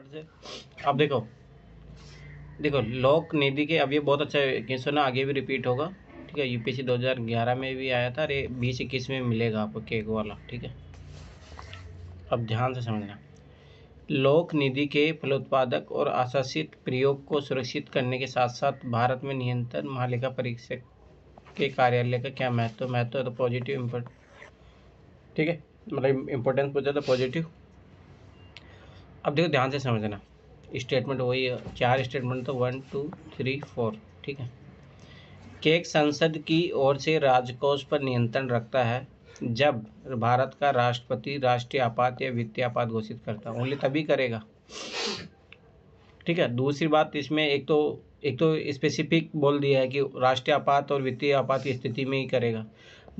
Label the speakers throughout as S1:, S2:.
S1: से अब देखो देखो लोक निधि के, अब ये बहुत अच्छा क्वेश्चन है, आगे भी रिपीट होगा। ठीक है, यूपीएससी 2011 में भी आया था, अरे 2021 में मिलेगा आपको केक वाला। ठीक है, अब ध्यान से समझना। लोक निधि के फलोत्पादक और आशासित प्रयोग को सुरक्षित करने के साथ साथ भारत में नियंत्रण महालेखा परीक्षक के कार्यालय का क्या महत्व है तो पॉजिटिव इम्पोर्ट। ठीक है, मतलब इम्पोर्टेंस पूछा तो पॉजिटिव। अब देखो ध्यान से समझना, स्टेटमेंट वही है, 4 स्टेटमेंट तो 1 2 3 4। ठीक है, केक संसद की ओर से राजकोष पर नियंत्रण रखता है जब भारत का राष्ट्रपति राष्ट्रीय आपात या वित्तीय आपात घोषित करता है, ओनली तभी करेगा। ठीक है, दूसरी बात इसमें एक तो स्पेसिफिक बोल दिया है कि राष्ट्रीय आपात और वित्तीय आपात की स्थिति में ही करेगा।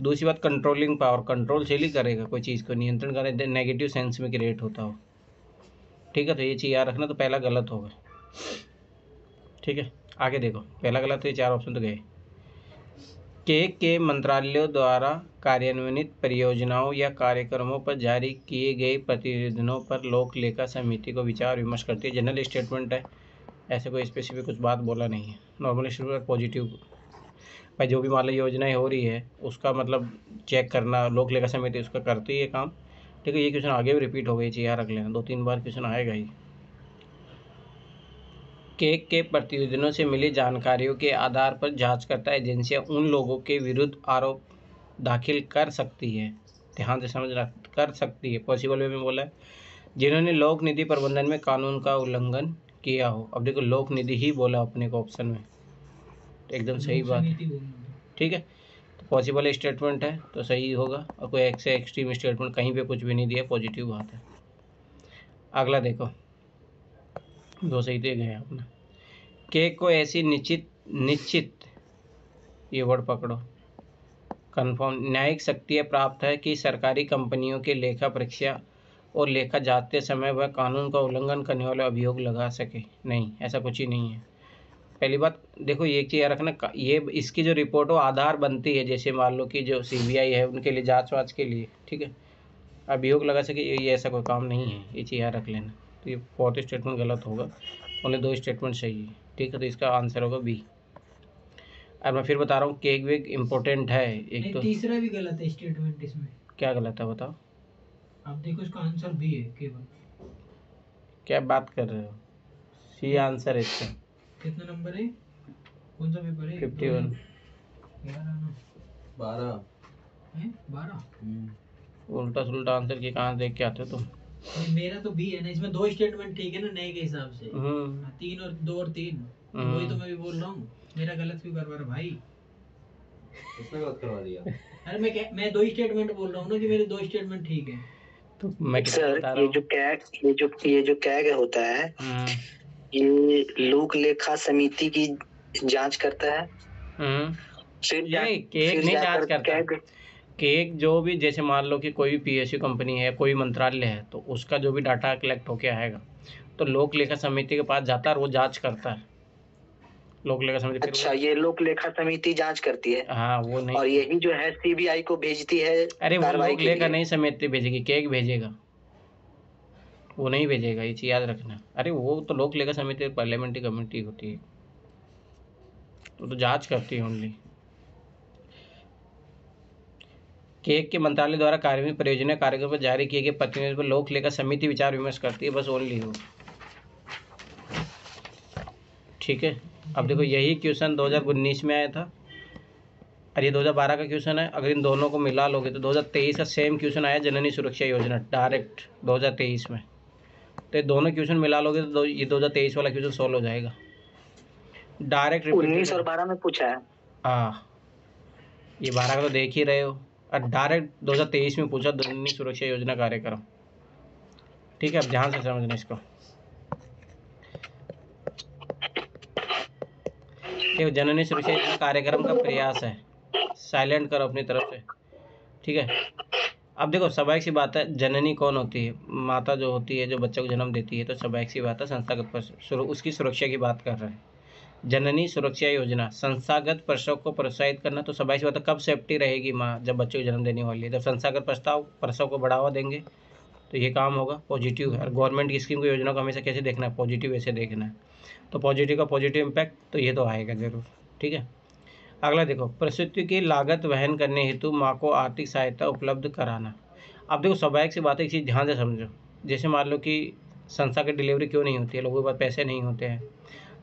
S1: दूसरी बात कंट्रोलिंग पावर, कंट्रोल से ही करेगा, कोई चीज़ को नियंत्रण करे नेगेटिव सेंस में क्रिएट होता हो। ठीक है, तो ये चीज़ याद रखना, तो पहला गलत होगा। ठीक है, आगे देखो, पहला गलत है, 4 ऑप्शन तो गए। के मंत्रालयों द्वारा कार्यान्वित परियोजनाओं या कार्यक्रमों पर जारी किए गए प्रतिवेदनों पर लोक लेखा समिति को विचार विमर्श करती है। जनरल स्टेटमेंट है, ऐसे कोई स्पेसिफिक कुछ बात बोला नहीं है। नॉर्मल स्टेटमेंट पॉजिटिव, भाई जो भी मान लो योजनाएं हो रही है उसका मतलब चेक करना, लोक लेखा समिति उसका करती है काम। ठीक है, ये क्वेश्चन आगे भी रिपीट हो गई चाहिए, याद रख लेना, 2-3 बार क्वेश्चन आएगा ही। केक के प्रतिवेदनों से मिली जानकारियों के आधार पर जांचकर्ता एजेंसियां उन लोगों के विरुद्ध आरोप दाखिल कर सकती है, ध्यान से समझना, कर सकती है, पॉसिबल वे में बोला है, जिन्होंने लोक निधि प्रबंधन में कानून का उल्लंघन किया हो। अब देखो लोक निधि ही बोला अपने को ऑप्शन में, तो एकदम सही बात है। ठीक है, तो पॉसिबल स्टेटमेंट है तो सही होगा, और कोई एक से एक्सट्रीम स्टेटमेंट कहीं पे कुछ भी नहीं दिया, पॉजिटिव बात है। अगला देखो, 2 सही तो गए अपना। केक को ऐसी निश्चित ये वर्ड पकड़ो, कन्फर्म न्यायिक शक्तियाँ प्राप्त है कि सरकारी कंपनियों के लेखा परीक्षा और लेखा जांचते समय वह कानून का उल्लंघन करने वाला अभियोग लगा सके। नहीं, ऐसा कुछ ही नहीं है। पहली बात देखो, ये एक चीज़ याद रखना, ये इसकी जो रिपोर्ट हो आधार बनती है, जैसे मान लो कि जो सीबीआई है उनके लिए जांच वाच के लिए। ठीक है, अभियोग लगा सके, ये ऐसा कोई काम नहीं है, ये चीज़ याद रख लेना। तो ये 4th स्टेटमेंट गलत होगा, ओनली 2 स्टेटमेंट सही है। ठीक है, तो इसका आंसर होगा बी। अब मैं फिर बता रहा हूँ, केक वेग इम्पोर्टेंट है। एक तो
S2: तीसरा भी गलत है स्टेटमेंट इसमें।
S1: क्या गलत है बताओ?
S2: आप देखो, इसका आंसर बी है केवल।
S1: क्या बात कर रहे हो, सी आंसर है इसका।
S2: कितना नंबर है, कौन सा पेपर है?
S1: 51।
S2: 12 है, 12।
S1: उल्टा सुल्टा आंसर की कहाँ देख के आते हो तुम?
S2: मेरा तो बी है ना, इसमें 2 स्टेटमेंट ठीक है ना नए के हिसाब से। 3 और 2 और 3, वही तो मैं भी बोल रहा हूँ। मेरा गलत क्यों करवा रहा भाई? इसने गलत करवा दिया। अरे मैं 2 स्टेटमेंट बोल रहा हूँ ना कि मेरे 2 स्टेटमेंट ठीक है।
S1: तो मैं
S3: सर ये जो कैग होता है, ये लोक लेखा समिति की जांच करता है।
S1: फिर केक नहीं जांच करता। केक जो भी, जैसे मान लो कि कोई भी पीएसयू कंपनी है, कोई मंत्रालय है, तो उसका जो भी डाटा कलेक्ट होके आएगा तो लोक लेखा समिति के पास जाता है और वो जांच करता है। लोक लेखा समिति,
S3: अच्छा, ये लोक लेखा समिति जांच करती है।
S1: हाँ, वो नहीं,
S3: और यही जो है सीबीआई को भेजती है।
S1: अरे वो लोक लेखा नहीं समिति भेजेगी, केक भेजेगा, वो नहीं भेजेगा, ये चीज याद रखना। अरे वो तो लोक लेखा समिति पार्लियामेंट्री कमेटी होती है, तो जांच करती है ओनली। केक के मंत्रालय द्वारा कार्यान्वित परियोजना कार्यक्रम पर जारी किए गए प्रतिवेदन पर लोक लेखा समिति विचार विमर्श करती है, बस ओनली हो। ठीक है, अब देखो यही क्वेश्चन 2019 में आया था, और ये 2012 का क्वेश्चन है। अगर इन दोनों को मिला लोगे तो 2023 का सेम क्वेश्चन आया, जननी सुरक्षा योजना, डायरेक्ट 2023 में। तो ये दोनों क्वेश्चन मिला लोगे तो ये 2023 वाला क्वेश्चन सॉल्व हो जाएगा डायरेक्ट।
S3: 19 और 12 में पूछा है।
S1: हाँ, ये 12 का तो देख ही रहे हो, और डायरेक्ट 2023 में पूछा, जननी सुरक्षा योजना कार्यक्रम। ठीक है, अब ध्यान से समझना इसको। देखो जननी सुरक्षा योजना कार्यक्रम का प्रयास है, साइलेंट करो अपनी तरफ से। ठीक है, अब देखो स्वाभाविक सी बात है, जननी कौन होती है? माता जो होती है, जो बच्चे को जन्म देती है, तो स्वाभाविक सी बात है संस्थागत उसकी सुरक्षा की बात कर रहे हैं। जननी सुरक्षा योजना, संस्थागत प्रसव को प्रोत्साहित करना, तो स्वाभाविक सी बात है कब सेफ्टी रहेगी माँ? जब बच्चे को जन्म देने वाली है, जब संस्थागत प्रसव को बढ़ावा देंगे तो ये काम होगा, पॉजिटिव है। और गवर्नमेंट की स्कीम को, योजना को हमेशा कैसे देखना है, पॉजिटिव ऐसे देखना है। तो पॉजिटिव का पॉजिटिव इम्पैक्ट तो ये तो आएगा ज़रूर, ठीक है। अगला देखो, प्रसूति की लागत वहन करने हेतु माँ को आर्थिक सहायता उपलब्ध कराना। अब देखो स्वाभाविक सी बात है, एक चीज़ ध्यान से समझो। जैसे मान लो कि संस्था की डिलीवरी क्यों नहीं होती है, लोगों के पास पैसे नहीं होते हैं,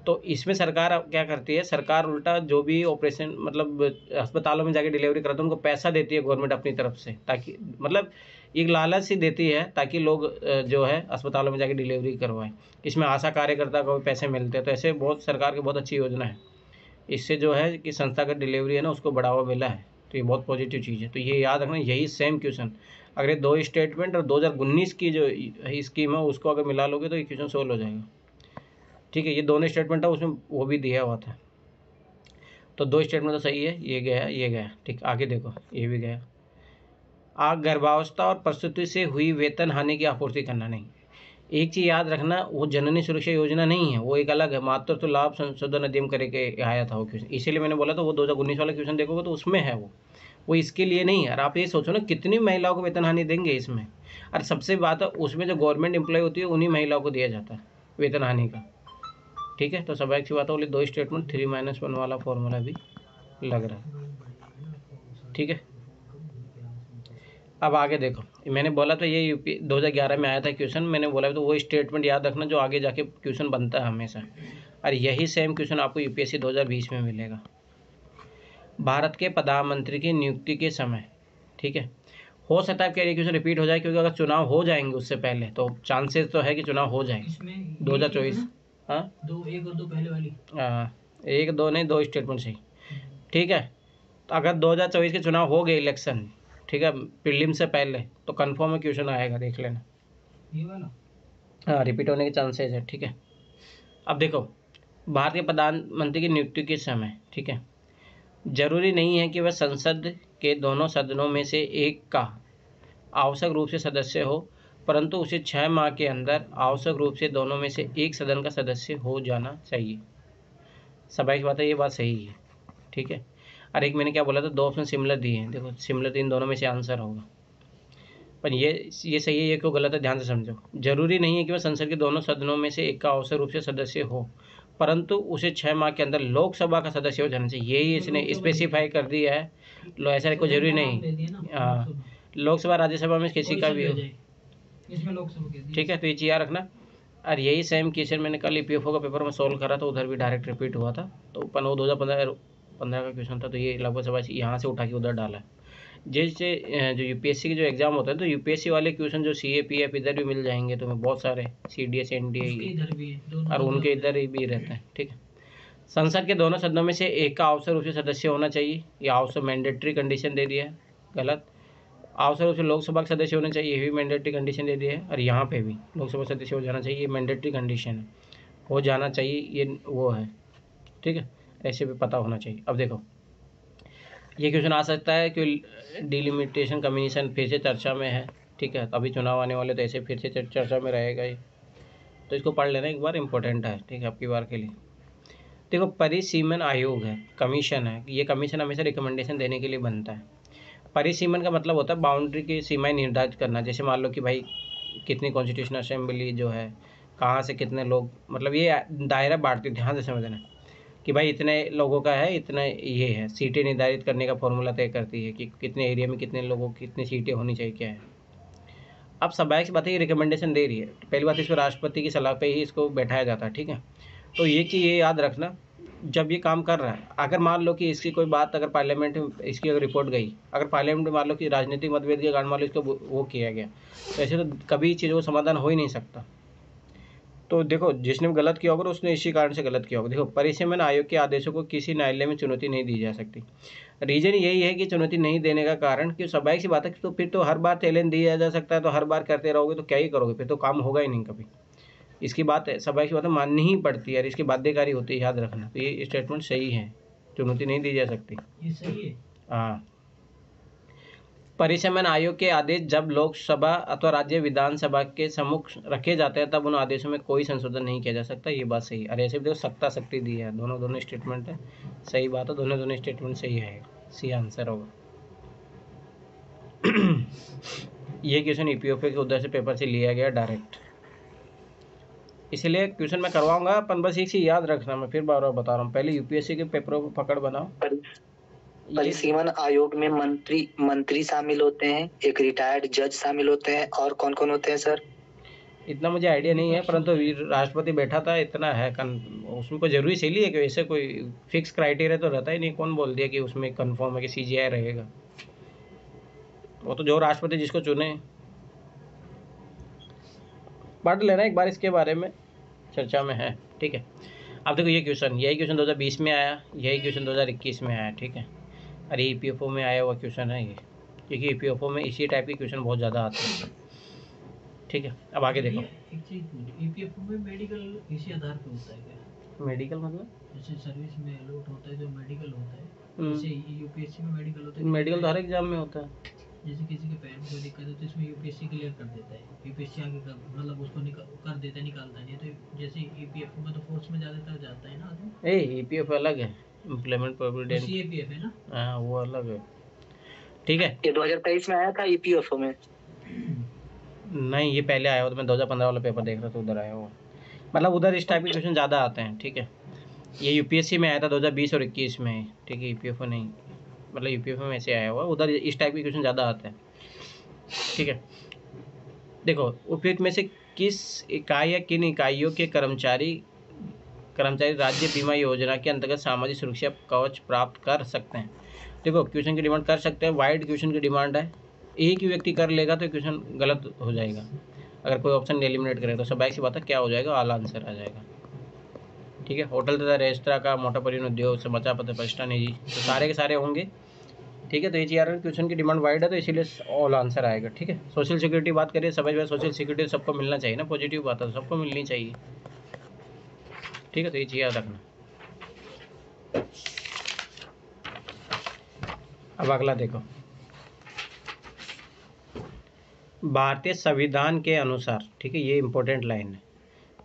S1: तो इसमें सरकार अब क्या करती है, सरकार उल्टा जो भी ऑपरेशन मतलब अस्पतालों में जाके डिलीवरी कराते हैं उनको पैसा देती है गवर्नमेंट अपनी तरफ से, ताकि मतलब एक लालच सी देती है ताकि लोग जो है अस्पतालों में जाके डिलीवरी करवाएं। इसमें आशा कार्यकर्ता को भी पैसे मिलते हैं। तो ऐसे बहुत सरकार की बहुत अच्छी योजना है, इससे जो है कि संस्थागत डिलीवरी है ना उसको बढ़ावा मिला है। तो ये बहुत पॉजिटिव चीज़ है। तो ये याद रखना, यही सेम क्वेश्चन अगर ये 2 स्टेटमेंट और 2019 की जो स्कीम है उसको अगर मिला लोगे तो ये क्वेश्चन सोल्व हो जाएगा, ठीक है। ये दोनों स्टेटमेंट है उसमें वो भी दिया हुआ था। तो 2 स्टेटमेंट तो सही है, ये गया ये गया, ठीक। आगे देखो, ये भी गया। गर्भावस्था और प्रसूति से हुई वेतन हानि की आपूर्ति करना नहीं। एक चीज़ याद रखना, वो जननी सुरक्षा योजना नहीं है, वो एक अलग है। मातृत्व लाभ संशोधन अधिनियम करके आया था वो क्वेश्चन, इसीलिए मैंने बोला था वो 2019 वाला क्वेश्चन देखोगे तो उसमें है वो इसके लिए नहीं है। और आप ये सोचो ना कितनी महिलाओं को वेतन हानि देंगे इसमें। और सबसे बात है उसमें जो गवर्नमेंट एम्प्लॉय होती है उन्हीं महिलाओं को दिया जाता है वेतन हानि का, ठीक है। तो स्वाभाविक सी बात है, बोले 2 स्टेटमेंट 3-1 वाला फॉर्मूला भी लग रहा है, ठीक है। अब आगे देखो, मैंने बोला तो ये यूपी 2011 में आया था क्वेश्चन, मैंने बोला तो वो स्टेटमेंट याद रखना जो आगे जाके क्वेश्चन बनता है हमेशा। और यही सेम क्वेश्चन आपको यूपीएससी 2020 में मिलेगा। भारत के प्रधानमंत्री की नियुक्ति के समय, ठीक है। हो सकता है कि क्वेश्चन रिपीट हो जाए, क्योंकि अगर चुनाव हो जाएंगे उससे पहले तो चांसेस तो है कि चुनाव हो जाए 2024। हाँ,
S2: 1 और 2 पहले वाली,
S1: हाँ 1-2 नहीं, 2 स्टेटमेंट सही, ठीक है। तो अगर 2024 के चुनाव हो गए इलेक्शन, ठीक है, प्रीलिम से पहले, तो कंफर्म है क्वेश्चन आएगा, देख लेना
S2: ये वाला।
S1: हाँ, रिपीट होने के चांसेस है, ठीक है। अब देखो, भारतीय प्रधानमंत्री की नियुक्ति के समय, ठीक है, जरूरी नहीं है कि वह संसद के दोनों सदनों में से एक का आवश्यक रूप से सदस्य हो, परंतु उसे 6 माह के अंदर आवश्यक रूप से दोनों में से एक सदन का सदस्य हो जाना चाहिए। स्वाभाविक बात है, ये बात सही है, ठीक है। और एक मैंने क्या बोला था, 2 ऑप्शन सिमिलर दिए हैं, देखो सिमिलर तो इन दोनों में से आंसर होगा। पर ये सही है, ये क्यों गलत है, ध्यान से समझो। जरूरी नहीं है कि वह संसद के दोनों सदनों में से एक का आवश्यक रूप से सदस्य हो, परंतु उसे 6 माह के अंदर लोकसभा का सदस्य हो जाना चाहिए। यही इसने स्पेसिफाई कर दिया है। ऐसा कोई जरूरी नहीं, हाँ लोकसभा राज्यसभा में किसी का भी हो, ठीक है। तो ये चीज़ याद रखना। और यही सेम क्वेश्चन मैंने कल ईपीएफओ का पेपर में सोल्व करा था, उधर भी डायरेक्ट रिपीट हुआ था। तो अपन वो 2015 का क्वेश्चन था, तो ये लगभग सब यहाँ से उठा के उधर डाला है। जैसे जो यूपीएससी के जो एग्जाम होता है, तो यूपीएससी वाले क्वेश्चन जो सीएपीएफ इधर भी मिल जाएंगे तुम्हें बहुत सारे, सीडीएस एनडीए और उनके इधर भी रहते हैं, ठीक है। संसद के दोनों सदनों में से एक का आवश्यक रूप से सदस्य होना चाहिए, ये आवश्यक मैंडेटरी कंडीशन दे दिया है, गलत। आवश्यक रूप से लोकसभा के सदस्य होने चाहिए, ये भी मैंडेटरी कंडीशन दे दिया है। और यहाँ पे भी लोकसभा सदस्य हो जाना चाहिए, ये मैंडेटरी कंडीशन है, हो जाना चाहिए, ये वो है, ठीक है। ऐसे भी पता होना चाहिए। अब देखो, ये क्वेश्चन आ सकता है कि डिलिमिटेशन कमीशन फिर से चर्चा में है, ठीक है। अभी चुनाव आने वाले, तो ऐसे फिर से चर्चा में रहेगा ये, तो इसको पढ़ लेना एक बार, इंपॉर्टेंट है, ठीक है, आपकी बार के लिए। देखो, परिसीमन आयोग है, कमीशन है, ये कमीशन हमेशा रिकमेंडेशन देने के लिए बनता है। परिसीमन का मतलब होता है बाउंड्री की सीमाएं निर्धारित करना। जैसे मान लो कि भाई कितनी कॉन्स्टिट्यूशनल असेंबली जो है, कहाँ से कितने लोग, मतलब ये दायरा बांटती, ध्यान से समझना कि भाई इतने लोगों का है, इतना ये है। सीटें निर्धारित करने का फॉर्मूला तय करती है कि कितने एरिया में कितने लोगों की कितनी सीटें होनी चाहिए, क्या है। अब स्वाभाविक बात है, ये रिकमेंडेशन दे रही है, पहली बात इसको राष्ट्रपति की सलाह पे ही इसको बैठाया जाता है, ठीक है। तो ये चीज़ ये याद रखना, जब ये काम कर रहा है, अगर मान लो कि इसकी कोई बात अगर पार्लियामेंट में इसकी अगर रिपोर्ट गई, अगर पार्लियामेंट में मान लो कि राजनीतिक मतभेद के कारण मान लो इसको वो किया गया, तो ऐसे तो कभी चीज़ों का समाधान हो ही नहीं सकता। तो देखो, जिसने गलत किया होगा उसने इसी कारण से गलत किया होगा। देखो, परिसीमन आयोग के आदेशों को किसी न्यायालय में चुनौती नहीं दी जा सकती। रीजन यही है कि चुनौती नहीं देने का कारण कि स्वाभाविक सी बात है, तो फिर तो हर बार चैलेंज दिया जा सकता है, तो हर बार करते रहोगे तो क्या ही करोगे, फिर तो काम होगा ही नहीं कभी। इसकी बात है, स्वाभाविक सी बात है, माननी ही पड़ती है और इसकी बाध्यकारी होती है, याद रखना। तो ये स्टेटमेंट सही है, चुनौती नहीं दी जा सकती,
S2: ये सही है।
S1: हाँ। परिसीमन आयोग के आदेश जब लोकसभा अथवा राज्य विधानसभा के सम्मुख रखे जाते हैं, तब उन आदेशों में कोई संशोधन नहीं किया जा सकता, ये बात सही है। और ऐसे भी देखो, सत्ता शक्ति दी है, दोनों स्टेटमेंट है, सही बात है, दोनों स्टेटमेंट सही है, सी आंसर होगा। ये क्वेश्चन ईपीएफओ के उधर से पेपर से लिया गया डायरेक्ट, इसलिए क्वेश्चन मैं करवाऊंगा, अपन बस एक चीज याद रखना, मैं फिर बार बार बता रहा हूँ, पहले यूपीएससी के पेपरों को पकड़ बनाओ।
S3: परिसीमन आयोग में मंत्री शामिल होते हैं, एक रिटायर्ड जज शामिल होते हैं, और कौन कौन होते हैं सर?
S1: इतना मुझे आइडिया नहीं है, परंतु राष्ट्रपति बैठा था इतना है, उसमें कोई जरूरी सही है कि वैसे कोई फिक्स क्राइटेरिया तो रहता ही नहीं, कौन बोल दिया कि उसमें कंफर्म है कि सीजीआई रहेगा, वो तो जो राष्ट्रपति जिसको चुने। पढ़ लेना एक बार, इसके बारे में चर्चा में है, ठीक है। अब देखो ये क्वेश्चन, यही क्वेश्चन 2020 में आया, यही क्वेश्चन 2021 में आया, ठीक है। अरे ईपीएफओ में आया हुआ क्वेश्चन है ये, क्योंकि ईपीएफओ में इसी टाइप के क्वेश्चन बहुत ज़्यादा आते हैं, ठीक है। अब आगे देखो,
S2: एक चीज, ईपीएफओ में मेडिकल इसी आधार पे होता है क्या?
S1: मेडिकल मतलब
S2: जैसे सर्विस में अलॉट होता है जो मेडिकल होता है, जैसे यूपीएससी में मेडिकल होता है।
S1: मेडिकल तो हर एग्जाम में होता है,
S2: जैसे किसी के पैर में कोई दिक्कत है तो इसमें यूपीएससी क्लियर कर देता है, यूपीएससी आगे मतलब उसको कर देता है, निकालता नहीं, तो जैसे ईपीएफओ में तो फोर्स में ज़्यादातर जाता है ना आदमी।
S1: ईपीएफ अलग है, इम्प्लीमेंट प्रोविडेंट,
S2: सीएपीएफ है ना,
S1: हाँ वो अलग है, ठीक है।
S3: ये 2023 में आया था ईपीएफओ में?
S1: नहीं, ये पहले आया हुआ, तो मैं 2015 वाला पेपर देख रहा था, उधर आया हुआ, मतलब उधर इस टाइप के क्वेश्चन ज़्यादा आते हैं, ठीक है। ये यूपीएससी में आया था 2020 और 21 में, ठीक है, ईपीएफओ नहीं, मतलब यूपीएफओ में ऐसे आया हुआ, उधर इस टाइप के क्वेश्चन ज़्यादा आते हैं, ठीक है। देखो, उपयुक्त में से किस इकाई या किन इकाइयों के कर्मचारी राज्य बीमा योजना के अंतर्गत सामाजिक सुरक्षा कवच प्राप्त कर सकते हैं? देखो, क्वेश्चन की डिमांड कर सकते हैं, वाइड क्वेश्चन की डिमांड है, एक ही व्यक्ति कर लेगा तो क्वेश्चन गलत हो जाएगा, अगर कोई ऑप्शन एलिमिनेट करे तो स्वाभाविक सी बात है क्या हो जाएगा, ऑल आंसर आ जाएगा, ठीक है। होटल तथा रेस्तरा का, मोटर परिवहन उद्योग, समाचार पत्र, प्रतिष्ठान, निजी, तो सारे के सारे होंगे, ठीक है। तो ये चीज़ क्वेश्चन की डिमांड वाइड है तो इसीलिए ऑल आंसर आएगा, ठीक है। सोशल सिक्योरिटी बात करिए, समझ में, सोशल सिक्योरिटी सबको मिलना चाहिए ना, पॉजिटिव बात है, सबको मिलनी चाहिए, ठीक है। तो ये चीज़ याद रखना। अब अगला देखो, भारतीय संविधान के अनुसार, ठीक है, ये इंपॉर्टेंट लाइन है,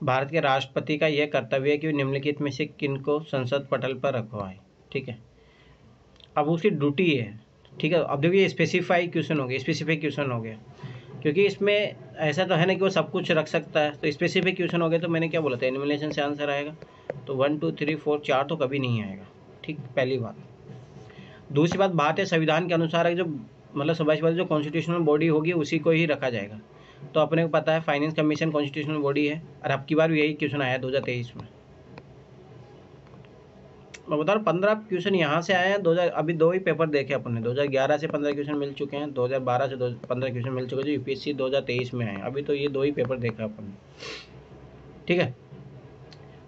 S1: भारत के राष्ट्रपति का यह कर्तव्य है कि निम्नलिखित में से किन को संसद पटल पर रखवाए, ठीक है। अब उसकी ड्यूटी है, ठीक है। अब देखिए स्पेसिफिक क्वेश्चन हो गया, क्योंकि इसमें ऐसा तो है ना कि वो सब कुछ रख सकता है, तो स्पेसिफिक क्वेश्चन हो गया, तो मैंने क्या बोला था, एनिमेशन से आंसर आएगा, तो 1 2 3 4 4 तो कभी नहीं आएगा, ठीक, पहली बात। दूसरी बात, भारतीय संविधान के अनुसार है, जो मतलब स्वाभाविक बात, जो कॉन्स्टिट्यूशनल बॉडी होगी उसी को ही रखा जाएगा, तो अपने को पता है फाइनेंस कमीशन कॉन्स्टिट्यूशनल बॉडी है, और अब की बार यही क्वेश्चन आया 2023 में, मैं बता रहा हूँ 15 क्वेश्चन यहाँ से आए हैं, 2000 अभी 2 ही पेपर देखे अपन ने, 2011 से 15 क्वेश्चन मिल चुके हैं, 2012 से 15 क्वेश्चन मिल चुके हैं, जो यूपीएससी 2023 में आए, अभी तो ये 2 ही पेपर देखा अपन ने, ठीक है।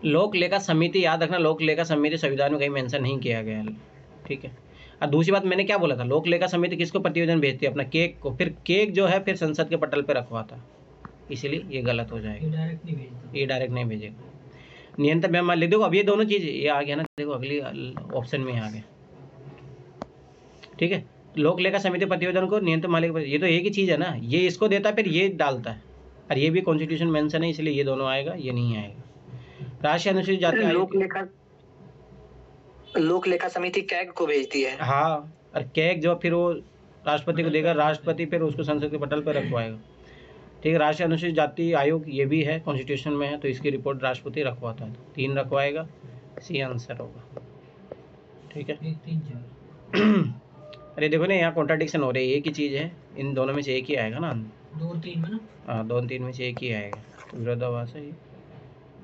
S1: लोक लेखा समिति, याद रखना, लोक लेखा समिति संविधान में कहीं मेंशन नहीं किया गया है, ठीक है। और दूसरी बात मैंने क्या बोला था, लोक लेखा समिति किसको प्रतिवेदन भेजती है, अपना केक को, फिर केक जो है फिर संसद के पटल पर रखवाता, इसलिए ये गलत हो जाएगा, ये डायरेक्ट नहीं भेजेगा। नियंत्रण मान लिख, देखो अब ये दोनों चीज़ ये आ गया ना, देखो अगली ऑप्शन में आ गया, ठीक है। लोक लेखा समिति प्रतिवेदन को नियंत्रण मालिक, ये तो एक ही चीज़ है ना, ये इसको देता है फिर ये डालता है, और ये भी कॉन्स्टिट्यूशन मेंशन है, इसलिए ये दोनों आएगा, ये नहीं आएगा। राष्ट्रीय अनुसूचित जाति आयोग,
S3: लोक लेखा समिति कैग को भेजती है,
S1: हाँ, और कैग जो फिर वो राष्ट्रपति को देगा, राष्ट्रपति फिर उसको संसद के पटल पर रखवाएगा, ठीक है। राष्ट्रीय अनुसूचित जाति आयोग ये भी है, कॉन्स्टिट्यूशन में है, तो इसकी रिपोर्ट राष्ट्रपति रखवाता है, 3 रखवाएगा, सी आंसर होगा, ठीक है।
S2: 1 3 4
S1: अरे देखो ना, यहाँ कॉन्ट्राडिक्शन हो रही है, एक ही चीज़ है, इन दोनों में से एक ही आएगा ना,
S2: 2 और 3 में ना,
S1: हाँ 2 3 में से एक ही आएगा, विरोधाभास है ये,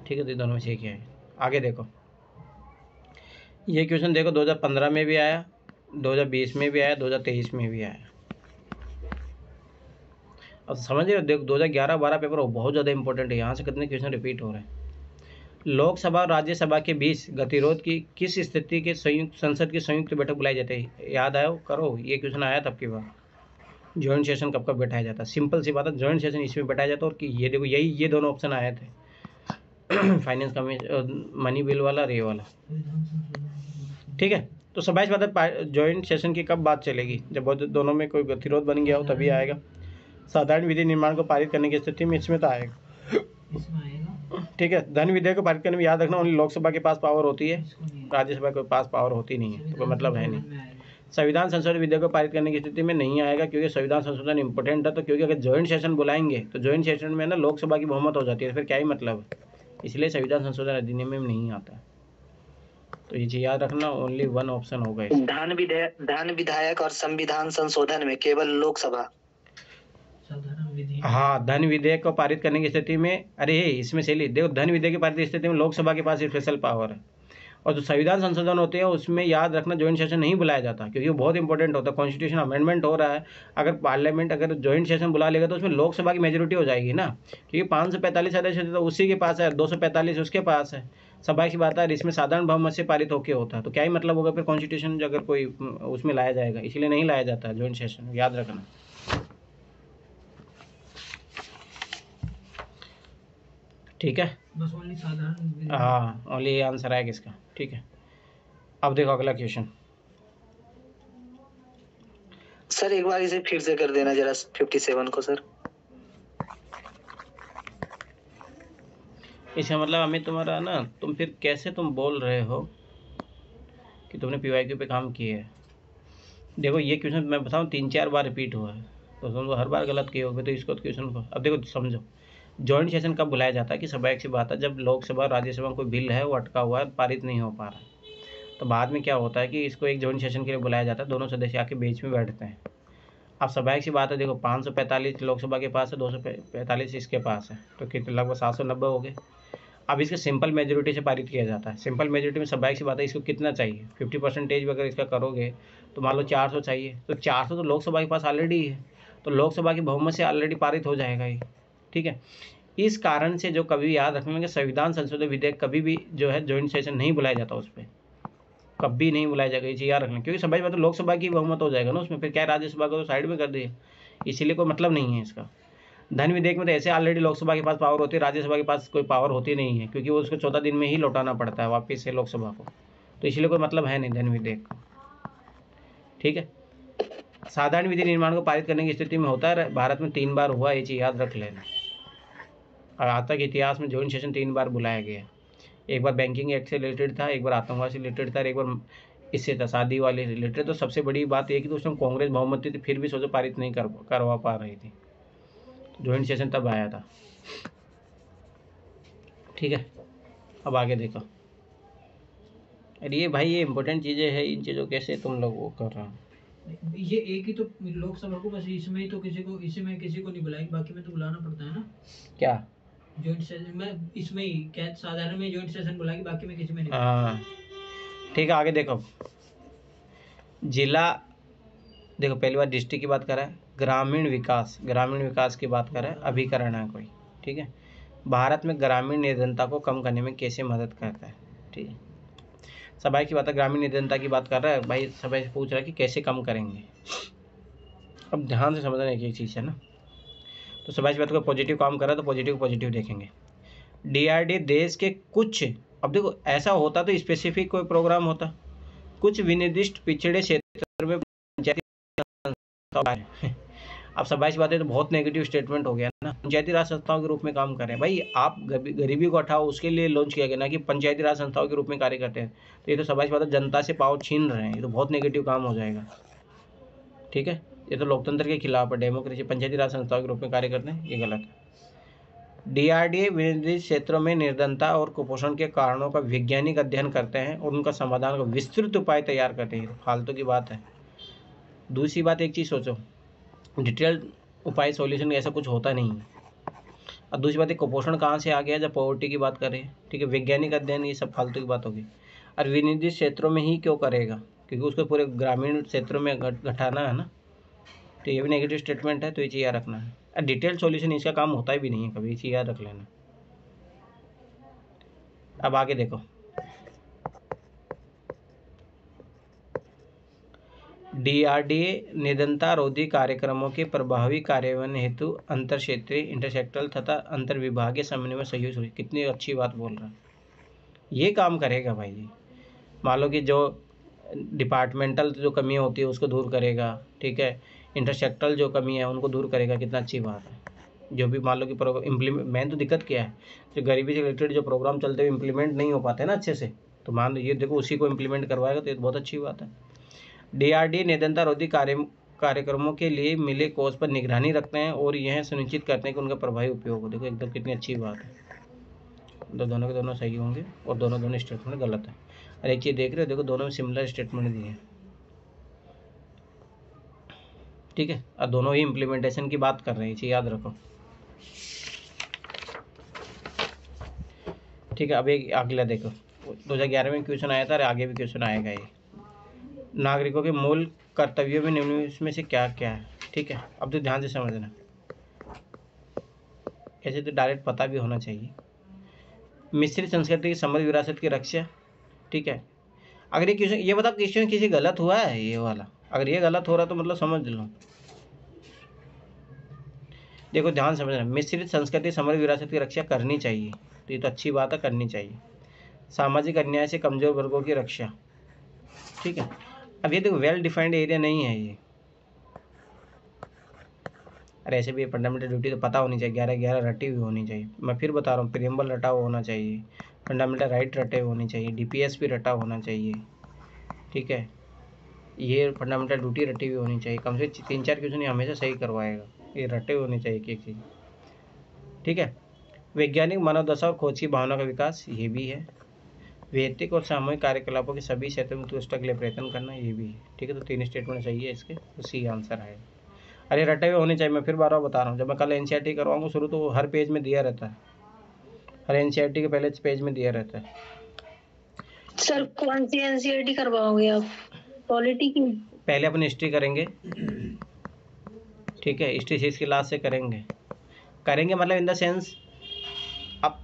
S1: ठीक है। तो दोनों में से एक ही आएगा। आगे देखो, ये क्वेश्चन देखो 2015 में भी आया, 2020 में भी आया, 2023 में भी आया, अब समझ रहे हो, देखो 2011-12 पेपर बहुत ज़्यादा इंपॉर्टेंट है, यहाँ से कितने क्वेश्चन रिपीट हो रहे हैं। लोकसभा और राज्यसभा के बीच गतिरोध की किस स्थिति के संसद की संयुक्त बैठक बुलाई जाती है, याद आयो करो, ये क्वेश्चन आया तब की बार, जॉइंट सेशन कब कब बैठाया जाता है, सिंपल सी बात है, जॉइंट सेशन इसमें बैठाया जाता है, और ये देखो ये दोनों ऑप्शन आए थे फाइनेंस कमीशन, मनी बिल वाला, रे वाला, ठीक है। तो स्वाभाविक बात है जॉइंट सेशन की कब बात चलेगी, जब दोनों में कोई गतिरोध बन गया हो तभी आएगा। साधारण विधि निर्माण को पारित करने की स्थिति में इसमें तो आएगा, ठीक है। धन विधेयक को पारित करने में याद रखना ओनली लोकसभा के पास पावर होती है, राज्यसभा के पास पावर होती नहीं है, तो कोई मतलब है नहीं। संविधान संशोधन विधेयक को पारित करने की स्थिति में नहीं आएगा क्योंकि संविधान संशोधन इंपॉर्टेंट है। तो क्योंकि अगर ज्वाइंट सेशन बुलाएंगे तो ज्वाइंट सेशन में ना लोकसभा की बहुमत हो जाती है, फिर क्या ही मतलब है, इसलिए संविधान संशोधन अधिनियम में नहीं आता। तो ये चीज याद रखना, ओनली वन ऑप्शन होगा।
S3: धन विधायक और संविधान संशोधन में केवल लोकसभा।
S1: हाँ, धन विधेयक को पारित करने की स्थिति में, अरे इसमें से देखो, धन विधेयक की पारित की स्थिति में लोकसभा के पास स्पेशल पावर है। और जो संविधान संशोधन होते हैं उसमें याद रखना ज्वाइंट सेशन नहीं बुलाया जाता क्योंकि वो बहुत इंपॉर्टेंट होता है। कॉन्स्टिट्यूशन अमेंडमेंट हो रहा है, अगर पार्लियामेंट अगर ज्वाइंट सेशन बुला लेगा तो उसमें लोकसभा की मेजोरिटी हो जाएगी ना, क्योंकि 545 सदस्य तो उसी के पास है, 245 उसके पास है। सभा की बात है, इसमें साधारण बहुमत से पारित होकर होता है, तो क्या ही मतलब होगा फिर कॉन्स्टिट्यूशन अगर कोई उसमें लाया जाएगा, इसीलिए नहीं लाया जाता ज्वाइंट सेशन, याद रखना। ठीक है,
S2: बस ओनली साधारण,
S1: हाँ ओनली ये आंसर आएगा इसका। ठीक है, अब देखो अगला क्वेश्चन।
S3: सर एक बार इसे फिर से कर देना जरा 57 को सर।
S1: इसका मतलब अमित तुम्हारा ना, तुम फिर कैसे तुम बोल रहे हो कि तुमने पीवाईक्यू पे काम किया है। देखो ये क्वेश्चन मैं बताऊँ 3-4 बार रिपीट हुआ है, तो तुम हर बार गलत किए हो, तो इसको क्वेश्चन को अब देखो समझो। जॉइंट सेशन कब बुलाया जाता है कि स्वाभाविक सी बात है, जब लोकसभा और राज्यसभा में कोई बिल है वो अटका हुआ है, पारित नहीं हो पा रहा है, तो बाद में क्या होता है कि इसको एक जॉइंट सेशन के लिए बुलाया जाता है, दोनों सदस्य आके बीच में बैठते हैं। अब स्वाभाविक सी बात है, देखो 545 लोकसभा के पास है, 245 इसके पास है, तो कितने लगभग 790 हो गए। अब इसके सिंपल मेजोरिटी से पारित किया जाता है। सिंपल मेजोरिटी में स्वाभाविक सी बात है, इसको कितना चाहिए, 50% अगर इसका करोगे तो मान लो 400 चाहिए, तो 400 तो लोकसभा के पास ऑलरेडी है, तो लोकसभा की बहुमत से ऑलरेडी पारित हो जाएगा ये। ठीक है, इस कारण से जो कभी याद रखना कि संविधान संशोधन विधेयक कभी भी जो है ज्वाइंट सेशन नहीं बुलाया जाता, उस पर कभी नहीं बुलाया जाएगा, ये चीज़ याद रखना, क्योंकि स्वाभाविक बात है लोकसभा की बहुमत हो जाएगा ना उसमें, फिर क्या राज्यसभा को तो साइड में कर दिए, इसीलिए कोई मतलब नहीं है इसका। धन विधेयक में तो ऐसे ऑलरेडी लोकसभा के पास पावर होती है, राज्यसभा के पास कोई पावर होती नहीं है, क्योंकि वो उसको 14 दिन में ही लौटाना पड़ता है वापस से लोकसभा को, तो इसलिए कोई मतलब है नहीं धन विधेयक का। ठीक है, साधारण विधि निर्माण को पारित करने की स्थिति में होता है, भारत में 3 बार हुआ, ये चीज़ याद रख लेना। और आज तक इतिहास में ज्वाइंट सेशन 3 बार बुलाया गया, एक बार बैंकिंग एक्ट से रिलेटेड था, एक बार आतंकवाद से रिलेटेड था, एक बार इससे था शादी वाले रिलेटेड। तो सबसे बड़ी बात ये कि उसमें कांग्रेस बहुमत थी, फिर भी सोचो पारित नहीं करवा पा रही थी, ज्वाइंट सेशन तब आया था। ठीक है, अब आगे देखो। अरे ये भाई ये इंपॉर्टेंट चीज़ें हैं, इन चीज़ों कैसे तुम लोग वो कर रहे हो।
S2: ये एक ही तो लोकसभा को बस इसमें ही तो किसी को नहीं बुलाएगी, बाकी में तो बुलाना पड़ता है ना। क्या ज्वाइंट सेशन में, इसमें ही क्या साधारण में ज्वाइंट सेशन बुलाएगी, बाकी में किसी में नहीं।
S1: हाँ ठीक है, आगे देखो। जिला, देखो पहली बार डिस्ट्रिक्ट की बात कर रहा है, ग्रामीण विकास की बात कर रहा है, अभिकरण है कोई। ठीक है, भारत में ग्रामीण निर्धनता को कम करने में कैसे मदद करता है। ठीक है, सबाई की बात है, ग्रामीण निर्धनता की बात कर रहा है भाई, सबाई से पूछ रहा है कि कैसे कम करेंगे। अब ध्यान से समझना एक चीज़ है ना, तो सबाई की बात को पॉजिटिव काम कर रहा है तो पॉजिटिव देखेंगे। DRDA देश के कुछ, अब देखो ऐसा होता तो स्पेसिफिक कोई प्रोग्राम होता, कुछ विनिर्दिष्ट पिछड़े क्षेत्र में पंचायती संस्थाएं। अब सबाई की बात है तो बहुत नेगेटिव स्टेटमेंट हो गया ना, पंचायती राज संस्थाओं के रूप में काम कर रहे हैं। भाई आप गरीबी को हटाओ, उसके लिए लॉन्च किया गया ना कि पंचायती राज संस्थाओं के रूप में कार्य करते हैं, तो ये तो सबाई की बात है जनता से पावर छीन रहे हैं, ये तो बहुत नेगेटिव काम हो जाएगा। ठीक है, ये तो लोकतंत्र के खिलाफ है, डेमोक्रेसी पंचायती राज संस्थाओं के रूप में कार्य करते हैं, ये गलत है। DRDA विनिर्दिष्ट क्षेत्रों में निर्धनता और कुपोषण के कारणों का वैज्ञानिक अध्ययन करते हैं और उनका समाधान का विस्तृत उपाय तैयार करते हैं, फालतू की बात है। दूसरी बात, एक चीज़ सोचो, डिटेल्ड उपाय सॉल्यूशन ऐसा कुछ होता नहीं है। और दूसरी बात है, कुपोषण कहाँ से आ गया जब पॉवर्टी की बात करें। ठीक है, वैज्ञानिक अध्ययन ये सब फालतू की बात होगी। और विनिर्दिष्ट क्षेत्रों में ही क्यों करेगा, क्योंकि उसको पूरे ग्रामीण क्षेत्रों में घटाना है ना, तो ये भी नेगेटिव स्टेटमेंट है, तो ये चीज़ याद रखना है। और डिटेल सॉल्यूशन इसका काम होता ही भी नहीं है कभी, ये चीज़ याद रख लेना। अब आगे देखो, DRDA निर्धनता रोधी कार्यक्रमों के प्रभावी कार्यान्वयन हेतु अंतर क्षेत्रीय, इंटरसेक्टरल तथा अंतर विभागीय समन्वय सहयोग, कितनी अच्छी बात बोल रहा है, ये काम करेगा भाई जी। मान लो कि जो डिपार्टमेंटल जो कमियाँ होती है उसको दूर करेगा। ठीक है, इंटरसेक्टरल जो कमी है उनको दूर करेगा, कितना अच्छी बात है। जो भी मान लो कि इम्प्लीमेंट, मेन तो दिक्कत क्या है, जो गरीबी से रिलेटेड जो प्रोग्राम चलते हुए इम्प्लीमेंट नहीं हो पाते ना अच्छे से, तो मान लो ये देखो उसी को इम्प्लीमेंट करवाएगा, तो ये बहुत अच्छी बात है। DRD निरंतर अवधि कार्यक्रमों के लिए मिले कोष पर निगरानी रखते हैं और यह सुनिश्चित करते हैं कि उनका प्रभावी उपयोग हो। देखो एकदम कितनी अच्छी बात है, तो दोनों के दोनों सही होंगे और दोनों स्टेटमेंट गलत है। और एक चीज़ देख रहे हो, देखो दोनों में सिमिलर स्टेटमेंट दिए हैं, ठीक है, और दोनों ही इम्प्लीमेंटेशन की बात कर रहे हैं, इसे याद रखो, ठीक है। अब एक अगला देखो, 2011 में क्वेश्चन आया था और आगे भी क्वेश्चन आएगा। ये नागरिकों के मूल कर्तव्यों में निम्न में से क्या क्या है, ठीक है। अब तो ध्यान से समझना, ऐसे तो डायरेक्ट पता भी होना चाहिए। मिश्रित संस्कृति की समृद्ध विरासत की रक्षा, ठीक है। अगर ये क्वेश्चन, ये बताओ क्वेश्चन किसी गलत हुआ है ये वाला, अगर ये गलत हो रहा तो मतलब समझ लो। देखो ध्यान समझना, मिश्रित संस्कृति समृद्ध विरासत की रक्षा करनी चाहिए, तो ये तो अच्छी बात है, करनी चाहिए। सामाजिक अन्याय से कमजोर वर्गों की रक्षा, ठीक है। अब ये देखो वेल डिफाइंड एरिया नहीं है ये, अरे ऐसे भी फंडामेंटल ड्यूटी तो पता होनी चाहिए, 11 रटी हुई होनी चाहिए। मैं फिर बता रहा हूँ, प्रीएम्बल रटा हुआ होना चाहिए, फंडामेंटल राइट रटे होनी चाहिए, DPS भी रटा होना चाहिए, ठीक है। ये फंडामेंटल ड्यूटी रटी हुई होनी चाहिए, कम से कम 3-4 क्वेश्चन ये हमेशा सही करवाएगा, ये रटे होने चाहिए एक चीज़, ठीक है। वैज्ञानिक मनोदशा और खोज की भावना का विकास, ये भी है। वैयक्तिक और सामूहिक कार्यकलापों के सभी क्षेत्रों में उत्कृष्टता के लिए प्रयत्न करना, ये भी है, ठीक है। तो 3 स्टेटमेंट सही है इसके, तो सी आंसर है। अरे रटे हुए होने चाहिए, मैं फिर बार बता रहा हूँ, जब मैं कल NCERT करवाऊंगा शुरू तो हर पेज में दिया रहता है, हर NCERT के पहले पेज में दिया रहता है।
S4: सर कौन सी NCERT करवाओगे आप? पॉलिटी की?
S1: पहले अपन हिस्ट्री करेंगे, ठीक है, हिस्ट्री 6 क्लास से करेंगे मतलब इन द सेंस, अब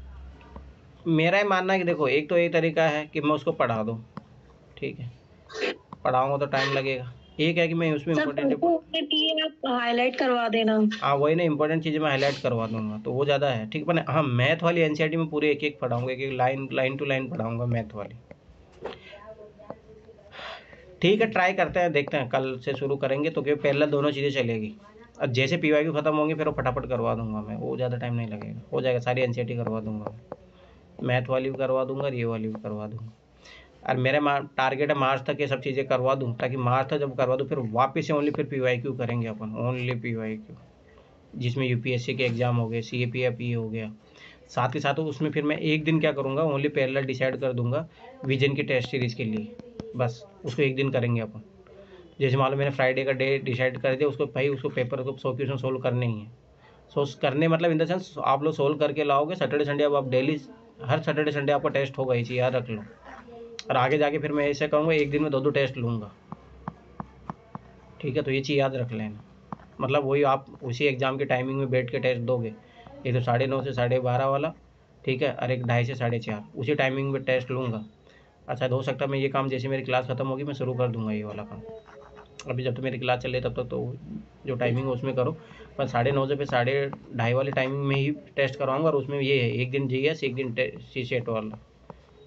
S1: मेरा ही मानना है कि देखो एक तो एक तरीका है कि मैं उसको पढ़ा दूँ, ठीक है, पढ़ाऊँगा तो टाइम लगेगा। एक है कि मैं उसमें
S4: इम्पोर्टेंट आप हाईलाइट करवा देना।
S1: हाँ वही ना, इंपॉर्टेंट चीज़ें मैं हाईलाइट करवा दूंगा, तो वो ज़्यादा है, ठीक है। हाँ मैथ वाली NCERT में पूरे एक पढ़ाऊंगा, एक लाइन टू लाइन पढ़ाऊंगा मैथ वाली, ठीक है। ट्राई करते हैं, देखते हैं, कल से शुरू करेंगे तो क्योंकि पहले दोनों चीज़ें चलेगी। अब जैसे PYQ खत्म होंगी फिर वो फटाफट करवा दूंगा मैं, वो ज़्यादा टाइम नहीं लगेगा, हो जाएगा, सारी NCERT करवा दूंगा मैं, मैथ वाली भी करवा दूंगा और ये वाली भी करवा दूंगा। और मेरा टारगेट है मार्च तक ये सब चीज़ें करवा दूँ, ताकि मार्च तक जब करवा दूँ फिर वापस से ओनली फिर PYQ करेंगे अपन, ओनली PYQ, जिसमें UPSC के एग्ज़ाम हो गए, CAPF हो गया, साथ के साथ उसमें फिर मैं एक दिन क्या करूँगा, ओनली पैरेलल डिसाइड कर दूंगा विजन की टेस्ट सीरीज़ के लिए, बस उसको एक दिन करेंगे अपन। जैसे मान लो मैंने फ्राइडे का डे डिसाइड कर दिया, उसको भाई उसको पेपर को 100 क्वेश्चन सोल्व करने ही है, करने मतलब इन द सेंस आप लोग सोल्व करके लाओगे सैटरडे संडे, अब आप डेली हर सैटरडे संडे आपका टेस्ट होगा, ये चीज़ याद रख लो। और आगे जाके फिर मैं ऐसे कहूँगा एक दिन में 2-2 टेस्ट लूँगा, ठीक है, तो ये चीज़ याद रख लेना। मतलब वही आप उसी एग्ज़ाम के टाइमिंग में बैठ के टेस्ट दोगे, एक तो 9:30 से 12:30 वाला, ठीक है, और एक 2:30 से 4:30 उसी टाइमिंग में टेस्ट लूँगा। अच्छा हो सकता है मैं ये काम जैसे मेरी क्लास ख़त्म होगी मैं शुरू कर दूँगा ये वाला काम, अभी जब तक मेरी क्लास चल रही है तब तक तो जो टाइमिंग है उसमें करो, पर 9:30 से फिर 2:30 वाले टाइमिंग में ही टेस्ट करवाऊँगा, और उसमें ये है एक दिन GS एक दिन CSET वाला,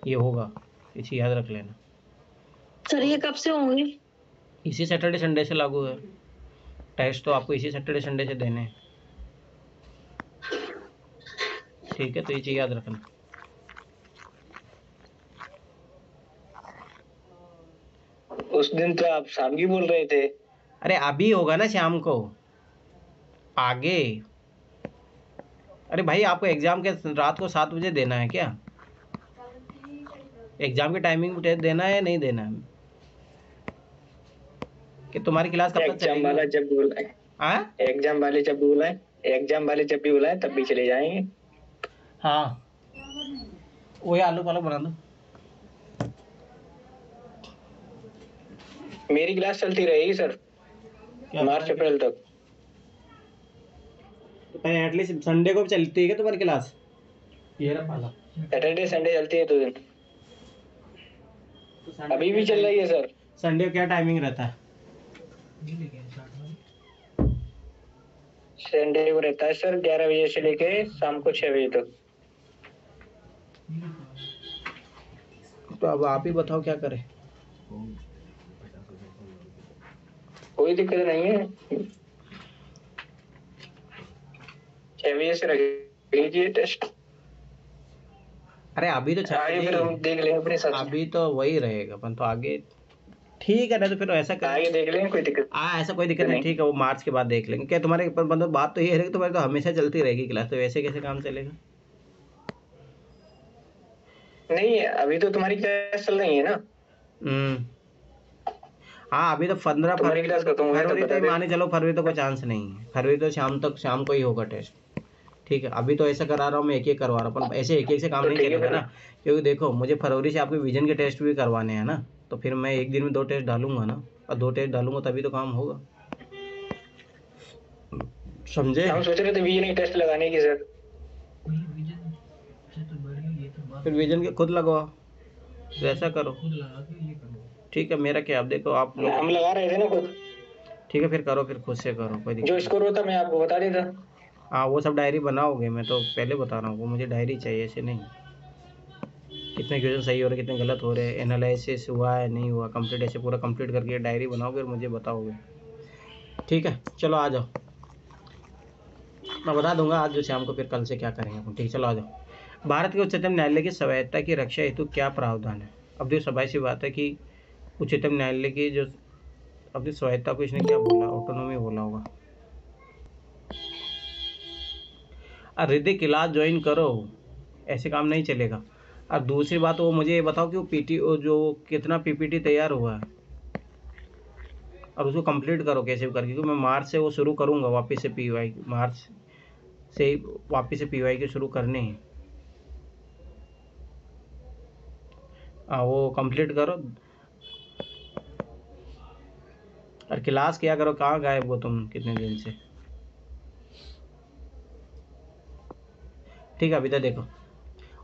S1: ये होगा, इसी याद रख लेना।
S4: सर ये कब से होंगे?
S1: इसी सैटरडे संडे से लागू है, टेस्ट तो आपको इसी सैटरडे संडे से देने हैं, ठीक है, तो ये चीज़ याद रखना।
S3: उस दिन तो आप शाम की बोल रहे थे।
S1: अरे अभी होगा ना शाम को, आगे। अरे भाई आपको एग्जाम के रात को 7 बजे देना है क्या? एग्जाम के टाइमिंग पे टेस्ट देना है या नहीं देना है? कि तुम्हारी क्लास कब तक चलेगी?
S3: एग्जाम वाला जब बोला है,
S1: हाँ
S3: एग्जाम वाले जब बोला है, एग्जाम वाले जब भी बोला है तब भी चले जाएंगे।
S1: हाँ वही आलू पालक बना दो।
S3: मेरी क्लास चलती रहेगी सर मार्च अप्रैल तक।
S1: तो एटलीस्ट संडे को भी चलती है क्या तुम्हारी क्लास? ये रहा पालक,
S3: सैटरडे संडे चलती है 2 दिन। तो अभी भी चल रही है सर।
S1: संडे को क्या टाइमिंग रहता है?
S3: संडे को रहता है सर 11 बजे से लेके शाम को 6 बजे तक।
S1: तो अब आप ही बताओ क्या करें।
S3: कोई दिक्कत नहीं है, 6 बजे से रख लीजिए टेस्ट।
S1: अरे अभी तो
S3: आगे फिर हम देख लेंगे अपने साथ।
S1: अभी तो वही रहेगा अपन तो आगे ठीक है ना, तो फिर ऐसा
S3: आगे देख लेंगे, कोई दिक्कत
S1: ऐसा कोई दिक्कत नहीं, ठीक है, वो मार्च के बाद देख लेंगे। क्या तुम्हारे पर मतलब बात तो ये है कि तुम्हारी तो हमेशा चलती रहेगी क्लास, तो वैसे कैसे काम चलेगा?
S3: नहीं, अभी तो तुम्हारी क्लास चल रही है ना।
S1: हाँ, अभी तो 15
S3: तुम्हारी क्लास खत्म हुआ है तो
S1: फरवरी
S3: बता
S1: तो
S3: दे।
S1: माने चलो, फरवरी तो कोई चांस नहीं है, फरवरी तो शाम को ही होगा टेस्ट। ठीक है, अभी तो ऐसा करा रहा हूँ मैं, एक एक करवा रहा हूँ, पर ऐसे एक एक से काम
S3: तो
S1: नहीं
S3: ठीक है
S1: चलेगा
S3: फिर।
S1: ना, क्योंकि देखो मुझे फरवरी से आपके विजन के टेस्ट भी करवाने हैं ना, तो फिर मैं एक दिन में 2 टेस्ट डालूंगा ना, और 2 टेस्ट डालूंगा तभी तो काम होगा, समझे?
S3: हम सोच रहे थे वीए टेस्ट लगाने की सर।
S2: विजन से तो बढ़िया, ये तो बात
S1: फिर विजन के खुद लगवाओ, तो ऐसा करो।
S2: खुद लगा के ये करो।
S1: ठीक है, मेरा क्या, आप देखो आप लोग,
S3: हम लगा रहे थे ना खुद।
S1: ठीक है फिर करो, फिर खुद से करो, कोई दिक्कत
S3: जो
S1: नहीं।
S3: स्कोर होता मैं आपको बता देता।
S1: हाँ, वो सब डायरी बनाओगे, मैं तो पहले बता रहा हूँ, वो मुझे डायरी चाहिए, ऐसे नहीं। कितने क्वेश्चन सही हो रहे, कितने गलत हो रहे, एनालिसिस हुआ है नहीं हुआ, कंप्लीट ऐसे पूरा कंप्लीट करके डायरी बनाओगे और मुझे बताओगे। ठीक है, चलो आ जाओ, मैं बता दूंगा आज जो शाम को, फिर कल से क्या करेंगे अपन। ठीक, चलो आ जाओ। भारत के उच्चतम न्यायालय की स्वायत्तता की रक्षा हेतु क्या प्रावधान है? अब देखो, सबाई सी बात है कि उच्चतम न्यायालय की जो अपनी स्वायत्ता को इसने क्या बोला, ऑटोनॉमी बोला होगा। हृदय इलाज ज्वाइन करो, ऐसे काम नहीं चलेगा। और दूसरी बात, वो मुझे ये बताओ कि वो जो कितना पीपीटी तैयार हुआ है, और उसको कंप्लीट करो कैसे करके, क्योंकि मैं मार्च से वो शुरू करूँगा वापस से पीवाई, मार्च से वापस से पीवाई के शुरू करने हैं। वो कंप्लीट करो, और क्लास किया करो। कहाँ गायब हो तुम कितने दिन से? ठीक है, अभी तो देखो,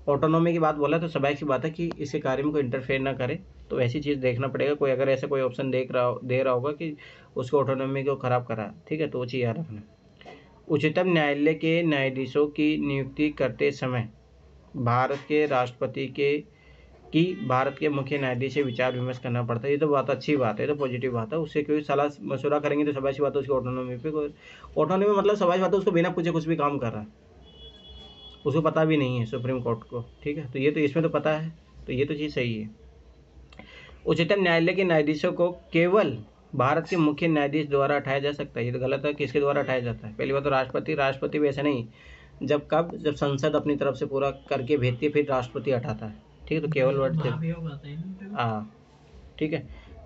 S1: ऑटोनॉमी की बात बोला तो स्वाभाविक सी बात है कि इसके कार्य में कोई इंटरफेयर ना करे, तो ऐसी चीज़ देखना पड़ेगा। कोई अगर ऐसा कोई ऑप्शन दे रहा होगा कि उसको ऑटोनॉमी को ख़राब करा, ठीक है, तो वो चीज़ याद रखना। उच्चतम न्यायालय के न्यायाधीशों की नियुक्ति करते समय भारत के राष्ट्रपति भारत के मुख्य न्यायाधीश से विचार विमर्श करना पड़ता है। ये तो बात अच्छी बात है, तो पॉजिटिव बात है। उससे कोई सलाह मशुरा करेंगे तो स्वाभाविक बात है उसकी ऑटोनॉमी पे कोई, ऑटोनॉमी मतलब स्वाभाविक बात है उसको बिना पूछे कुछ भी काम कर रहा है, उसको पता भी नहीं है सुप्रीम कोर्ट को। ठीक है, तो ये तो इसमें तो पता है, तो ये तो चीज़ सही है। उच्चतम न्यायालय के न्यायाधीशों को केवल भारत के मुख्य न्यायाधीश द्वारा हटाया जा सकता है। ये तो गलत है, किसके द्वारा हटाया जाता है? पहली बात तो राष्ट्रपति भी ऐसा नहीं, जब संसद अपनी तरफ से पूरा करके भेजती है फिर राष्ट्रपति हटाता है। ठीक है, तो केवल वर्ड थे, हाँ ठीक है,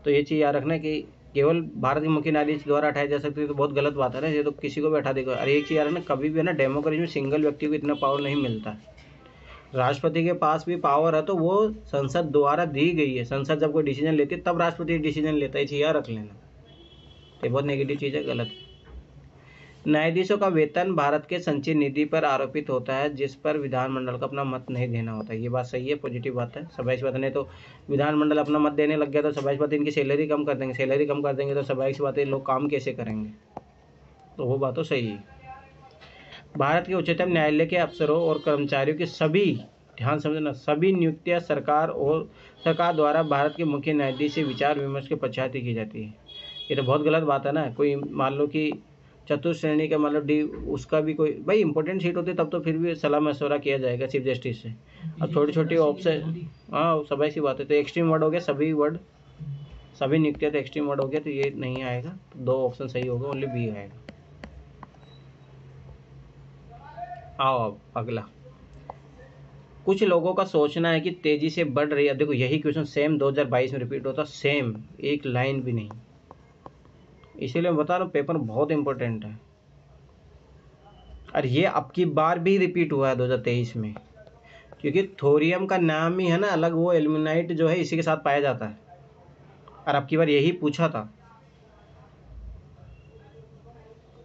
S1: तो ये चीज़ याद रखना कि केवल भारत के मुख्य न्यायाधीश द्वारा हटाया जा सकती है, तो बहुत गलत बात है ना, ये तो किसी को भी हटा देगा। अरे एक चीज़ याद रखना, कभी भी है ना डेमोक्रेसी में सिंगल व्यक्ति को इतना पावर नहीं मिलता है। राष्ट्रपति के पास भी पावर है तो वो संसद द्वारा दी गई है, संसद जब कोई डिसीजन लेती है तब राष्ट्रपति डिसीजन लेता है, ये याद रख लेना। ये बहुत नेगेटिव चीज़ है, गलत है। न्यायाधीशों का वेतन भारत के संचय निधि पर आरोपित होता है, जिस पर विधानमंडल को अपना मत नहीं देना होता है। ये बात सही है, पॉजिटिव बात है। स्वाभाविक बात नहीं तो विधानमंडल अपना मत देने लग गया तो स्वाभाविक बात इनकी सैलरी कम कर देंगे, सैलरी कम कर देंगे तो स्वाभाविक बात है लोग काम कैसे करेंगे, तो वो बात तो सही है। भारत के उच्चतम न्यायालय के अफसरों और कर्मचारियों की सभी, ध्यान समझना, सभी नियुक्तियां सरकार द्वारा भारत के मुख्य न्यायाधीश से विचार विमर्श के पश्चात ही की जाती है। ये तो बहुत गलत बात है ना। कोई मान लो कि चतुर्थ श्रेणी का मतलब डी, उसका भी कोई भाई इंपॉर्टेंट सीट होती है तब तो फिर भी सलाह मशवरा किया जाएगा चीफ जस्टिस से। अब छोटी छोटी ऑप्शन, हाँ सभी सी बात है, तो एक्सट्रीम वर्ड हो गया, सभी नियुक्तियाँ तो एक्सट्रीम वर्ड हो गया, तो ये नहीं आएगा, तो 2 ऑप्शन सही होगा, ओनली बी आएगा। आओ अब अगला, कुछ लोगों का सोचना है कि तेजी से बढ़ रही है, देखो यही क्वेश्चन सेम 2022 में रिपीट होता, सेम एक लाइन भी नहीं, इसीलिए मैं बता रहा हूँ पेपर बहुत इंपॉर्टेंट है। और ये अब की बार भी रिपीट हुआ है 2023 में, क्योंकि थोरियम का नाम ही है ना अलग, वो एल्यूमिनाइट जो है इसी के साथ पाया जाता है, और अब की बार यही पूछा था।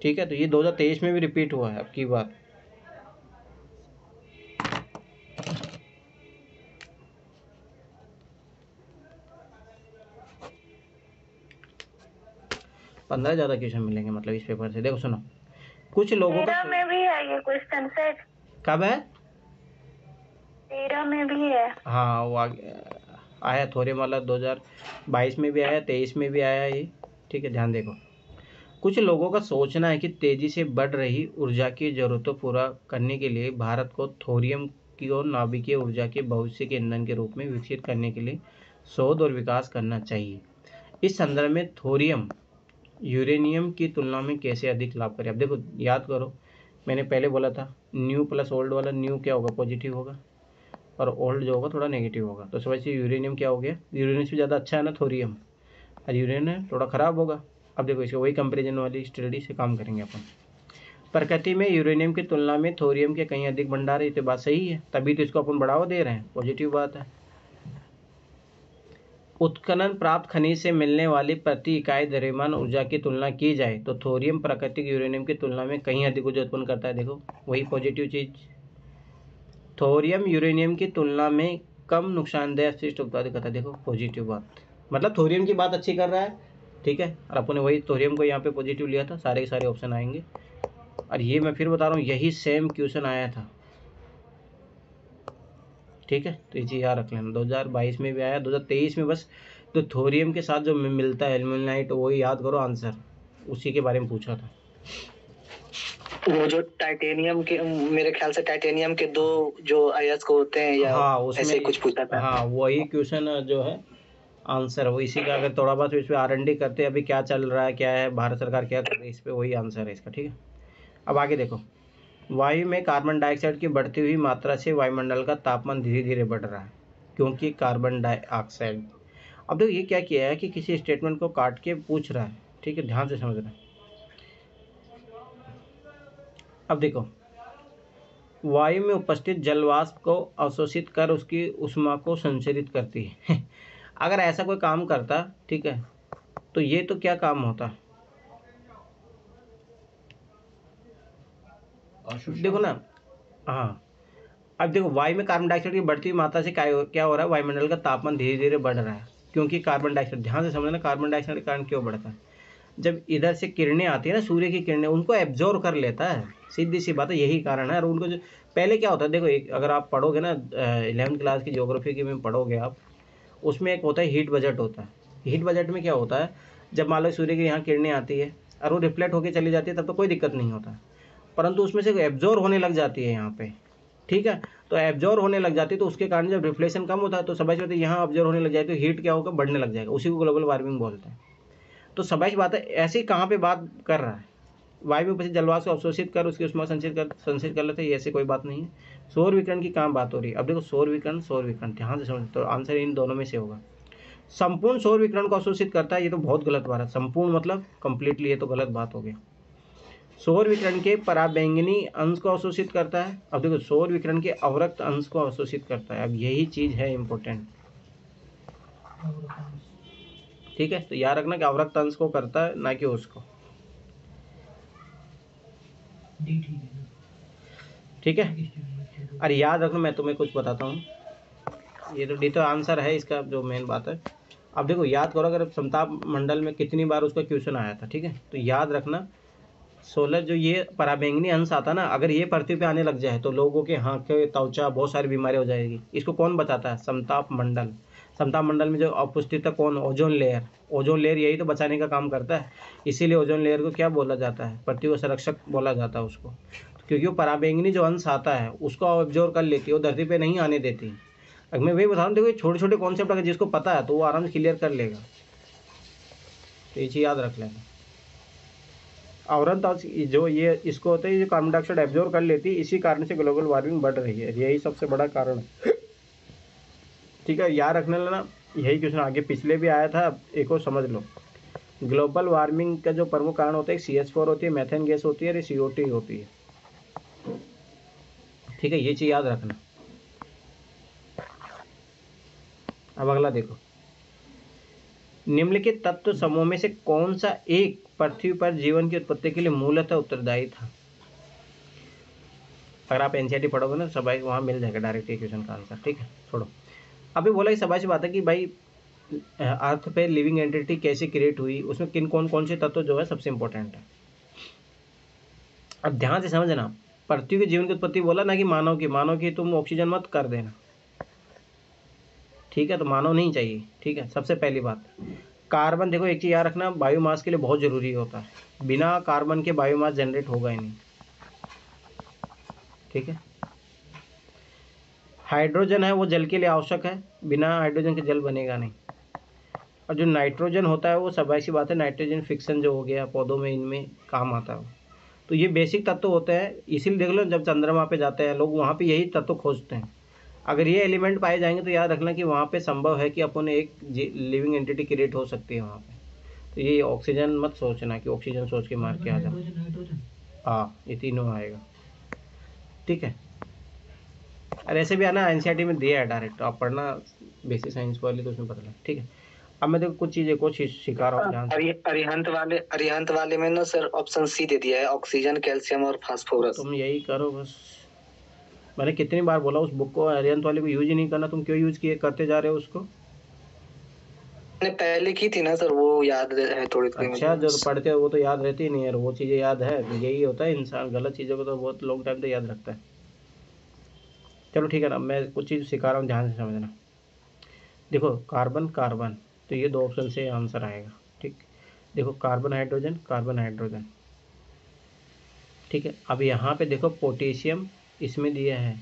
S1: ठीक है, तो ये 2023 में भी रिपीट हुआ है अब की बार। पंद्रह ज़्यादा क्वेश्चन मिलेंगे मतलब इस पेपर से। देखो सुनो, कुछ लोगों का
S4: में भी है ये क्वेश्चन सेट,
S1: कब है?
S4: 13 में भी है।
S1: हाँ वो आया थोड़े मतलब 2022 में भी आया, 23 में भी आया ये। ठीक है, ध्यान देखो, कुछ लोगों का सोचना है कि तेजी से बढ़ रही ऊर्जा की जरूरतों पूरा करने के लिए भारत को थोरियम की और नाभिकीय ऊर्जा के भविष्य के ईंधन के रूप में विकसित करने के लिए शोध और विकास करना चाहिए। इस संदर्भ में थोरियम यूरेनियम की तुलना में कैसे अधिक लाभकारी। अब देखो याद करो, मैंने पहले बोला था न्यू प्लस ओल्ड वाला, न्यू क्या होगा, पॉजिटिव होगा, और ओल्ड जो होगा थोड़ा नेगेटिव होगा। तो समझिए यूरेनियम क्या हो गया, यूरेनियम से ज़्यादा अच्छा है ना थोरियम, और यूरेनियम थोड़ा ख़राब होगा। अब देखो इसको वही कंपेरिजन वाली स्टडी से काम करेंगे अपन। प्रकृति में यूरेनियम की तुलना में थोरियम के कहीं अधिक भंडार है, ये तो बात सही है, तभी तो इसको अपन बढ़ावा दे रहे हैं, पॉजिटिव बात है। उत्खनन प्राप्त खनिज से मिलने वाली प्रति इकाई द्रव्यमान ऊर्जा की तुलना की जाए तो थोरियम प्राकृतिक यूरेनियम की तुलना में कहीं अधिक ऊर्जा उत्पन्न करता है। देखो वही पॉजिटिव चीज, थोरियम यूरेनियम की तुलना में कम नुकसानदेह अपशिष्ट उत्पादित करता है। देखो पॉजिटिव बात, मतलब थोरियम की बात अच्छी कर रहा है, ठीक है, और अपन ने वही थोरियम को यहाँ पे पॉजिटिव लिया था, सारे के सारे ऑप्शन आएंगे। और ये मैं फिर बता रहा हूँ, यही सेम क्वेश्चन आया था, ठीक है, तो ये चीज़ याद रख लेना। 2022 में भी आया, 2023 में बस तो थोरियम के साथ जो मिलता है एल्यूमिनाइट, वही याद करो आंसर, उसी के बारे में पूछा था।
S3: वो जो टाइटेनियम के, मेरे ख्याल से टाइटेनियम के 2 जो अयस्क होते हैं, या
S1: हाँ उसमें
S3: ऐसे कुछ पूछा था।
S1: हाँ वही क्वेश्चन जो है आंसर वो इसी का। अगर थोड़ा बहुत इस पर R&D करते हैं, अभी क्या चल रहा है, क्या है, भारत सरकार क्या कर रही है इस पर, वही आंसर है इसका, ठीक है। अब आगे देखो, वायु में कार्बन डाइऑक्साइड की बढ़ती हुई मात्रा से वायुमंडल का तापमान धीरे धीरे बढ़ रहा है, क्योंकि कार्बन डाइऑक्साइड। अब देखो ये क्या किया है कि किसी स्टेटमेंट को काट के पूछ रहा है, ठीक है, ध्यान से समझना। अब देखो, वायु में उपस्थित जलवाष्प को अवशोषित कर उसकी ऊष्मा को संचरित करती है। अगर ऐसा कोई काम करता, ठीक है, तो ये तो क्या काम होता, देखो ना। हाँ अब देखो, वायु में कार्बन डाइऑक्साइड की बढ़ती हुई मात्रा से क्या हो रहा है, वायुमंडल का तापमान धीरे धीरे बढ़ रहा है, क्योंकि कार्बन डाइऑक्साइड, ध्यान से समझना, कार्बन डाइऑक्साइड के कारण क्यों बढ़ता है, जब इधर से किरणें आती है ना, सूर्य की किरणें, उनको एब्जॉर्व कर लेता है, सीधी सी बात है, यही कारण है। और उनको जो पहले क्या होता है, देखो एक अगर आप पढ़ोगे ना 11th क्लास की ज्योग्राफी की में पढ़ोगे आप, उसमें एक होता है हीट बजट होता है। हीट बजट में क्या होता है, जब मान लो सूर्य की यहाँ किरणें आती है और वो रिफ्लेक्ट होकर चली जाती है, तब तो कोई दिक्कत नहीं होता, परंतु उसमें से एब्जॉर्व होने लग जाती है यहाँ पे, ठीक है, तो एब्जॉर्व होने लग जाती है, तो उसके कारण जब रिफ्लेक्शन कम होता है तो समझ में यहाँ ऑब्जर्व होने लग जाए तो हीट क्या होगा, बढ़ने लग जाएगा, उसी को ग्लोबल वार्मिंग बोलते हैं। तो समझ बात है, ऐसी कहाँ पे बात कर रहा है, वायु में उपस्थित जलवाष्प को अवशोषित कर उसकी ऊष्मा संचित कर लेते हैं, ऐसी कोई बात नहीं है। सौर विकिरण की कहाँ बात हो रही है। अब देखो सौर विकिरण ध्यान से समझ, तो आंसर इन दोनों में से होगा। संपूर्ण सौर विकिरण को अवशोषित करता है, ये तो बहुत गलत बात है, संपूर्ण मतलब कंप्लीटली, ये तो गलत बात हो गई। सौर विकिरण के पराबैंगनी अंश को अवशोषित करता है। अब देखो सौर विकिरण के अवरक्त अंश को अवशोषित करता है, अब यही चीज है इंपॉर्टेंट, ठीक है, तो याद रखना कि अवरक्त अंश को करता है, ना कि उसको, ठीक है। अरे याद रखना, मैं तुम्हें कुछ बताता हूँ, ये तो डी तो आंसर है इसका, जो मेन बात है। अब देखो याद करो, अगर समताप मंडल में कितनी बार उसका क्वेश्चन आया था, ठीक है, तो याद रखना 16 जो ये पराबैंगनी अंश आता ना, अगर ये पृथ्वी पे आने लग जाए तो लोगों के हाँ के त्वचा बहुत सारी बीमारियां हो जाएगी। इसको कौन बताता है, समताप मंडल। समताप मंडल में जो उपस्थित है कौन, ओजोन लेयर। ओजोन लेयर यही तो बचाने का काम करता है, इसीलिए ओजोन लेयर को क्या बोला जाता है, पृथ्वी का संरक्षक बोला जाता है उसको, क्योंकि वो पराबैंगनी जो अंश आता है उसको ऑब्जर्व कर लेती है, वो धरती पे नहीं आने देती। अगर मैं वही बता रहा हूँ, देखो छोटे छोटे कॉन्सेप्ट अगर जिसको पता है तो वो आराम से क्लियर कर लेगा, तो ये चीज़ याद रख लेना। आवरण जो ये इसको होता है, ये कार्बन डाइऑक्साइड एब्जॉर्व कर लेती है, इसी कारण से ग्लोबल वार्मिंग बढ़ रही है, यही सबसे बड़ा कारण है, ठीक है, याद रखने लेना। यही क्वेश्चन आगे पिछले भी आया था, एक और समझ लो। ग्लोबल वार्मिंग का जो प्रमुख कारण होता है, CH4 होती है, मेथेन गैस होती है, और CO2 होती है, ठीक है, ये चीज़ याद रखना। अब अगला देखो, निम्नलिखित तत्व समूह में से कौन सा एक पृथ्वी पर जीवन की उत्पत्ति के लिए मूलतः उत्तरदायी था। अगर आप NCERT पढ़ोगे ना सबाई, वहाँ मिल जाएगा डायरेक्ट क्वेश्चन का आंसर, ठीक है, छोड़ो। अभी बोला ही सबाई से बात है कि भाई अर्थ पे लिविंग एंटिटी कैसे क्रिएट हुई, उसमें किन कौन से तत्व जो है सबसे इंपॉर्टेंट है। अब ध्यान से समझना, पृथ्वी के जीवन की उत्पत्ति बोला ना कि मानव की तुम ऑक्सीजन मत कर देना, ठीक है, तो मानव नहीं चाहिए, ठीक है, सबसे पहली बात। कार्बन, देखो एक चीज़ याद रखना, बायोमास के लिए बहुत ज़रूरी होता है, बिना कार्बन के बायोमास जनरेट होगा ही नहीं, ठीक है। हाइड्रोजन है वो जल के लिए आवश्यक है, बिना हाइड्रोजन के जल बनेगा नहीं। और जो नाइट्रोजन होता है वो सब ऐसी बात है, नाइट्रोजन फिक्सन जो हो गया पौधों में, इनमें काम आता है। तो ये बेसिक तत्व होते हैं, इसीलिए देख लो जब चंद्रमा पे जाते हैं लोग वहाँ पे यही तत्व खोजते हैं। अगर ये एलिमेंट पाए जाएंगे तो याद रखना कि वहाँ पे संभव है कि अपन एक लिविंग एंटिटी क्रिएट हो सकती है वहाँ पे। तो ये ऑक्सीजन मत सोचना कि ऑक्सीजन सोच के मार के आ जाओ। हाँ, ये तीनों आएगा, ठीक है। और ऐसे भी आना एनसीईआरटी में दिया है डायरेक्ट, आप पढ़ना बेसिक साइंस वाली तो उसमें पता लगे, ठीक है। अब मैं देखो कुछ चीज़ें को सिखा रहा हूँ।
S3: अरिहंत वाले में ना सर ऑप्शन सी दे दिया है, ऑक्सीजन, कैल्शियम और फास्फोरस।
S1: तुम यही करो बस, मैंने कितनी बार बोला उस बुक को, अरिहंत वाले को यूज ही नहीं करना, तुम क्यों यूज किए करते जा रहे हो उसको?
S3: मैंने पहले की थी ना सर, वो याद है थोड़ी।
S1: अच्छा, जो पढ़ते हो वो तो याद रहती नहीं है, वो चीज़ें याद है, यही होता है इंसान गलत चीज़ों को तो बहुत लॉन्ग टाइम तक याद रखता है। चलो ठीक है ना, मैं कुछ चीज़ सिखा रहा हूँ, ध्यान से समझना। देखो कार्बन कार्बन, तो ये 2 ऑप्शन से आंसर आएगा, ठीक। देखो कार्बन हाइड्रोजन, कार्बन हाइड्रोजन, ठीक है। अब यहाँ पे देखो पोटेशियम इसमें दिया है,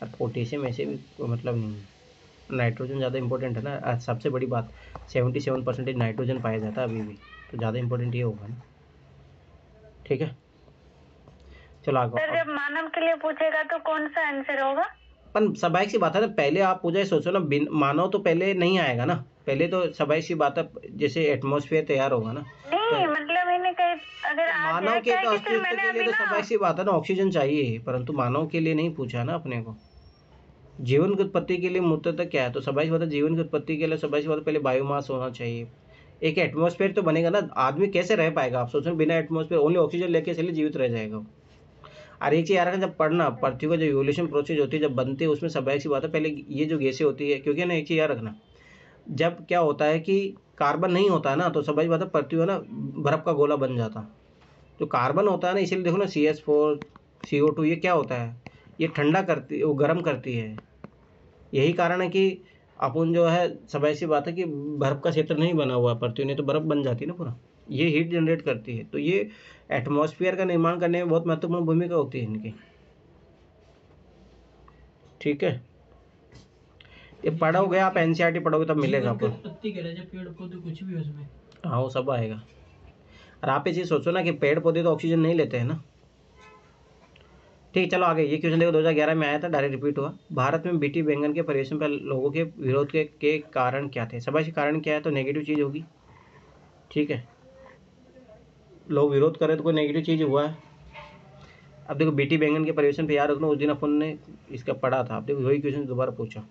S1: और पोटेशियम ऐसे भी कोई मतलब नहीं है, नाइट्रोजन ज़्यादा इंपॉर्टेंट है ना। सबसे बड़ी बात 77% नाइट्रोजन पाया जाता है अभी भी, तो ज़्यादा इंपॉर्टेंट ये होगा ना, ठीक है। चलो आगे।
S4: सर जब मानव के लिए पूछेगा तो कौन सा आंसर होगा?
S1: पर स्वाभाविक सी बात है ना, पहले आप पूजा सोचो ना, मानव तो पहले नहीं आएगा ना, पहले तो स्वाभाविक सी बात है, जैसे एटमॉस्फेयर तैयार होगा ना।
S4: नहीं मतलब मैंने कहीं अगर
S1: मानव के तो अस्तित्व के लिए तो स्वाभाविक सी बात है ना, ऑक्सीजन चाहिए, परंतु मानव के लिए नहीं पूछा ना अपने को। जीवन की उत्पत्ति के लिए मूलतः क्या है, तो स्वाभाविक बात है जीवन की उत्पत्ति के लिए स्वाभाविक बात पहले बायोमास होना चाहिए, एक एटमॉस्फेयर तो बनेगा ना। आदमी कैसे रह पाएगा, आप सोचो बिना एटमॉस्फेयर, ओनली ऑक्सीजन लेके चलिए जीवित रह जाएगा। और एक चीज़ यार जब पढ़ना, पृथ्वी का जो इवोल्यूशन प्रोसेस होती है जब बनती है, उसमें स्वाभाविक सी बात है पहले ये जो गैसें होती है, क्योंकि ना एक चीज़ याद रखना, जब क्या होता है कि कार्बन नहीं होता है ना, तो स्वाभाविक बात है पृथ्वी ना बर्फ़ का गोला बन जाता। जो कार्बन होता है ना, इसीलिए देखो ना CH4 CO2 ये क्या होता है, ये ठंडा करती, वो गर्म करती है। यही कारण है कि अपन जो है स्वाभाविक सी बात है कि बर्फ़ का क्षेत्र नहीं बना हुआ पृथ्वी, नहीं तो बर्फ़ बन जाती ना पूरा, ये हीट जनरेट करती है। तो ये एटमॉस्फेयर का निर्माण करने में बहुत महत्वपूर्ण भूमिका होती है इनकी, ठीक है। ये पढ़ोगे आप एनसीईआरटी पढ़ोगे तब मिलेगा आपको।
S2: उत्पत्ति कह रहे हैं पेड़ पौधे कुछ भी उसमें,
S1: हाँ वो सब आएगा। और आप ये चीज़ सोचो ना कि पेड़ पौधे तो ऑक्सीजन नहीं लेते हैं ना, ठीक है। चलो आगे, ये क्वेश्चन देखो 2011 में आया था, डायरेक्ट रिपीट हुआ। भारत में बीटी बैंगन के परिवेशन पर लोगों के विरोध के कारण क्या थे? सबसे कारण क्या है, तो नेगेटिव चीज़ होगी, ठीक है। लोग विरोध कर रहे तो कोई नेगेटिव चीज़ हुआ है। अब देखो बीटी बैंगन के परिवेशन पे याद रखना, उस दिन अपन ने इसका पढ़ा था। अब देखो वही क्वेश्चन दोबारा पूछा।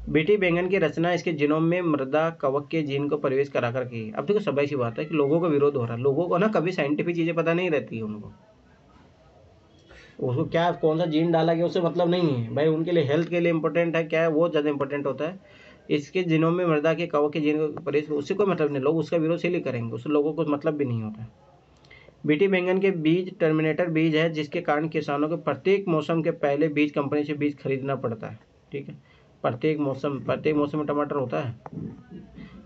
S1: बीटी बैंगन की रचना इसके जीनोम में मृदा कवक के जीन को प्रवेश करा कर की। अब देखो सभी सी बात है कि लोगों का विरोध हो रहा है, लोगों को ना कभी साइंटिफिक चीज़ें पता नहीं रहती है, उनको उसको क्या कौन सा जीन डाला गया उससे मतलब नहीं है भाई, उनके लिए हेल्थ के लिए इंपॉर्टेंट है क्या है, वो ज़्यादा इंपॉर्टेंट होता है। इसके जीनोम में मृदा के कवक के जीन को प्रवेश, उससे कोई मतलब नहीं, लोग उसका विरोध इसलिए करेंगे, उससे लोगों को मतलब भी नहीं होता है। बीटी बैंगन के बीज टर्मिनेटर बीज है, जिसके कारण किसानों को प्रत्येक मौसम के पहले बीज कंपनी से बीज खरीदना पड़ता है, ठीक है। प्रत्येक मौसम में टमाटर होता है,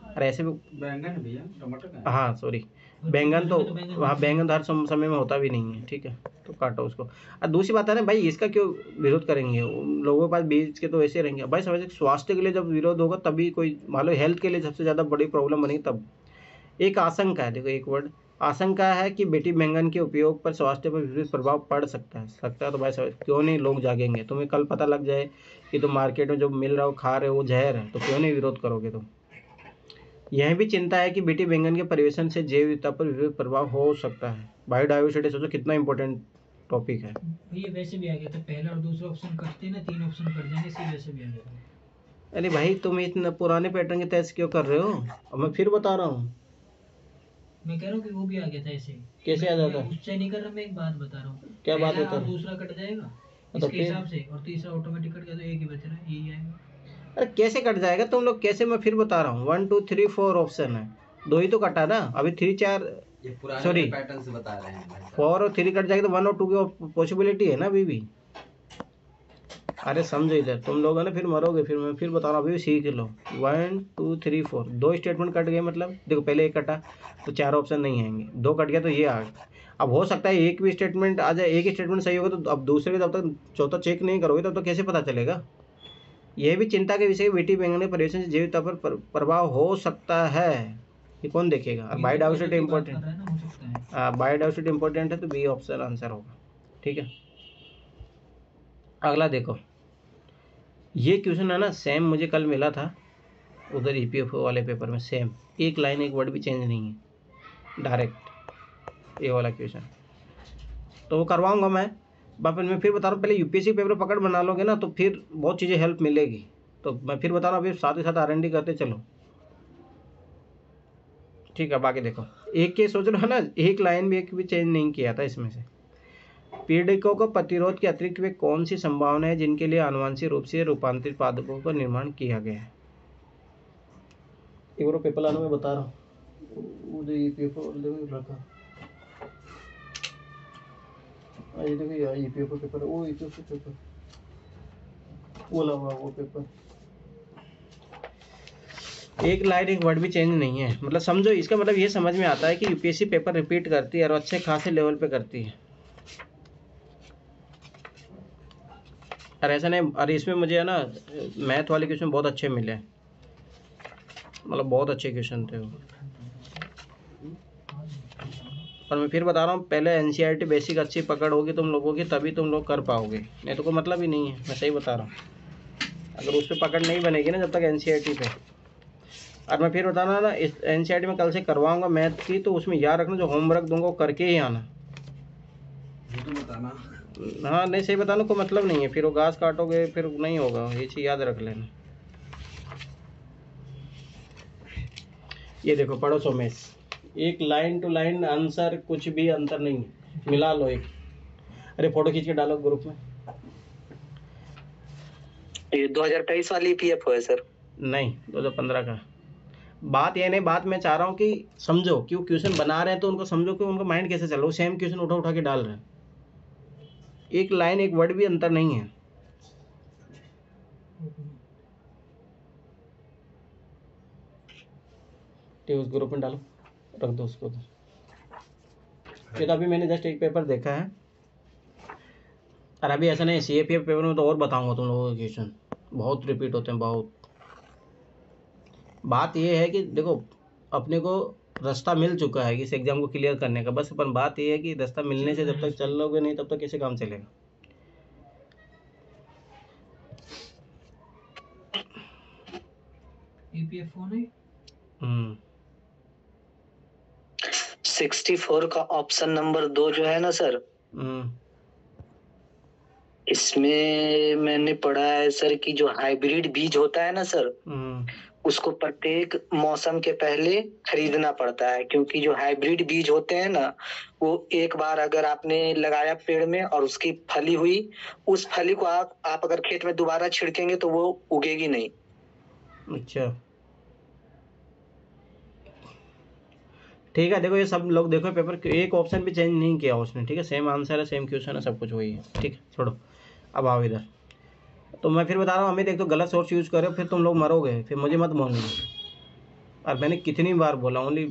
S1: और ऐसे भी
S2: बैंगन भैया टमाटर का,
S1: हाँ सॉरी बैंगन तो वहाँ बैंगन तो हर समय में होता भी नहीं है, ठीक है, तो काटो उसको। और दूसरी बात है ना भाई, इसका क्यों विरोध करेंगे, उन लोगों के पास बीज के तो ऐसे रहेंगे भाई। समझ, स्वास्थ्य के लिए जब विरोध होगा तभी कोई, मान लो हेल्थ के लिए सबसे ज़्यादा बड़ी प्रॉब्लम बनेगी तब। एक आशंका है, देखो एक वर्ड आशंका है कि बीटी बैंगन के उपयोग पर स्वास्थ्य पर विपरीत प्रभाव पड़ सकता है। तो भाई क्यों नहीं लोग जागेंगे, तुम्हें कल पता लग जाए कि तुम मार्केट में जो मिल रहा हो खा रहे हो वो जहर है, तो क्यों नहीं विरोध करोगे तुम। यह भी चिंता है कि बीटी बैंगन के परिवेशन से जैव विविधता पर विपरीत प्रभाव हो सकता है। बायोडाइवर्सिटी सोचो कितना इंपॉर्टेंट टॉपिक है।
S2: ये वैसे भी आ गया था, पहला और दूसरा ऑप्शन कटते ना, 3 ऑप्शन कट जाएंगे, इसी वैसे भी आ गया था।
S1: अरे भाई तुम इतना पुराने पैटर्न के टेस्ट क्यों कर रहे हो, अब मैं फिर बता रहा हूँ।
S2: मैं कह रहा हूँ कि वो भी आ गया था ऐसे।
S1: कैसे आ जाता है?
S2: उससे नहीं कर रहा, मैं एक बात बता रहा हूँ।
S1: क्या बात
S2: पहला
S1: बता
S2: और
S1: रहे हो?
S2: दूसरा कट जाएगा
S1: तो
S2: इसके
S1: फिर?
S2: हिसाब से, और तीसरा ऑटोमेटिक कट गया तो एक ही बच रहा है, यही आएगा।
S1: अरे कैसे कट जाएगा तुम लोग, कैसे, मैं फिर बता रहा हूँ 1 2 3 4 ऑप्शन है, 2 ही तो कटा ना, अभी 3 4 सॉरी
S5: पैटर्न से बता रहे हैं
S1: 4 और 3 कट जाएगा तो 1 और 2 की पॉसिबिलिटी है ना अभी भी। अरे समझो इधर, तुम लोग है ना फिर मरोगे, फिर मैं फिर बता रहा हूँ, अभी भी सीख लो। 1 2 3 4 2 स्टेटमेंट कट गए, मतलब देखो पहले एक कटा तो 4 ऑप्शन नहीं आएंगे, 2 कट गया तो ये आ गया। अब हो सकता है एक भी स्टेटमेंट आ जाए, एक ही स्टेटमेंट सही होगा तो अब दूसरे जब तक चौथा चेक नहीं करोगे तब तो कैसे पता चलेगा। यह भी चिंता के विषय बेटी बैंगन के परिवेशन से जैविक तौर पर प्रभाव हो सकता है। ये कौन देखेगा? और बायोडाइवर्सिटी इम्पोर्टेंट, बायोडाइवर्सिटी इम्पोर्टेंट है तो बी ऑप्शन आंसर होगा। ठीक है, अगला देखो, ये क्वेश्चन है ना सेम मुझे कल मिला था उधर ईपीएफओ वाले पेपर में, सेम एक लाइन एक वर्ड भी चेंज नहीं है, डायरेक्ट ये वाला क्वेश्चन। तो वो करवाऊंगा मैं, बापन मैं फिर बता रहा हूँ, पहले यूपीएससी पेपर पकड़ बना लोगे ना तो फिर बहुत चीज़ें हेल्प मिलेगी। तो मैं फिर बता रहा हूँ, अभी साथ ही साथ R&D करते चलो। ठीक है, बाकी देखो, एक के सोच लो है ना, एक लाइन भी एक भी चेंज नहीं किया था इसमें से। पीड़िकों को प्रतिरोध के अतिरिक्त वे कौन सी संभावना है जिनके लिए आनुवंशिक रूप से रूपांतरित पादपों का निर्माण किया गया है? एक बार पेपर लाने में बता रहा हूँ, ये पेपर रखा ये देखो यार, ये पेपर वो पेपर वो लगा वो पेपर, एक लाइन एक वर्ड भी चेंज नहीं है। मतलब समझो, इसका मतलब ये समझ में आता है कि यूपीएससी पेपर रिपीट करती है और अच्छे खासे लेवल पे करती है। और ऐसा नहीं, और इसमें मुझे है ना मैथ वाले क्वेश्चन बहुत अच्छे मिले, मतलब बहुत अच्छे क्वेश्चन थे वो। और मैं फिर बता रहा हूँ, पहले एनसीईआरटी बेसिक अच्छी पकड़ होगी तुम लोगों की, तभी तुम लोग कर पाओगे, नहीं तो कोई मतलब ही नहीं है। मैं सही बता रहा हूँ, अगर उस पर पकड़ नहीं बनेगी ना जब तक एनसीईआरटी पे। और मैं फिर बताना ना, इस एनसीईआरटी में कल से करवाऊंगा मैथ की, तो उसमें याद रखना जो होमवर्क दूंगा वो करके ही आना।
S2: तो बताना,
S1: हाँ नहीं सही बताना, कोई मतलब नहीं है, फिर वो घास काटोगे फिर नहीं होगा, ये चीज़ याद रख लेना। ये देखो पढ़ो सोमेश, एक लाइन टू लाइन आंसर, कुछ भी अंतर नहीं है, मिला लो एक। अरे फोटो खींच के डालो ग्रुप में।
S3: ये 2023 वाली पीएफओ है सर? नहीं,
S1: 2015 का। बात ये नहीं, बात मैं चाह रहा हूँ कि समझो, क्यों क्वेश्चन बना रहे हैं तो उनको समझो कि उनका माइंड कैसे चल रहा है। सेम क्वेश्चन उठा उठा के डाल रहे हैं, एक लाइन एक वर्ड भी अंतर नहीं है। उस ग्रुप में डालो, रख दो उसको। ये तो अभी मैंने जस्ट एक पेपर देखा है, और अभी ऐसा नहीं, सीएपीएफ पेपर में तो और बताऊंगा तुम लोगों के क्वेश्चन बहुत रिपीट होते हैं बहुत। बात ये है कि देखो, अपने को रास्ता मिल चुका है कि इस एग्जाम को क्लियर करने का, बस अपन बात ये है कि रास्ता मिलने से जब तक चल लोगे नहीं तब तक कैसे काम चलेगा।
S2: ईपीएफओ नहीं
S3: 64 का ऑप्शन नंबर 2 जो है ना सर, इसमें मैंने पढ़ा है सर कि जो हाइब्रिड बीज होता है ना सर, उसको प्रत्येक मौसम के पहले खरीदना पड़ता है, क्योंकि जो हाइब्रिड बीज होते हैं ना, वो एक बार अगर आपने लगाया पेड़ में और उसकी फली हुई, उस फली को आप अगर खेत में दोबारा छिड़केंगे तो वो उगेगी नहीं।
S1: अच्छा ठीक है, देखो ये सब लोग देखो पेपर, एक ऑप्शन भी चेंज नहीं किया उसने। ठीक है, सेम आंसर है, सेम क्वेश्चन है, सब कुछ वही है। ठीक है, छोड़ो, अब आओ इधर। तो मैं फिर बता रहा हूँ, अमित एक तो गलत सोर्स यूज़ करो फिर तुम लोग मरोगे, फिर मुझे मत बोलना। और मैंने कितनी बार बोला, ओनली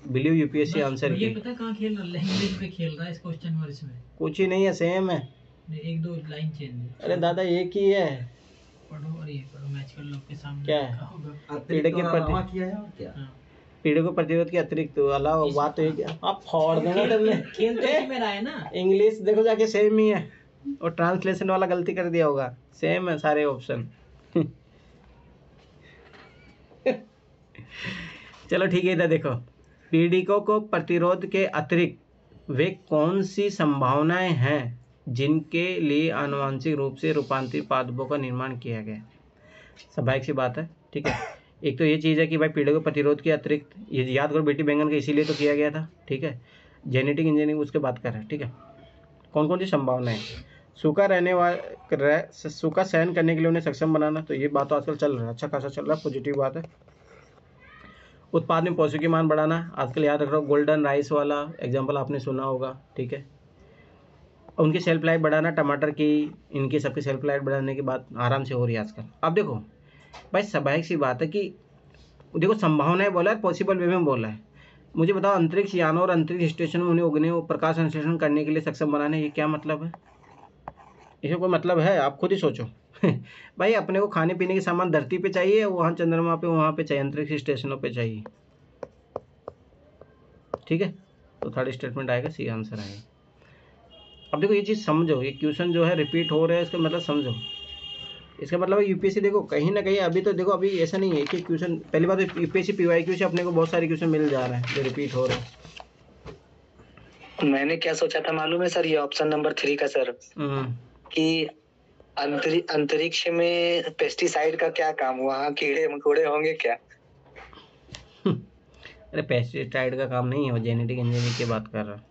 S1: बिलीव यूपीएससी आंसर की।
S2: ये पता कहाँ खेल रहा है, लैंग्वेज पे खेल रहा है इस क्वेश्चन वर्स में।
S1: कुछ ही नहीं है, सेम है,
S2: एक दो लाइन चेंज है।
S1: अरे दादा एक ही है,
S2: पढ़ो और ये पढ़ो, मैच कर लो आपके सामने।
S1: क्या है पीड़े के प्रति
S2: किया है और क्या?
S1: पीड़े को प्रतिरोध के अतिरिक्त अलावा बात तो एक आप फोड़ देना तुमने।
S2: खेल तो मेरा है ना,
S1: इंग्लिश देखो जाके सेम ही है, और ट्रांसलेशन वाला गलती कर दिया होगा, सेम है सारे ऑप्शन। चलो ठीक है, इधर देखो, पीड़िकों को प्रतिरोध के अतिरिक्त वे कौन सी संभावनाएं हैं जिनके लिए आनुवंशिक रूप से रूपांतरित पादपों का निर्माण किया गया। स्वाभाविक सी बात है। ठीक है, एक तो ये चीज़ है कि भाई पीड़िकों प्रतिरोध के अतिरिक्त, ये याद करो बेटी बैंगन का इसीलिए तो किया गया था। ठीक है, जेनेटिक इंजीनियरिंग उसके बात कर रहे हैं। ठीक है, कौन कौन सी संभावनाएं, सूखा सहन करने के लिए उन्हें सक्षम बनाना, तो ये बात तो आजकल चल रहा है, अच्छा खासा चल रहा है, पॉजिटिव बात है। उत्पाद में पोषक की मान बढ़ाना, आजकल याद रख रहा हूँ, गोल्डन राइस वाला एग्जाम्पल आपने सुना होगा। ठीक है, उनकी सेल्फ लाइफ बढ़ाना, टमाटर की, इनकी सबकी सेल्फ लाइफ बढ़ाने की बात आराम से हो रही है आजकल। अब देखो भाई, स्वाभाविक सी बात है कि देखो संभावनाएं बोला है, पॉसिबल वे में बोला है। मुझे बताओ, अंतरिक्ष यानों और अंतरिक्ष स्टेशन में उन्हें उगने और प्रकाश संश्लेषण करने के लिए सक्षम बनाने, ये क्या मतलब है? इसमें कोई मतलब है? आप खुद ही सोचो। भाई अपने को खाने पीने के सामान धरती पे चाहिए, वहाँ चंद्रमा पे, वहाँ पे चाहिए, अंतरिक्ष स्टेशनों पे चाहिए। ठीक है, तो थर्ड स्टेटमेंट आएगा, सी आंसर आएगा। अब देखो ये चीज़ समझो, ये क्वेश्चन जो है रिपीट हो रहा है, इसका मतलब समझो। इसका मतलब यूपीएससी देखो कहीं ना कहीं अभी तो देखो, अभी ऐसा नहीं है कि क्वेश्चन, पहली बात तो यूपीएससी पीवाईक्यू से अपने को बहुत सारे क्वेश्चन मिल जा रहे हैं जो रिपीट हो रहे हैं।
S3: मैंने क्या सोचा था मालूम है सर, ये ऑप्शन नंबर 3 का सर, कि अंतरिक्ष में पेस्टिसाइड का क्या काम, वहाँ कीड़े मकोड़े होंगे क्या?
S1: अरे पेस्टिसाइड का काम नहीं है, वो जेनेटिक इंजीनियरिंग की बात कर रहा है।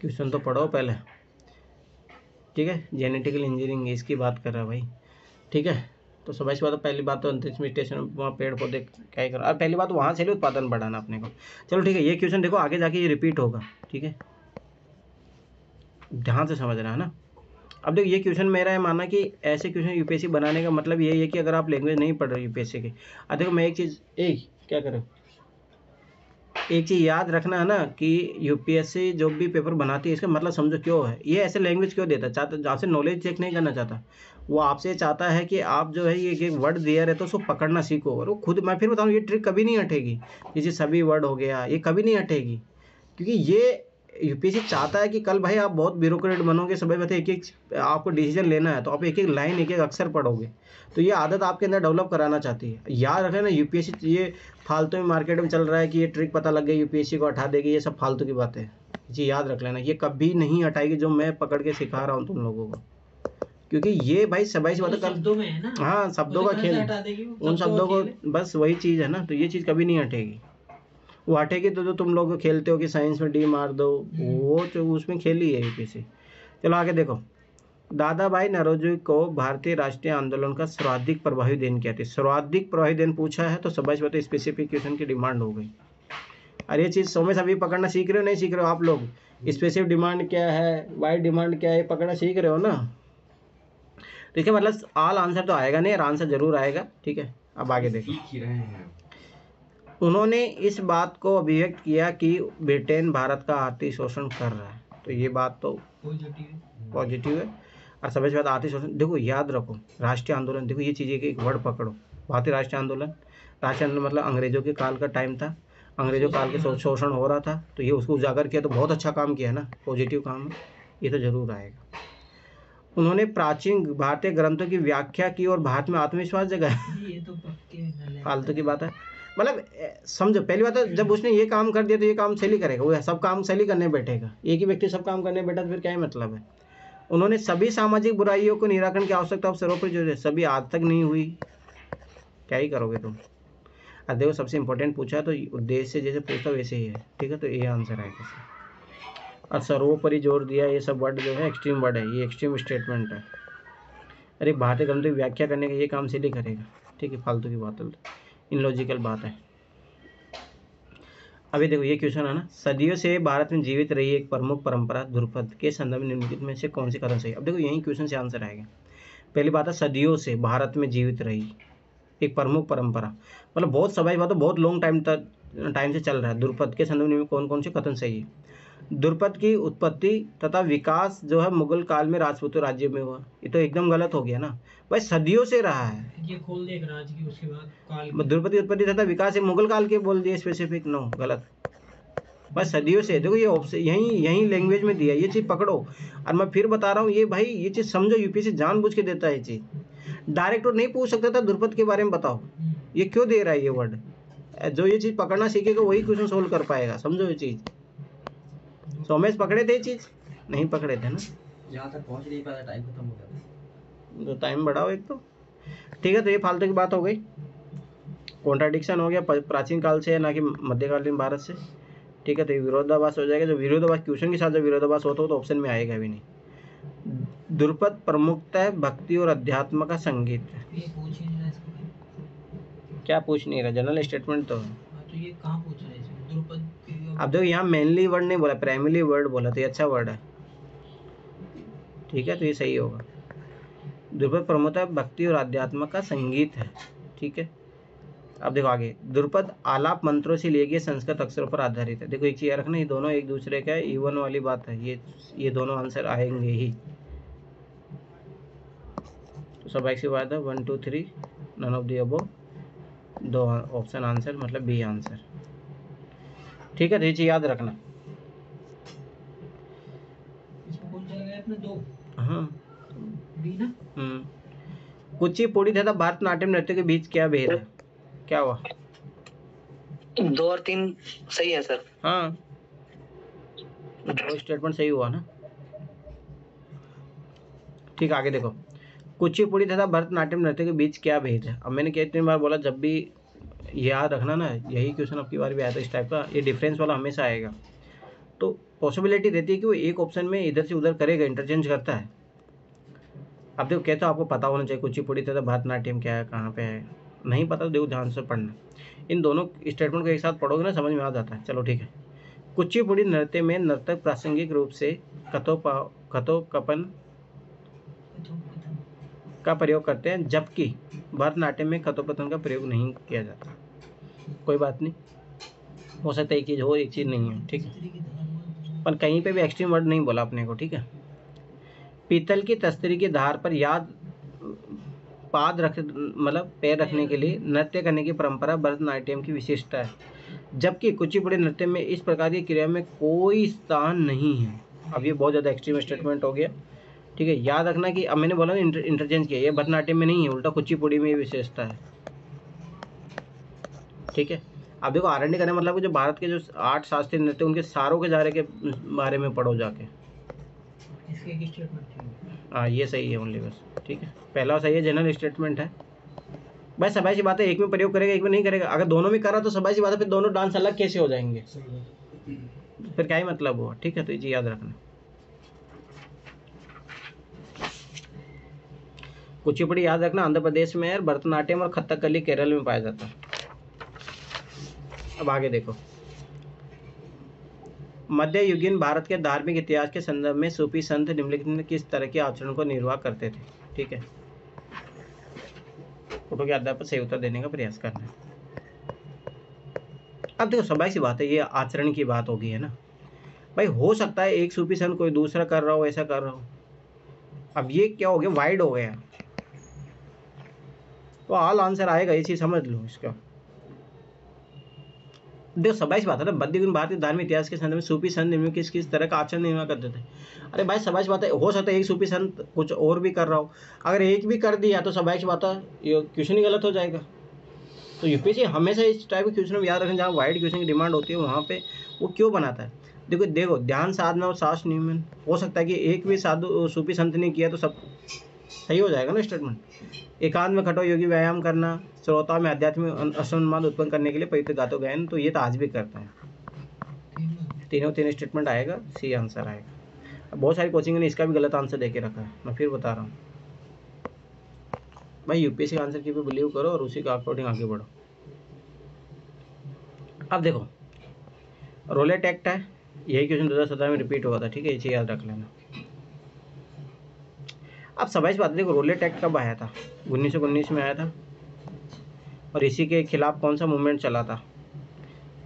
S1: क्वेश्चन तो पढ़ो पहले, ठीक है, जेनेटिकल इंजीनियरिंग इसकी बात कर रहा है भाई। ठीक है, तो समझ बात, पहली बात तो अंतरिक्ष में स्टेशन, वहाँ पेड़ पौधे क्या ही करो, अब पहली बात वहाँ से ही उत्पादन बढ़ाना अपने को। चलो ठीक है, ये क्वेश्चन देखो आगे जाके ये रिपीट होगा, ठीक है, ध्यान से समझ रहा है ना। अब देखो ये क्वेश्चन मेरा है मानना कि ऐसे क्वेश्चन यूपीएससी बनाने का मतलब यही है कि अगर आप लैंग्वेज नहीं पढ़ रहे यूपीएससी के, अब देखो मैं एक चीज़, क्या करो, एक चीज़ याद रखना है ना कि यूपीएससी जो भी पेपर बनाती है इसका मतलब समझो क्यों है, ये ऐसे लैंग्वेज क्यों देता है, चाहता आपसे नॉलेज चेक नहीं करना चाहता, वो आपसे चाहता है कि आप जो है ये एक वर्ड दिया रहता है उसको पकड़ना सीखो, और वो खुद, मैं फिर बताऊँ ये ट्रिक कभी नहीं हटेगी, जैसे सभी वर्ड हो गया, ये कभी नहीं हटेगी, क्योंकि ये यूपीएससी चाहता है कि कल भाई आप बहुत ब्यूरोक्रेट बनोगे, सब बता एक एक आपको डिसीजन लेना है तो आप एक एक लाइन, एक एक अक्षर पढ़ोगे, तो ये आदत आपके अंदर डेवलप कराना चाहती है। याद रखें ना, यूपीएससी ये फालतू में मार्केट में चल रहा है कि ये ट्रिक पता लग गई यूपीएससी को हटा देगी, ये सब फालतू की बातें है, जी याद रख लेना, ये कभी नहीं हटाएगी जो मैं पकड़ के सिखा रहा हूँ तुम लोगों को, क्योंकि ये भाई सबाई से बात
S2: शब्दों में है ना,
S1: हाँ शब्दों का खेल, उन शब्दों को बस वही चीज़ है ना, तो ये चीज़ कभी नहीं हटेगी। वो हटेगी तो जो तुम लोग खेलते हो कि साइंस में डी मार दो, वो जो उसमें खेली है यूपीएससी। चलो आगे देखो, दादा भाई नौरोजी को भारतीय राष्ट्रीय आंदोलन का सर्वाधिक प्रभावी दिन क्या थी, सर्वाधिक प्रभावी दिन पूछा है तो समझ बताओ, स्पेसिफिक क्वेश्चन की डिमांड हो गई। अरे ये चीज़ सोमे अभी पकड़ना सीख रहे हो, नहीं सीख रहे हो आप लोग, स्पेसिफिक डिमांड क्या है, वाइड डिमांड क्या है, पकड़ना सीख रहे हो ना, देखिए मतलब ऑल आंसर तो आएगा नहीं, आंसर जरूर आएगा, ठीक है। अब आगे देखो, उन्होंने इस बात को अभिव्यक्त किया कि ब्रिटेन भारत का आर्थिक शोषण कर रहा है, तो ये बात तो पॉजिटिव है। और सबसे बात आर्थिक शोषण, देखो याद रखो, राष्ट्रीय आंदोलन, देखो ये चीज़ें एक वर्ड पकड़ो, भारतीय राष्ट्रीय आंदोलन, राष्ट्रीय आंदोलन मतलब अंग्रेजों के काल का टाइम था, अंग्रेजों काल के शोषण हो रहा था, तो ये उसको उजागर किया, तो बहुत अच्छा काम किया ना, पॉजिटिव काम है, ये तो जरूर आएगा। उन्होंने प्राचीन भारतीय ग्रंथों की व्याख्या की और भारत में आत्मविश्वास जगाया, ये तो फालतू की बात है, मतलब समझो पहली बात तो जब उसने ये काम कर दिया तो ये काम सही करेगा, वो सब काम सही करने बैठेगा, एक ही व्यक्ति सब काम करने बैठा तो फिर क्या ही मतलब है। उन्होंने सभी सामाजिक बुराइयों को निराकरण की आवश्यकता अवसरों पर जो है सभी आज तक नहीं हुई, क्या ही करोगे तुम। अब देखो सबसे इंपॉर्टेंट पूछा तो उद्देश्य जैसे पूछता वैसे ही है, ठीक है, तो ये आंसर आएगा। और सर्वोपरि जोर दिया, ये सब वर्ड जो है एक्सट्रीम वर्ड है, ये एक्सट्रीम स्टेटमेंट है। अरे भारतीय ग्रंथों की व्याख्या करने का ये काम सही करेगा, ठीक है, फालतू की बात है, इनलॉजिकल बात है। अभी देखो ये क्वेश्चन है ना, सदियों से भारत में जीवित रही एक प्रमुख परंपरा ध्रुपद के संदर्भ में निम्नलिखित में से कौन सी कथन सही। अब देखो यही क्वेश्चन से आंसर आएगा। पहली बात है सदियों से भारत में जीवित रही एक प्रमुख परंपरा, मतलब बहुत सबाई बात, बहुत लॉन्ग टाइम से चल रहा है, ध्रुपद के संदर्भ में कौन कौन से कथन सही है। ध्रुपद की उत्पत्ति तथा विकास जो है मुगल काल में राजपूत राज्य में हुआ, ये तो एकदम गलत हो गया ना भाई, सदियों से रहा है,
S2: ये खोल दे राज्य की, उसके बाद काल,
S1: ध्रुपद की उत्पत्ति तथा विकास है मुगल काल के बोल दिए स्पेसिफिक, नो गलत, बस सदियों से। देखो ये ऑप्शन यही लैंग्वेज में दिया, ये चीज़ पकड़ो। और मैं फिर बता रहा हूँ, ये भाई ये चीज़ समझो, यूपीएससी जानबूझ के देता है ये चीज़, डायरेक्ट और नहीं पूछ सकता था ध्रुपद के बारे में बताओ, ये क्यों दे रहा है ये वर्ड, जो ये चीज़ पकड़ना सीखेगा वही क्वेश्चन सोल्व कर पाएगा, समझो ये चीज़। सोमेश पकड़े थे ये चीज़, नहीं पकड़े थे ना,
S2: जहाँ तक पहुँच नहीं पाया, टाइम खत्म हो गया,
S1: तो टाइम बढ़ाओ एक तो, ठीक है। तो ये फालतू की बात हो गई, कॉन्ट्राडिक्शन हो गया, प्राचीन काल से ना कि मध्यकालीन भारत से, ठीक है। तो ये विरोधाभास हो जाएगा, जो विरोधाभास क्वेश्चन के साथ जब विरोधाभास होता हो तो ऑप्शन में आएगा भी नहीं। ध्रुपद प्रमुखतः भक्ति और अध्यात्म का संगीत, क्या पूछ नहीं रहा, जनरल स्टेटमेंट तो है,
S2: तो ये कहाँ पूछ रहा है इसमें ध्रुपद।
S1: अब देखो यहाँ मेनली वर्ड नहीं बोला, प्राइमरी वर्ड बोला, तो ये अच्छा वर्ड है, ठीक है, तो ये सही होगा। ध्रुपद प्रमुखतः भक्ति और अध्यात्म का संगीत है, ठीक है। अब देखो आगे, ध्रुपद आलाप मंत्रों से लिए गए संस्कृत अक्षरों पर आधारित है। देखो एक चीज रखना, ये दोनों एक दूसरे का इवन वाली बात है, ये दोनों आंसर आएंगे ही, तो स्वाभाविक सी बात है 1 2 3 none of the above, 2 option answer, मतलब बी आंसर। ठीक है, तो ये चीज़ याद रखना।
S2: इसमें कौन सा लगाया आपने? 2
S1: हाँ
S2: बी ना।
S1: कुचिपुड़ी तथा भरतनाट्यम नृत्य के बीच क्या भेद है? क्या हुआ?
S3: 2 और 3 सही है सर।
S1: हाँ, 2 स्टेटमेंट सही हुआ ना। ठीक, आगे देखो, कुचिपुड़ी तथा भरतनाट्यम नृत्य के बीच क्या भेद है? अब मैंने कितनी बार बोला, जब भी याद रखना ना, यही क्वेश्चन आपकी बार भी आया था इस टाइप का, ये डिफरेंस वाला हमेशा आएगा। तो पॉसिबिलिटी रहती है कि वो एक ऑप्शन में इधर से उधर करेगा, इंटरचेंज करता है। अब देखो, कहते हो आपको पता होना चाहिए कुचिपुड़ी तथा भरतनाट्यम क्या है, कहाँ पे है। नहीं पता तो देखो ध्यान से पढ़ना, इन दोनों स्टेटमेंट को एक साथ पढ़ोगे ना, समझ में आ जाता है। चलो ठीक है। कुचिपुड़ी नृत्य में नर्तक प्रासंगिक रूप से कथोपकथन का प्रयोग करते हैं, जबकि भरतनाट्यम में कथोपकथन का प्रयोग नहीं किया जाता। कोई बात नहीं, हो सकता है एक चीज़ हो, एक चीज़ नहीं हो, ठीक है। पर कहीं पे भी एक्सट्रीम वर्ड नहीं बोला अपने को, ठीक है। पीतल की तस्तरी की धार पर मतलब पैर रखने के लिए नृत्य करने की परंपरा भरतनाट्यम की विशेषता है, जबकि कुचिपुड़ी नृत्य में इस प्रकार की क्रिया में कोई स्थान नहीं है। अब ये बहुत ज़्यादा एक्सट्रीम स्टेटमेंट हो गया, ठीक है। याद रखना कि अब मैंने बोला ना इंटरचेंज किया, ये भरतनाट्यम में नहीं है, उल्टा कुचिपुड़ी में विशेषता है, ठीक है। अब देखो, आरण्य करने मतलब कि जो भारत के जो 8 शास्त्रीय नृत्य उनके सारों के के बारे में पढ़ो जाके।
S2: इसके एक स्टेटमेंट ठीक है।
S1: हाँ, ये सही है ओनली, बस ठीक है। पहला सही है, जनरल स्टेटमेंट है भाई। सबाई सी बात है, एक में प्रयोग करेगा, एक में नहीं करेगा। अगर दोनों में करा तो सबाई सी बात है, फिर दोनों डांस अलग कैसे हो जाएंगे, फिर क्या ही मतलब हुआ, ठीक है। तो ये चीज याद रखना। कुचिपुड़ी याद रखना आंध्र प्रदेश में है, भरतनाट्यम और कथकली केरल में पाया जाता है। अब आगे देखो, मध्ययुगीन भारत के धार्मिक इतिहास के संदर्भ में सूफी संत निम्नलिखित में किस तरह के आचरण को निर्वाह करते थे? ठीक है, फोटो के आधार पर सही उत्तर देने का प्रयास करना है। अब देखो, स्वाभाविक सी बात है, ये आचरण की बात होगी है ना भाई। हो सकता है एक सूफी संत कोई दूसरा कर रहा हो, ऐसा कर रहा हो। अब ये क्या हो गया, वाइड हो गया, तो ऑल आंसर आएगा, ये चीज समझ लो इसका। देखो, स्वाभाविक बात है ना, मध्ययुगीन भारतीय धार्मिक इतिहास के संदर्भ में सूफी संत निम्न किस किस तरह का आचरण निर्वाह करते थे। अरे भाई, स्वाभाविक बात है, हो सकता है एक सूफी संत कुछ और भी कर रहा हो। अगर एक भी कर दिया तो स्वाभाविक बात है ये क्वेश्चन ही गलत हो जाएगा। तो यूपीएससी हमेशा इस टाइप के क्वेश्चन याद रखें, जहाँ वाइड क्वेश्चन की डिमांड होती है वहाँ पे वो क्यों बनाता है। देखो ध्यान साधना और सांस नियमन, हो सकता है कि एक भी साधु सूफी संत ने किया तो सब सही हो जाएगा ना स्टेटमेंट। एकांत में खटो योगी व्यायाम करना, श्रोता में आध्यात्मिक असंमान उत्पन्न करने के लिए पवित्र गातो गायन, तो ये तो आज भी करता है। तीन स्टेटमेंट आएगा, सी आंसर आएगा। बहुत सारी कोचिंग ने इसका भी गलत आंसर देके रखा है, मैं फिर बता रहा हूँ भाई। यूपीएससी का आंसर की भी बिलीव करो और उसी का अकॉर्डिंग आगे बढ़ो। अब देखो, रोलेट एक्ट है, यही क्वेश्चन 2017 में रिपीट हुआ था, ठीक है, ये याद रख लेना। अब सबाइस बात, देखो रोलेट एक्ट कब आया था? 1919 में आया था, और इसी के खिलाफ कौन सा मूवमेंट चला था?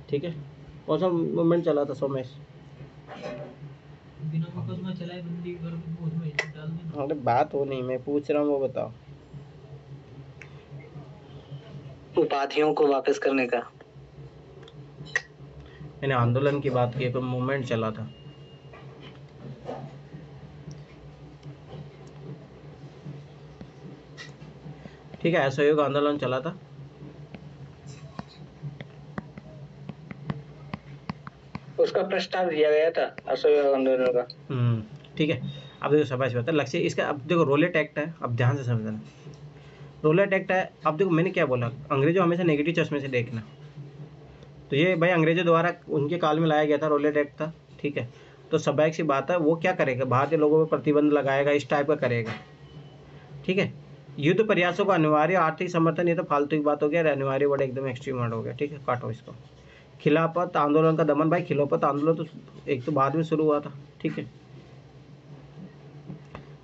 S1: ठीक है, कौन सा मूवमेंट चला था सोमेश?
S2: बिना मकस में चलाए बंदी कर बहुत में डाल देना।
S1: अरे बात हो नहीं, मैं पूछ रहा हूँ, वो बताओ।
S3: उपाधियों को वापस करने का।
S1: मैंने आंदोलन की बात की, कोई मूवमेंट चला था। ठीक है, असहयोग आंदोलन चला था।
S3: उसका प्रस्ताव दिया गया था असहयोग आंदोलन का।
S1: ठीक है। अब देखो सभा से लक्ष्य इसका, अब देखो रोलेट एक्ट है, अब ध्यान से समझना। रोलेट एक्ट है, अब देखो मैंने क्या बोला, अंग्रेजों हमेशा नेगेटिव चश्मे से देखना। तो ये भाई अंग्रेजों द्वारा उनके काल में लाया गया था, रोलेट एक्ट था, ठीक है। तो स्वाभाविक सी बात है, वो क्या करेगा, भारतीय लोगों पर प्रतिबंध लगाएगा, इस टाइप का करेगा, ठीक है। युद्ध प्रयासों का अनिवार्य आर्थिक समर्थन, ये तो फालतू की बात हो गया, अनिवार्य वर्ड एकदम एक्सट्रीम वर्ड हो गया, ठीक है, काटो इसको। खिलाफत आंदोलन का दमन, भाई खिलाफत आंदोलन तो एक तो बाद में शुरू हुआ था, ठीक है।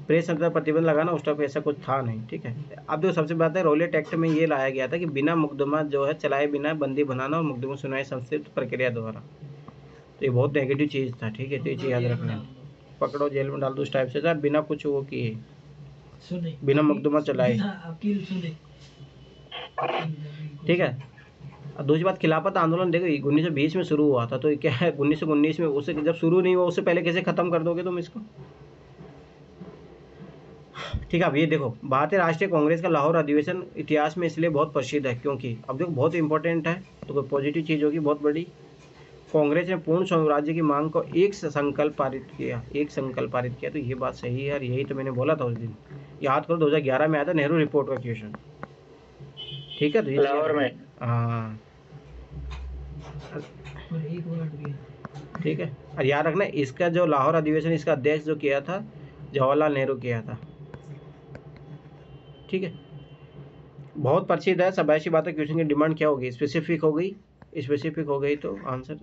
S1: प्रेस स्वतंत्रता प्रतिबंध लगाना, उस टाइप ऐसा कुछ था नहीं, ठीक है। अब जो सबसे बात है, रोलेट एक्ट में ये लाया गया था कि बिना मुकदमा जो है चलाए बिना बंदी बनाना और मुकदमा सुनाए संक्षिप्त प्रक्रिया द्वारा। तो ये बहुत नेगेटिव चीज़ था, ठीक है। तो ये चीज़ याद रखना, पकड़ो जेल में डाल दो, उस टाइप से था, बिना कुछ वो किए।
S2: सुने,
S1: बिना मुकदमा चलाए,
S2: अपील सुने,
S1: ठीक है। और दूसरी बात, खिलाफत आंदोलन देखो 1920 में शुरू हुआ था, तो क्या है 1919 में, उससे जब शुरू नहीं हुआ उससे पहले कैसे खत्म कर दोगे तुम इसको, ठीक है। अब ये देखो, भारतीय राष्ट्रीय कांग्रेस का लाहौर अधिवेशन इतिहास में इसलिए बहुत प्रसिद्ध है क्योंकि, अब देखो बहुत इंपॉर्टेंट है, तो कोई पॉजिटिव चीज़ होगी बहुत बड़ी। कांग्रेस ने पूर्ण स्वराज्य की मांग को एक संकल्प पारित किया, तो ये बात सही है यार, यही तो मैंने बोला था उस दिन, याद करो 2011 में आया था नेहरू रिपोर्ट का क्वेश्चन, ठीक है। तो
S3: लाहौर में,
S1: हाँ
S2: और एक वर्ड भी है।
S1: ठीक है। और याद रखना, इसका जो लाहौर अधिवेशन, इसका अध्यक्ष जो किया था जवाहरलाल नेहरू किया था, ठीक है। बहुत प्रसिद्ध है, सब ऐसी बातें, क्वेश्चन की डिमांड क्या होगी, स्पेसिफिक हो गई तो आंसर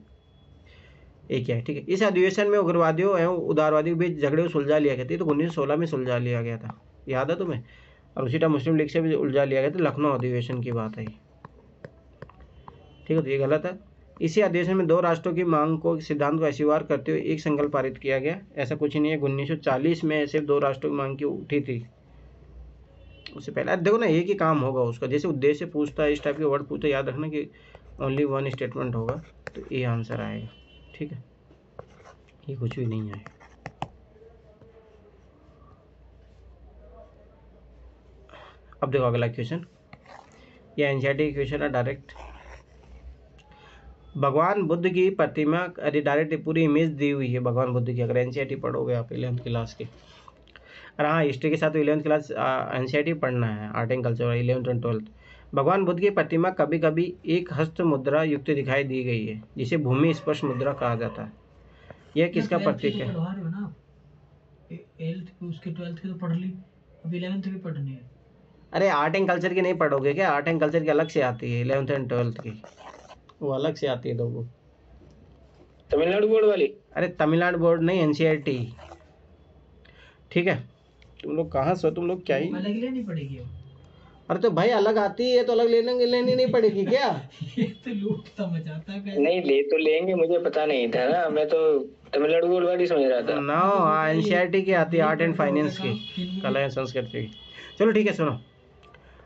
S1: एक है, ठीक है। इस अधिवेशन में उग्रवादियों एवं उदारवादियों के बीच झगड़े को सुलझा लिया गया था, तो 1916 में सुलझा लिया गया था, याद है तुम्हें। और उसी टाइम मुस्लिम लीग से भी उलझा लिया गया था, लखनऊ अधिवेशन की बात है, ठीक है। तो ये गलत है। इसी अधिवेशन में 2 राष्ट्रों की मांग को, सिद्धांत को अस्वीकार करते हुए एक संकल्प पारित किया गया, ऐसा कुछ नहीं है। 1940 में सिर्फ 2 राष्ट्रों की मांग की उठी थी, उससे पहले देखो ना, एक ही काम होगा उसका, जैसे उद्देश्य पूछता है, इस टाइप के वर्ड पूछता है, याद रखना कि ओनली वन स्टेटमेंट होगा, तो ये आंसर आएगा, ठीक है। ये कुछ भी नहीं है। अब देखो अगला क्वेश्चन, ये एनसीईआरटी क्वेश्चन है डायरेक्ट। भगवान बुद्ध की प्रतिमा, अरे डायरेक्ट पूरी इमेज दी हुई है भगवान बुद्ध की, अगर एनसीईआरटी पढ़ोगे आप 11th क्लास की। और हाँ, हिस्ट्री के साथ 11th क्लास एनसीईआरटी पढ़ना है, आर्ट एंड कल्चर 11th और 12th। भगवान बुद्ध की प्रतिमा कभी कभी एक हस्त मुद्रा युक्त दिखाई दी गई है, जिसे भूमि स्पर्श मुद्रा कहा जाता है। यह किसका प्रतीक है?
S2: उसके 12th की तो पढ़ ली, अब 11th भी पढ़नी है।
S1: अरे आर्ट एंड कल्चर की नहीं पढ़ोगे क्या? आर्ट एंड कल्चर की अलग से आती है, 11th एंड 12th की वो अलग से आती है लोगों।
S3: तमिलनाडु बोर्ड वाली?
S1: अरे तमिलनाडु बोर्ड नहीं, एनसीईआरटी, ठीक है। तुम लोग कहाँ से हो, तुम लोग क्या ही
S2: अलग लेनी पड़ेगी।
S1: अरे तो भाई अलग आती है तो अलग लेनी नहीं पड़ेगी क्या?
S2: ये तो लूटता मचाता है।
S3: नहीं ले तो लेंगे, मुझे पता नहीं था ना, मैं तो तमिलनाडु बोर्ड वाली समझ रहा था।
S1: ना, एनसीईआरटी की आती है, आर्ट एंड फाइनेंस की, कला एवं संस्कृति की। चलो ठीक है, सुनो।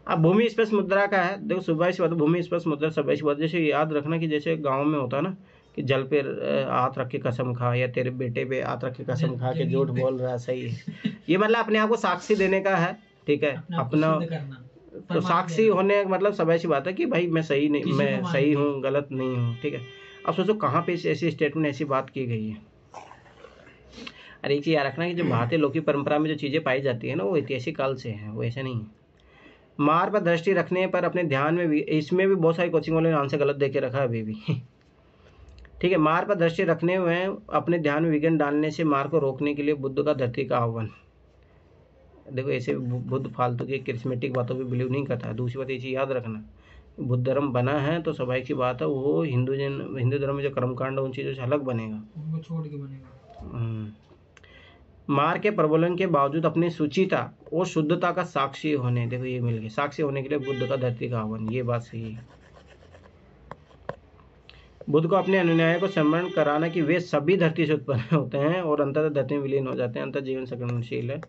S1: अब भूमि स्पर्श मुद्रा का है, देखो सुबह से बात, भूमि स्पर्श मुद्रा सुबह से बात, जैसे याद रखना कि जैसे गांव में होता है ना कि जल पे हाथ रख के कसम खा, या तेरे बेटे पे हाथ रख के कसम खा के झूठ बोल रहा है, सही है। ये मतलब अपने आप को साक्षी देने का है, ठीक है। अपना तो साक्षी होने मतलब सब ऐसी बात है कि भाई मैं सही नहीं, मैं सही हूँ, गलत नहीं हूँ, ठीक है। अब सोचो कहाँ पे ऐसी स्टेटमेंट, ऐसी बात की गई है। अरे एक चीज़ याद रखना कि जो भारतीय लौकिक परंपरा में जो चीज़ें पाई जाती है ना, वो ऐतिहासिक काल से है, वो ऐसा नहीं है। मार पर दृष्टि रखने पर अपने ध्यान में भी, इसमें भी बहुत सारी कोचिंग वाले ने आंसर गलत दे के रखा है अभी भी, ठीक है। मार पर दृष्टि रखने में अपने ध्यान में विघ्न डालने से मार को रोकने के लिए बुद्ध का धरती का आह्वान। देखो ऐसे बुद्ध फालतू की क्रिस्मेटिक बातों पे बिलीव नहीं करता है। दूसरी बात ये चीज़ याद रखना, बुद्ध धर्म बना है तो स्वाभाविक सी बात है वो हिंदू धर्म में जो कर्मकांड है उन चीज़ों से अलग बनेगा,
S2: उनको छोड़ के बनेगा।
S1: मार के प्रबोधन के बावजूद अपनी सुचिता और शुद्धता का साक्षी होने, देखो ये मिल गया, साक्षी होने के लिए बुद्ध का धरती का आह्वान, ये बात सही है। बुद्ध को अपने अनुयायियों को स्मरण कराना कि वे सभी धरती से उत्पन्न होते हैं और अंततः धरती में विलीन हो जाते हैं, अंतर जीवन संग्रहणशील है,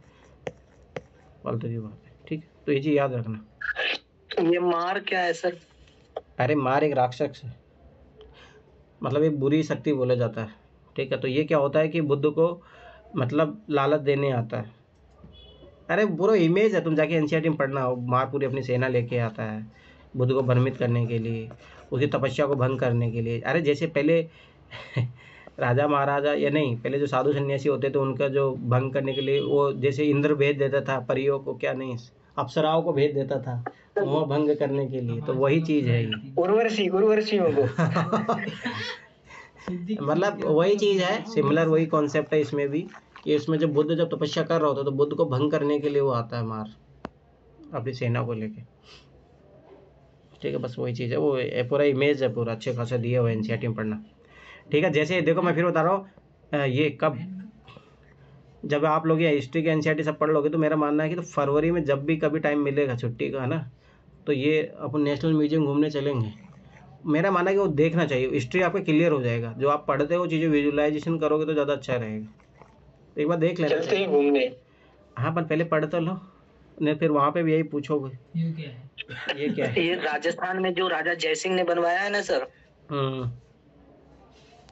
S1: फालतू की बात है, ठीक। तो ये चीज याद रखना।
S3: ये मार क्या है सर?
S1: अरे मार एक राक्षस है, मतलब एक बुरी शक्ति बोला जाता है, ठीक है। तो ये क्या होता है कि बुद्ध को मतलब लालच देने आता है। अरे पूरा इमेज है, तुम जाके एनसीईआरटी में पढ़ना हो। मार पूरी अपनी सेना लेके आता है बुद्ध को भ्रमित करने के लिए, उसकी तपस्या को भंग करने के लिए। अरे जैसे पहले राजा महाराजा या नहीं, पहले जो साधु सन्यासी होते थे उनका जो भंग करने के लिए वो जैसे इंद्र भेज देता था परियों को, क्या नहीं अप्सराओं को भेज देता था वो भंग करने के लिए, तो वही चीज है ये,
S3: उर्वशियों को
S1: मतलब वही चीज है, सिमिलर वही कॉन्सेप्ट है इसमें भी, कि इसमें जब बुद्ध जब तपस्या कर रहा होता तो बुद्ध को भंग करने के लिए वो आता है मार अपनी सेना को लेके, ठीक है। बस वही चीज़ है, वो पूरा इमेज है, पूरा अच्छे खासा दिया हुआ है एनसीईआरटी में पढ़ना, ठीक है। जैसे देखो मैं फिर बता रहा हूँ, ये कब जब आप लोग ये हिस्ट्री के एनसीईआरटी सब पढ़ लोगे तो मेरा मानना है कि तो फरवरी में जब भी कभी टाइम मिलेगा छुट्टी का, है ना, तो ये अपन नेशनल म्यूजियम घूमने चलेंगे। मेरा मानना है कि वो देखना चाहिए, हिस्ट्री आपका क्लियर हो जाएगा, जो आप पढ़ते हो चीज़ें विजुअलाइजेशन करोगे तो ज़्यादा अच्छा रहेगा। तो एक बार देख लेना
S3: चलते हैं घूमने।
S1: हाँ, पर पहले पढ़ तो लो, नहीं फिर वहाँ पे भी यही पूछोगे
S2: ये क्या है?
S1: ये क्या है?
S3: ये राजस्थान में जो राजा जयसिंह ने बनवाया है ना सर,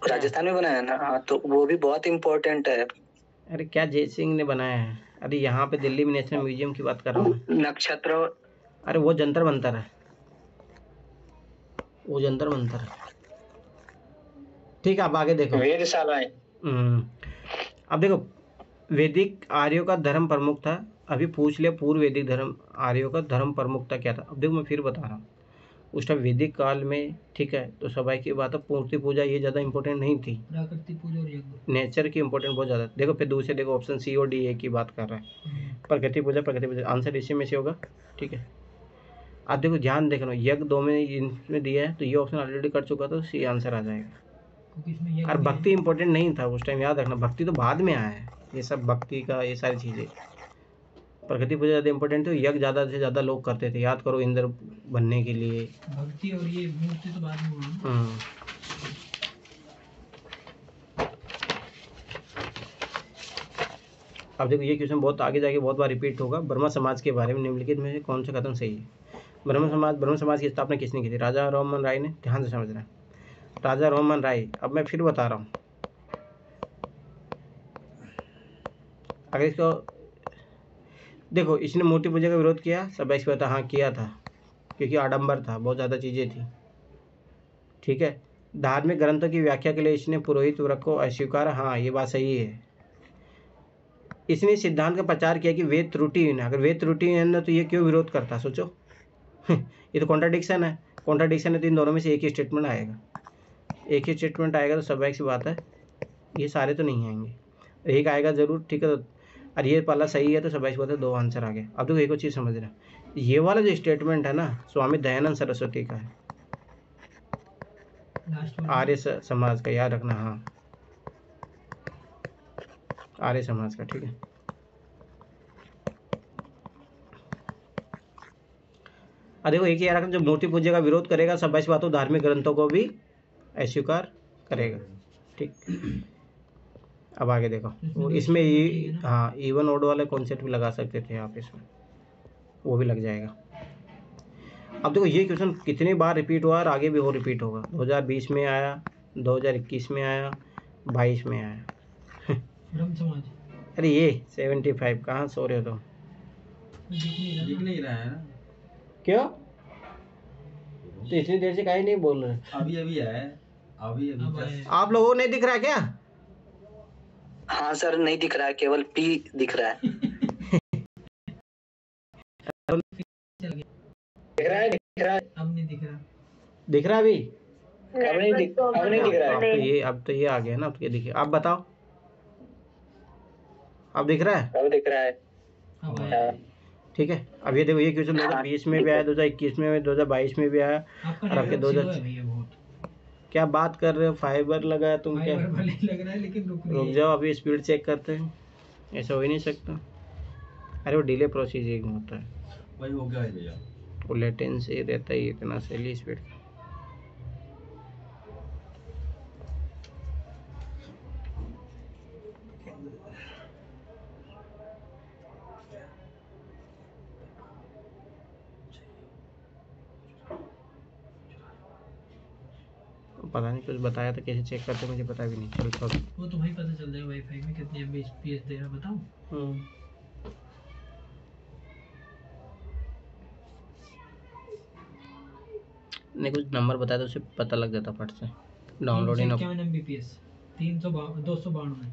S3: राजस्थान में बनाया है ना, हाँ, तो वो भी बहुत इम्पोर्टेंट है।
S1: अरे क्या जय सिंह ने बनाया है? अरे यहाँ पे दिल्ली में नेशनल म्यूजियम की बात कर रहा हूँ मैं।
S3: नक्षत्र।
S1: अरे वो जंतर मंतर है, वो जंतर मंतर है। ठीक है, अब आगे देखो।
S3: वेधशाला है।
S1: अब देखो, वैदिक आर्यों का धर्म प्रमुख था। अभी पूछ लिया पूर्व वैदिक धर्म आर्यों का धर्म प्रमुखता क्या था। अब देखो मैं फिर बता रहा हूँ, उस टाइम वैदिक काल में, ठीक है, तो सबाई की बात है, मूर्ति पूजा ये ज़्यादा इंपॉर्टेंट नहीं थी,
S2: प्राकृतिक पूजा और यज्ञ,
S1: नेचर की इंपॉर्टेंट बहुत ज़्यादा। देखो फिर दूसरे देखो ऑप्शन सी और डी ए की बात कर रहा है, प्रकृति पूजा आंसर इसी में से होगा। ठीक है, अब देखो ध्यान देखना, यज्ञ 2 में इनमें दिया है, तो ये ऑप्शन ऑलरेडी कर चुका तो सी आंसर आ जाएगा।
S2: क्योंकि इसमें यज्ञ
S1: और
S2: भी
S1: भक्ति
S2: है।
S1: इंपॉर्टेंट नहीं था उस टाइम, याद रखना, भक्ति तो बाद में आया है, ये सब भक्ति का ये सारी चीज़ें। प्रकृति पूजा ज़्यादा इंपॉर्टेंट थी, यज्ञ ज़्यादा से ज़्यादा लोग करते थे, याद करो, इंद्र बनने के लिए।
S2: भक्ति और ये मूर्ति तो बाद में हुआ।
S1: अब देखो ये क्वेश्चन बहुत आगे जाके बहुत बार रिपीट होगा। ब्रह्म समाज के बारे में निम्नलिखित में से कौन सा कथन सही है? ब्रह्म समाज की स्थापना किसने की थी? राजा राममोहन राय ने। ध्यान से समझना, राजा राममोहन राय। अब मैं फिर बता रहा हूँ, अगर इसको देखो, इसने मूर्ति पूजा का विरोध किया, सब ऐसे पता, हाँ किया था, क्योंकि आडंबर था, बहुत ज़्यादा चीज़ें थी। ठीक है, धार्मिक ग्रंथों की व्याख्या के लिए इसने पुरोहित वर्ग को अस्वीकार, हाँ ये बात सही है। इसने सिद्धांत का प्रचार किया कि वेद त्रुटिहीन है। अगर वेद त्रुटिहीन है ना, तो ये क्यों विरोध करता, सोचो। ये तो कॉन्ट्राडिक्शन है, कॉन्ट्राडिक्शन है, तो इन दोनों में से एक ही स्टेटमेंट आएगा, एक ही स्टेटमेंट आएगा, तो स्वाभाविक सी बात है ये सारे तो नहीं आएंगे, एक आएगा जरूर। ठीक है, तो और ये पहला सही है, तो स्वाभाविक बात है 2 आंसर आ गए। अब देखो एक और चीज़ समझ रहे, ये वाला जो स्टेटमेंट है ना, स्वामी दयानंद सरस्वती का है, आर्य समाज का, याद रखना। हाँ, आर्य समाज का। ठीक है, देखो एक ही याद रखना, जो मूर्ति पूजा का विरोध करेगा, सब ऐसी बातों धार्मिक ग्रंथों को भी अस्वीकार करेगा। ठीक, अब आगे देखो, वो इसमें हाँ इवन ओड वाले कॉन्सेप्ट भी लगा सकते थे आप इसमें, वो भी लग जाएगा। अब देखो ये क्वेश्चन कितनी बार रिपीट हुआ और आगे भी हो रिपीट होगा। 2020 में आया, 2021 में आया, 22 में आया।
S2: ब्रह्म समाज।
S1: अरे ये 75 कहाँ सो रहे हो तुम?
S2: दिख नहीं रहा है ना।
S1: क्यों? तो इतनी देर से काहे नहीं बोल रहे?
S2: अभी आया, अभी
S1: आप लोगों को नहीं दिख रहा क्या?
S3: हाँ सर, नहीं दिख रहा है, केवल पी दिख रहा है। दिख रहा है, दिख रहा है।
S2: अब नहीं दिख रहा।
S1: दिख रहा अभी?
S3: अब नहीं दिख रहा है।
S1: अब तो ये आ गया ना, अब ये दिखे। आप बताओ, अब दिख रहा है?
S3: अब दिख रहा है।
S2: हाँ।
S1: ठीक है, अब ये देखो, ये क्वेश्चन 2020 में भी आया, 2021 में भी, 2022 में भी आया, और आपके 2000 क्या बात कर रहे हो? फाइबर लगा है तुम? क्या
S2: लग रहा है, लेकिन
S1: रुक जाओ, अभी स्पीड चेक करते हैं, ऐसा हो ही नहीं सकता। अरे वो डिले प्रोसीजिंग होता है
S2: भाई, हो गया है भैया,
S1: वो लेटेंसी रहता है इतना सैली स्पीड। पता नहीं, कुछ बताया था कैसे चेक करते, मुझे पता भी नहीं। चल छोड़,
S2: वो तुम्हें पता चल जाएगा वाईफाई में कितने एमबीपीएस दे रहा, बताऊं?
S1: नहीं, कुछ नंबर बताया तो उसे पता लग जाता फट से। Downloading
S2: 51 Mbps, 292।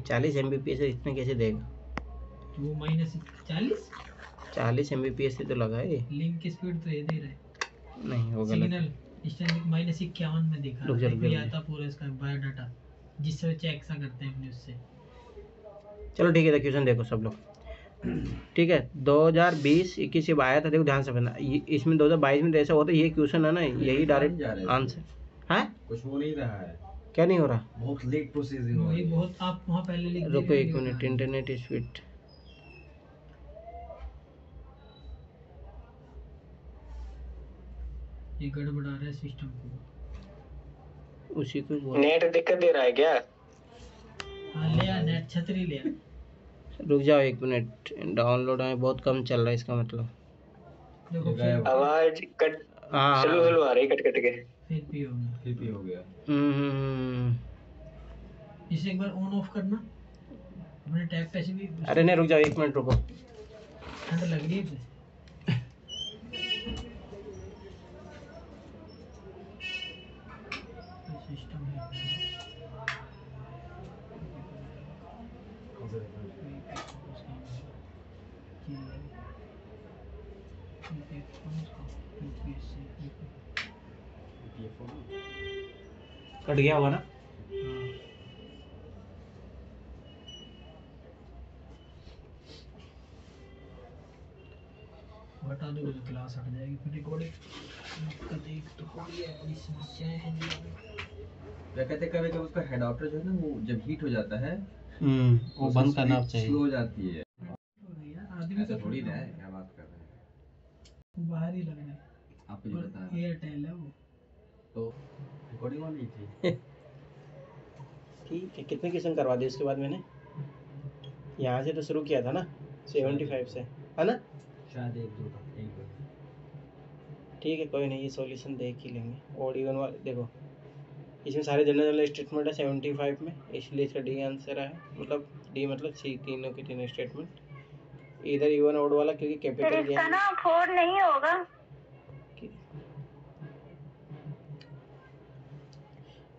S1: 40 MBPS इतने कैसे देगा?
S2: वो
S1: -40 MBPS से तो लगा है।
S2: लिंक की स्पीड तो ये दे रहा है।
S1: नहीं, वो गलत है।
S2: सिग्नल -51 में दिखा रहा है, ये आता पूरा इसका बायोडाटा, जिससे चेक सा करते हैं अपने उससे।
S1: चलो ठीक है, तो क्वेश्चन देखो सब लोग। ठीक है, 2020-21 से आया था, देखो ध्यान से पढ़ना। इसमें 2022 में ऐसा होता है, ये क्वेश्चन है ना, यही डायरेक्ट आंसर है। कुछ हो नहीं रहा है, क्या नहीं हो रहा?
S2: बहुत लेट प्रोसेसिंग हो रही है, बहुत। आप वहां पहले लिख दे।
S1: रुको 1 मिनट, इंटरनेट स्पीड
S2: ये गड़बड़ा रहा है सिस्टम को,
S1: उसी को
S3: नेट दिक्कत दे रहा है क्या?
S2: हाँ, ले आ नेट, छतरी ले आ।
S1: रुक जाओ 1 मिनट, डाउनलोड है बहुत कम चल रहा है इसका मतलब।
S2: देखो फिर
S3: आवाज कट
S1: हाँ
S3: स्लो स्लो आ रही कट कट के।
S2: फिर भी हो गया।
S1: हम्म।
S2: इसे एक बार ऑन ऑफ करना अपने टैब पे से भी।
S1: अरे नहीं रुक जाओ 1 मिनट रुको।
S2: ठंड लग रही है इसे। सिस्टम है
S1: कट गया होगा ना।
S2: बता दो तो क्लास हट जाएगी फिर रिकॉर्डिंग देख तो होगी है बड़ी समस्याएं हैं
S5: क्या कहते कभी कभी उसका हेड ऑप्टर जो है ना वो जब हीट हो जाता है
S1: वो बंद करना चाहिए।
S5: स्लो हो जाती है।
S2: आदमी
S5: ऐसा
S2: तो
S5: थोड़ी ना है, क्या बात कर रहे हैं
S2: बाहर ही लग रहा है।
S5: आपको ये बता रहा
S2: एयरटेल है वो।
S5: तो रिकॉर्डिंग वाली थी।
S1: ठीक है कितने क्वेश्चन करवा दिए उसके बाद मैंने यहाँ से तो शुरू किया था ना 75 से है ना।
S5: शायद एक दो था, एक दो।
S1: ठीक है कोई नहीं ये सॉल्यूशन देख ही लेंगे। और इवन वाले देखो इसमें सारे जनरल स्टेटमेंट है 75 में, इसलिए इसका डी आंसर है। मतलब डी मतलब सी, तीनों के तीनों स्टेटमेंट इधर इवन ओड वाला क्योंकि कैपिटल
S4: इसका ना 4 नहीं होगा।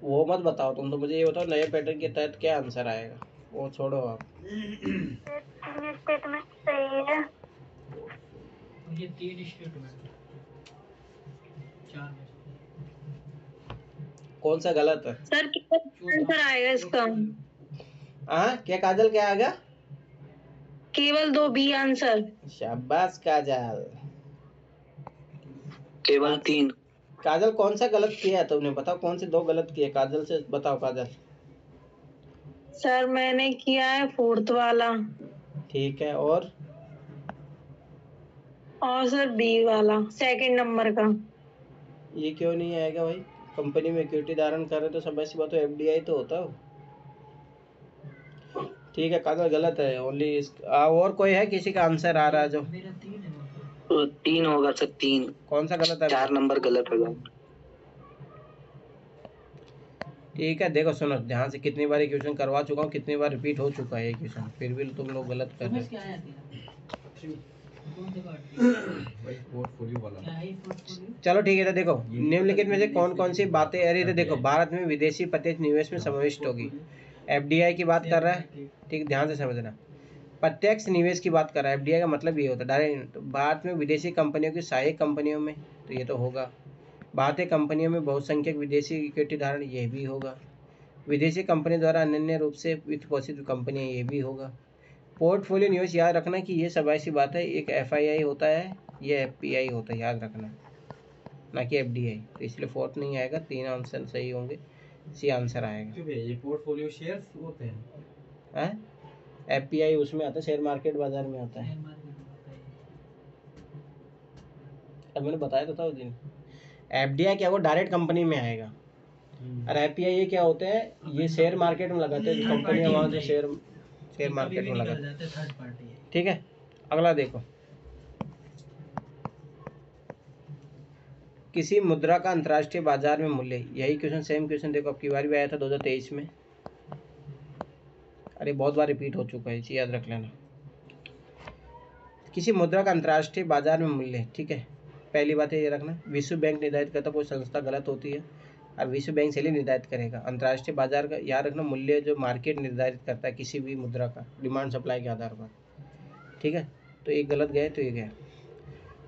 S1: वो मत बताओ तुम, तो मुझे ये बताओ नए पैटर्न के तहत क्या आंसर आएगा, वो छोड़ो आप।
S4: स्टेटमेंट सही है।
S2: ये 3 स्टेटमेंट 4 में
S1: कौन सा गलत है
S4: सर कितना आंसर आएगा इसका?
S1: हाँ क्या काजल क्या आएगा?
S4: केवल 2 बी आंसर।
S1: शाबाश काजल।
S3: केवल 3।
S1: काजल कौन सा गलत किया है तुमने, बताओ कौन से 2 गलत किए काजल से बताओ काजल।
S4: सर मैंने किया है 4th वाला
S1: ठीक है
S4: और सर बी वाला 2nd नंबर का।
S1: ये क्यों नहीं आएगा भाई? कंपनी में इक्विटी धारण कर रहे तो सब ऐसी बात हो, एफडीआई तो होता हो। ठीक है काजल गलत है ओनली। और कोई है किसी का आंसर आ रहा है जो?
S2: मेरा 3 है
S3: तो 3 होगा सर 3।
S1: कौन सा गलत है?
S3: 4 नंबर गलत होगा।
S1: ठीक है देखो सुनो ध्यान से, कितनी बार क्वेश्चन करवा चुका हूँ, कितनी बार रिपीट हो चुका है ये क्वेश्चन, फिर भी तुम लोग गलत कर रहे हो।
S2: क्या आया तेरा? कौन से कार्ड
S5: भाई पोर्टफोलियो वाला।
S2: क्या है पोर्टफोलियो?
S1: चलो ठीक है तो देखो निम्नलिखित में से कौन कौन सी बातें, अरे तो देखो भारत में विदेशी प्रत्यक्ष निवेश में समाविष्ट होगी। एफडीआई की बात कर रहा है, ठीक ध्यान से समझना। प्रत्यक्ष निवेश की बात कर रहा है, एफडीआई का मतलब ये होता है डायरेक्ट। तो भारत में विदेशी कंपनियों की सहायक कंपनियों में, तो ये तो होगा। भारतीय कंपनियों में बहुसंख्यक विदेशी इक्विटी धारण, ये भी होगा। विदेशी कंपनी द्वारा अनन्य रूप से वित्त पोषित कंपनियां, ये भी होगा। पोर्टफोलियो निवेश याद रखना कि ये सब ऐसी बात है, एक एफआईआई होता है, ये एफपीआई होता है, याद रखना, ना कि एफडीआई। तो इसलिए 4th नहीं आएगा, 3 आंसर सही होंगे, सी आंसर आएगा।
S5: क्यों भैया ये पोर्टफोलियो शेयर्स होते हैं?
S1: एफपीआई उसमें आता है, शेयर मार्केट बाजार में आता है। अब मैंने बताया तो था उस दिन। एफडीआई क्या वो डायरेक्ट कंपनी में आएगा, और एफपीआई ये क्या होते हैं, ये शेयर मार्केट में लगाते हैं कंपनियां, वहाँ से शेयर मार्केट में लगाते हैं।
S2: थर्ड पार्टी है।
S1: ठीक है अगला देखो, किसी मुद्रा का अंतर्राष्ट्रीय बाजार में मूल्य, यही क्वेश्चन सेम क्वेश्चन देखो अब की बार भी आया था 2023 में। अरे बहुत बार रिपीट हो चुका है, इसे याद रख लेना। किसी मुद्रा का अंतर्राष्ट्रीय बाजार में मूल्य, ठीक है। पहली बात है ये रखना, विश्व बैंक निर्धारित करता कोई संस्था गलत होती है, और विश्व बैंक से ही निर्धारित करेगा। अंतर्राष्ट्रीय बाजार का याद रखना, मूल्य जो मार्केट निर्धारित करता है किसी भी मुद्रा का, डिमांड सप्लाई के आधार पर, ठीक है। तो एक गलत गया तो ये गया।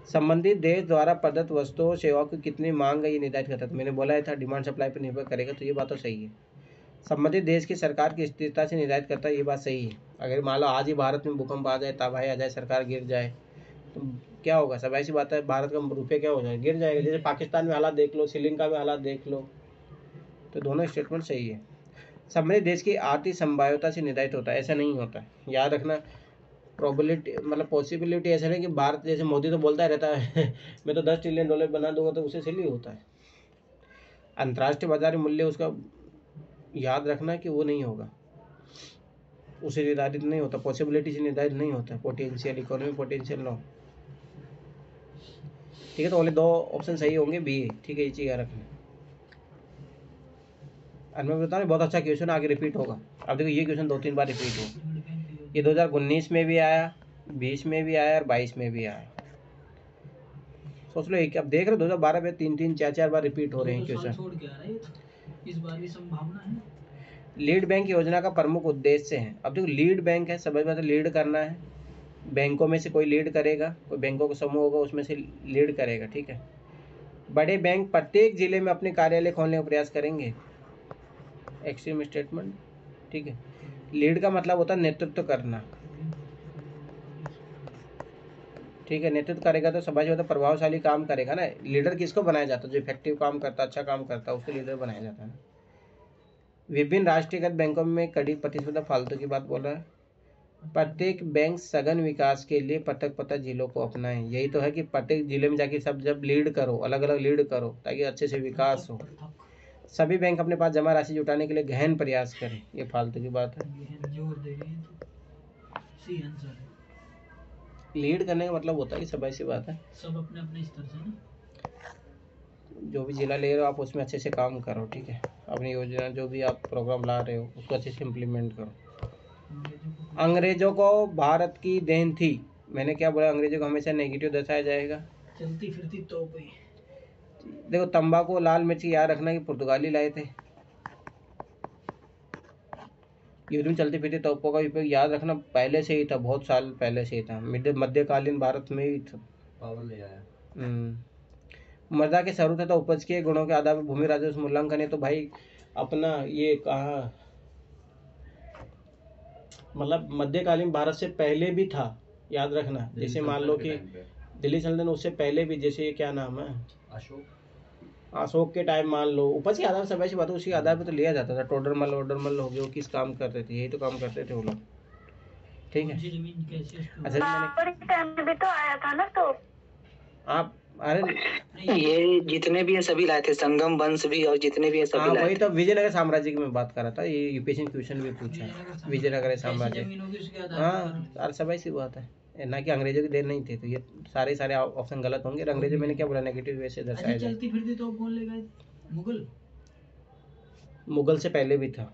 S1: संबंधित देश द्वारा प्रदत्त वस्तुओं और सेवाओं की कितनी मांग है ये निर्धारित करता है, तो मैंने बोला था डिमांड सप्लाई पर निर्भर करेगा, तो ये बात तो सही है। संबंधित देश की सरकार की स्थिरता से निर्धारित करता है, ये बात सही है। अगर मान लो आज ही भारत में भूकंप आ जाए, तबाही आ जाए, सरकार गिर जाए, तो क्या होगा? सब ऐसी बात है, भारत का रुपये क्या हो जाए, गिर जाएगा। जैसे पाकिस्तान में हालात देख लो, श्रीलंका में हालात देख लो, तो दोनों स्टेटमेंट सही है। संबंधित देश की आर्थिक संभाव्यता से निर्धारित होता है, ऐसा नहीं होता है, याद रखना। प्रोबेबिलिटी मतलब पॉसिबिलिटी ऐसा नहीं कि भारत, जैसे मोदी तो बोलता रहता है मैं तो $10 ट्रिलियन बना दूंगा, तो उसे सिली होता है। अंतर्राष्ट्रीय बाजार मूल्य उसका याद रखना कि वो नहीं होगा, उससे निर्धारित नहीं होता, पॉसिबिलिटी से निर्धारित नहीं होता, पोटेंशियल इकोनॉमी पोटेंशियल नो। ठीक है, तो ओनली 2 ऑप्शन सही होंगे बी। ठीक है, ये चीज़ याद रखना। और मैं बता रहा हूँ बहुत अच्छा क्वेश्चन, आगे रिपीट होगा। अब देखो ये क्वेश्चन 2-3 बार रिपीट हुआ। ये 2019 में भी आया, 20 में भी आया और 22 में भी आया। सोच लो एक, अब देख रहे हो 2012 में 3-3 4-4 बार रिपीट हो रहे हैं क्वेश्चन।
S2: छोड़ के आ रहा है, इस बार भी संभावना है।
S1: लीड बैंक योजना का प्रमुख उद्देश्य है। अब देखो लीड बैंक है, समझ में, लीड करना है, बैंकों में से कोई लीड करेगा, कोई बैंकों का समूह होगा उसमें से लीड करेगा। ठीक है, बड़े बैंक प्रत्येक जिले में अपने कार्यालय खोलने का प्रयास करेंगे। Extreme statement. ठीक है, लीड का मतलब होता है नेतृत्व करना। ठीक है, नेतृत्व करेगा तो समझ में, प्रभावशाली काम करेगा ना। लीडर किसको बनाया जाता है? जो इफेक्टिव काम करता है, अच्छा काम करता है, उसको लीडर बनाया जाता है ना। विभिन्न राष्ट्रीयकृत बैंकों में कड़ी प्रतिस्पर्धा, फालतू की बात बोल रहा है। प्रत्येक बैंक सघन विकास के लिए पृथक पृथक जिलों को अपनाएं। यही तो है कि प्रत्येक जिले में जाके सब जब लीड करो, अलग अलग लीड करो, ताकि अच्छे से विकास हो। सभी बैंक अपने पास जमा राशि जुटाने के लिए गहन प्रयास करें। ये फालतू की बात है। लीड करने का मतलब होता है कि सब ऐसी बात है,
S2: सब अपने अपने स्तर से ना,
S1: जो भी जिला ले रहे हो आप उसमें अच्छे से काम करो। ठीक है, अपनी योजना जो भी आप प्रोग्राम ला रहे हो उसको अच्छे से इम्प्लीमेंट करो। अंग्रेजों को भारत की देन थी। मैंने क्या बोला? अंग्रेजों को हमेशा नेगेटिव दर्शाया जाएगा।
S2: चलती फिरती तोपें।
S1: देखो तंबाकू लाल मिर्च याद रखना कि पुर्तगाली लाए थे। युद्ध में चलती फिरती तोपों का उपयोग याद रखना पहले से ही था, बहुत साल पहले से ही था, मध्यकालीन भारत में ही था।
S5: पावर ले आया।
S1: मृदा के स्वरूप तथा उपज के गुणों के आधार पर भूमि राजस्व मूल्यांकन है। तो भाई अपना ये कहाँ, मतलब मध्यकालीन भारत से पहले भी था, याद रखना। जैसे मान लो कि दिल्ली सल्तनत उससे पहले भी, जैसे क्या नाम है, अशोक के टाइम मान लो, उपज के आधार से वैसी बात है, उसी आधार पर तो लिया जाता था। टोडरमल वोडरमल हो गए, वो किस काम करते थे? यही तो काम करते थे वो लोग। ठीक है, अच्छा
S4: टाइम में भी तो आया था ना, तो
S1: आप, अरे
S3: ये जितने भी है सभी लाए थे, संगम वंश भी और जितने भी है
S1: हाँ
S3: सभी लाए
S1: वही
S3: थे।
S1: तो विजयनगर साम्राज्य की मैं बात कर रहा था। ये यूपीएससी क्वेश्चन भी पूछा है, विजयनगर साम्राज्य। हाँ, अरे सब ऐसी बात है ना कि अंग्रेजों की देर नहीं थी। तो ये सारे ऑप्शन गलत होंगे। अंग्रेजों मैंने क्या बोला? नेगेटिव वे से दर्शाया जाए।
S2: चलती फिरती तो कौन ले गए?
S1: मुगल से पहले भी था।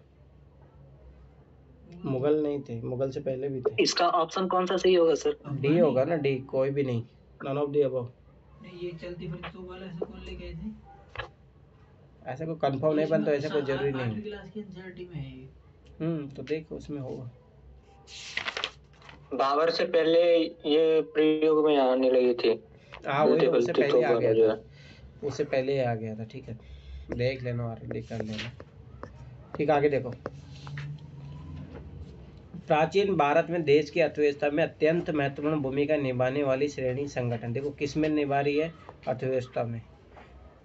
S1: मुगल नहीं थे, मुगल से पहले भी थे।
S3: इसका ऑप्शन कौन सा सही होगा सर?
S1: डी होगा ना, डी, कोई भी नहीं, नन ऑफ दी अबव।
S2: नहीं, ये चलती फिरती तो वाला ऐसा कौन ले गए थे?
S1: ऐसा कोई कंफर्म नहीं बनता, ऐसा कोई जरूरी नहीं।
S2: 8वीं क्लास की एनसीईआरटी में है।
S1: तो देखो उसमें होगा।
S3: बाबर से पहले ये प्रयोग में आने लगी थी।
S1: हाँ वही तो, उससे पहले आ गया था, उससे पहले आ गया था। ठीक है, देख लेना और देख कर लेना। ठीक, आगे देखो। प्राचीन भारत में देश की अर्थव्यवस्था में अत्यंत महत्वपूर्ण भूमिका निभाने वाली श्रेणी संगठन, देखो किस में निभा रही है? अर्थव्यवस्था में।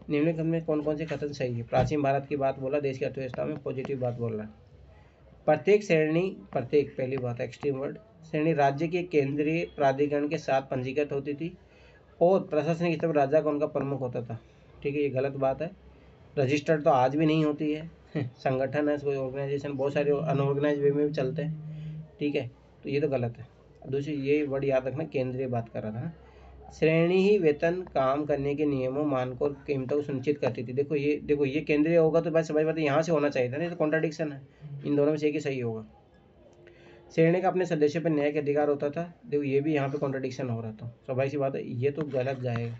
S1: निम्नलिखित में कौन कौन से कथन सही है? प्राचीन भारत की बात बोला, देश की अर्थव्यवस्था में पॉजिटिव बात बोल रहा है। प्रत्येक श्रेणी, प्रत्येक पहली बात एक्सट्रीम वर्ड, श्रेणी राज्य के केंद्रीय प्राधिकरण के साथ पंजीकृत होती थी और प्रशासनिक स्तर पर राजा का उनका प्रमुख होता था। ठीक है, ये गलत बात है। रजिस्टर्ड तो आज भी नहीं होती है। संगठन है, कोई ऑर्गेनाइजेशन, बहुत सारे अनऑर्गेनाइज वे में भी चलते हैं। ठीक है, तो ये तो गलत है। दूसरी ये वर्ड याद रखना, केंद्रीय बात कर रहा था ना। श्रेणी ही वेतन, काम करने के नियमों, मानकों और कीमतों को सुनिश्चित करती थी। देखो ये केंद्रीय होगा तो बस समझ बात यहाँ से होना चाहिए था, नहीं तो कॉन्ट्राडिक्शन है। इन दोनों में से एक ही सही होगा। श्रेणी का अपने सदस्यों पर न्याय का अधिकार होता था। देखो ये भी यहाँ पे कॉन्ट्राडिक्शन हो रहा था, स्वाभाविक सी बात है, ये तो गलत जाएगा।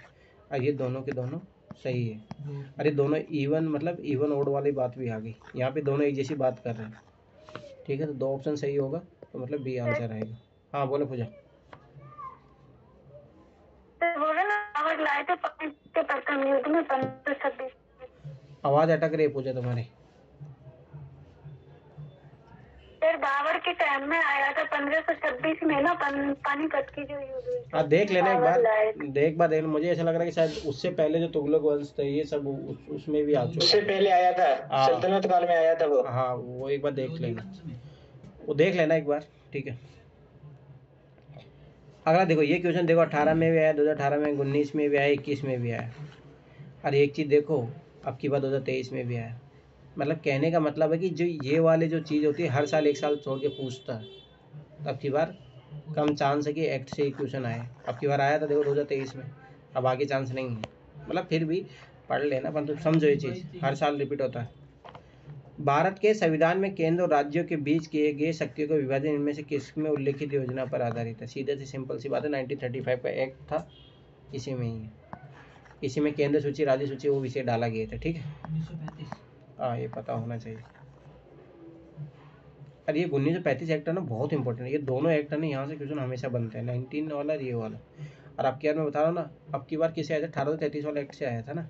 S1: और ये दोनों के दोनों सही है। अरे दोनों इवन, मतलब इवन ओड वाली बात भी आ गई। यहाँ पे दोनों एक जैसी बात कर रहे हैं। ठीक है, तो 2 ऑप्शन सही होगा, तो मतलब बी आंसर आएगा। हाँ बोले पूजा।
S4: लाए थे 15 युद्ध में 1526।
S1: आवाज अटक रही है पूजा तुम्हारी।
S4: सर बाबर के टाइम में आया था 1526 में ना, पानीपत की जो युद्ध हुई।
S1: हाँ देख लेना एक बार, देख लेना। मुझे ऐसा लग रहा है कि शायद उससे पहले जो तुगलक वंश थे ये सब उसमें भी आ चुका।
S3: उससे पहले आया था, सल्तनत काल में आया था वो।
S1: हाँ वो एक बार देख लेना, वो देख लेना एक बार। ठीक है, अगला देखो। ये क्वेश्चन देखो 18 में भी आया, 2018 में, 19 में भी आया, 21 में भी आया। और एक चीज़ देखो, अब की बार 2023 में भी आया। मतलब कहने का मतलब है कि जो ये वाले जो चीज़ होती है हर साल 1 साल छोड़ के पूछता है, तो अब की बार कम चांस है कि एक्ट से क्वेश्चन आए। अब की बार आया था देखो 2023 में, अब आगे चांस नहीं है। मतलब फिर भी पढ़ लेना, परंतु समझो ये चीज़ हर साल रिपीट होता है। भारत के संविधान में केंद्र और राज्यों के बीच किए गए शक्तियों का विभाजन इनमें से किसमें उल्लेखित योजना पर आधारित है? सीधे से सिंपल सी बात है, 1935 का एक्ट था, इसी में ही है। इसी में केंद्र सूची राज्य सूची वो विषय डाला गया था। ठीक है,
S2: 1935।
S1: हाँ ये पता होना चाहिए। अरे ये 1935 एक्ट है ना, बहुत इंपॉर्टेंट है। ये दोनों एक्ट है ना, यहाँ से क्वेश्चन हमेशा बनते हैं, 19 वाला ये वाला। और अब की बार मैं बता रहा हूँ ना, अब की बार किसे आया था, 1833 वाला एक्ट से आया था ना।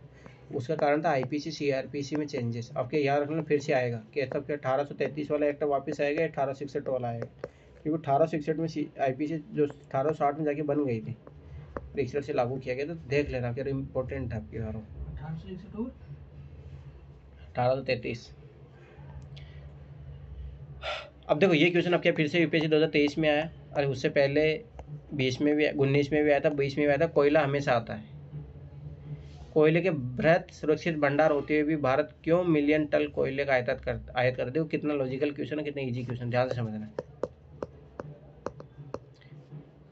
S1: उसका कारण था आईपीसी सीआरपीसी में चेंजेस। अब के याद रखना फिर से आएगा कि तब 1833 वाला एक्ट वापस आएगा, 1866 वाला आएगा, क्योंकि 1866 में आईपीसी जो 1860 में जाके बन गई थी, 61 से लागू किया गया। तो देख लेना फिर इम्पोर्टेंट है आपकी बार 1833। अब देखो ये क्वेश्चन अब क्या फिर से यूपीएससी 2023 में आया, अरे उससे पहले 20 में भी, 19 में भी आया था, 20 में भी आया था। कोयला हमेशा आता है। कोयले के बृहत सुरक्षित भंडार होते हुए भी भारत क्यों मिलियन टन कोयले का आयात कर देखो कितना लॉजिकल क्वेश्चन है, कितना इजी क्वेश्चन, ध्यान से समझना।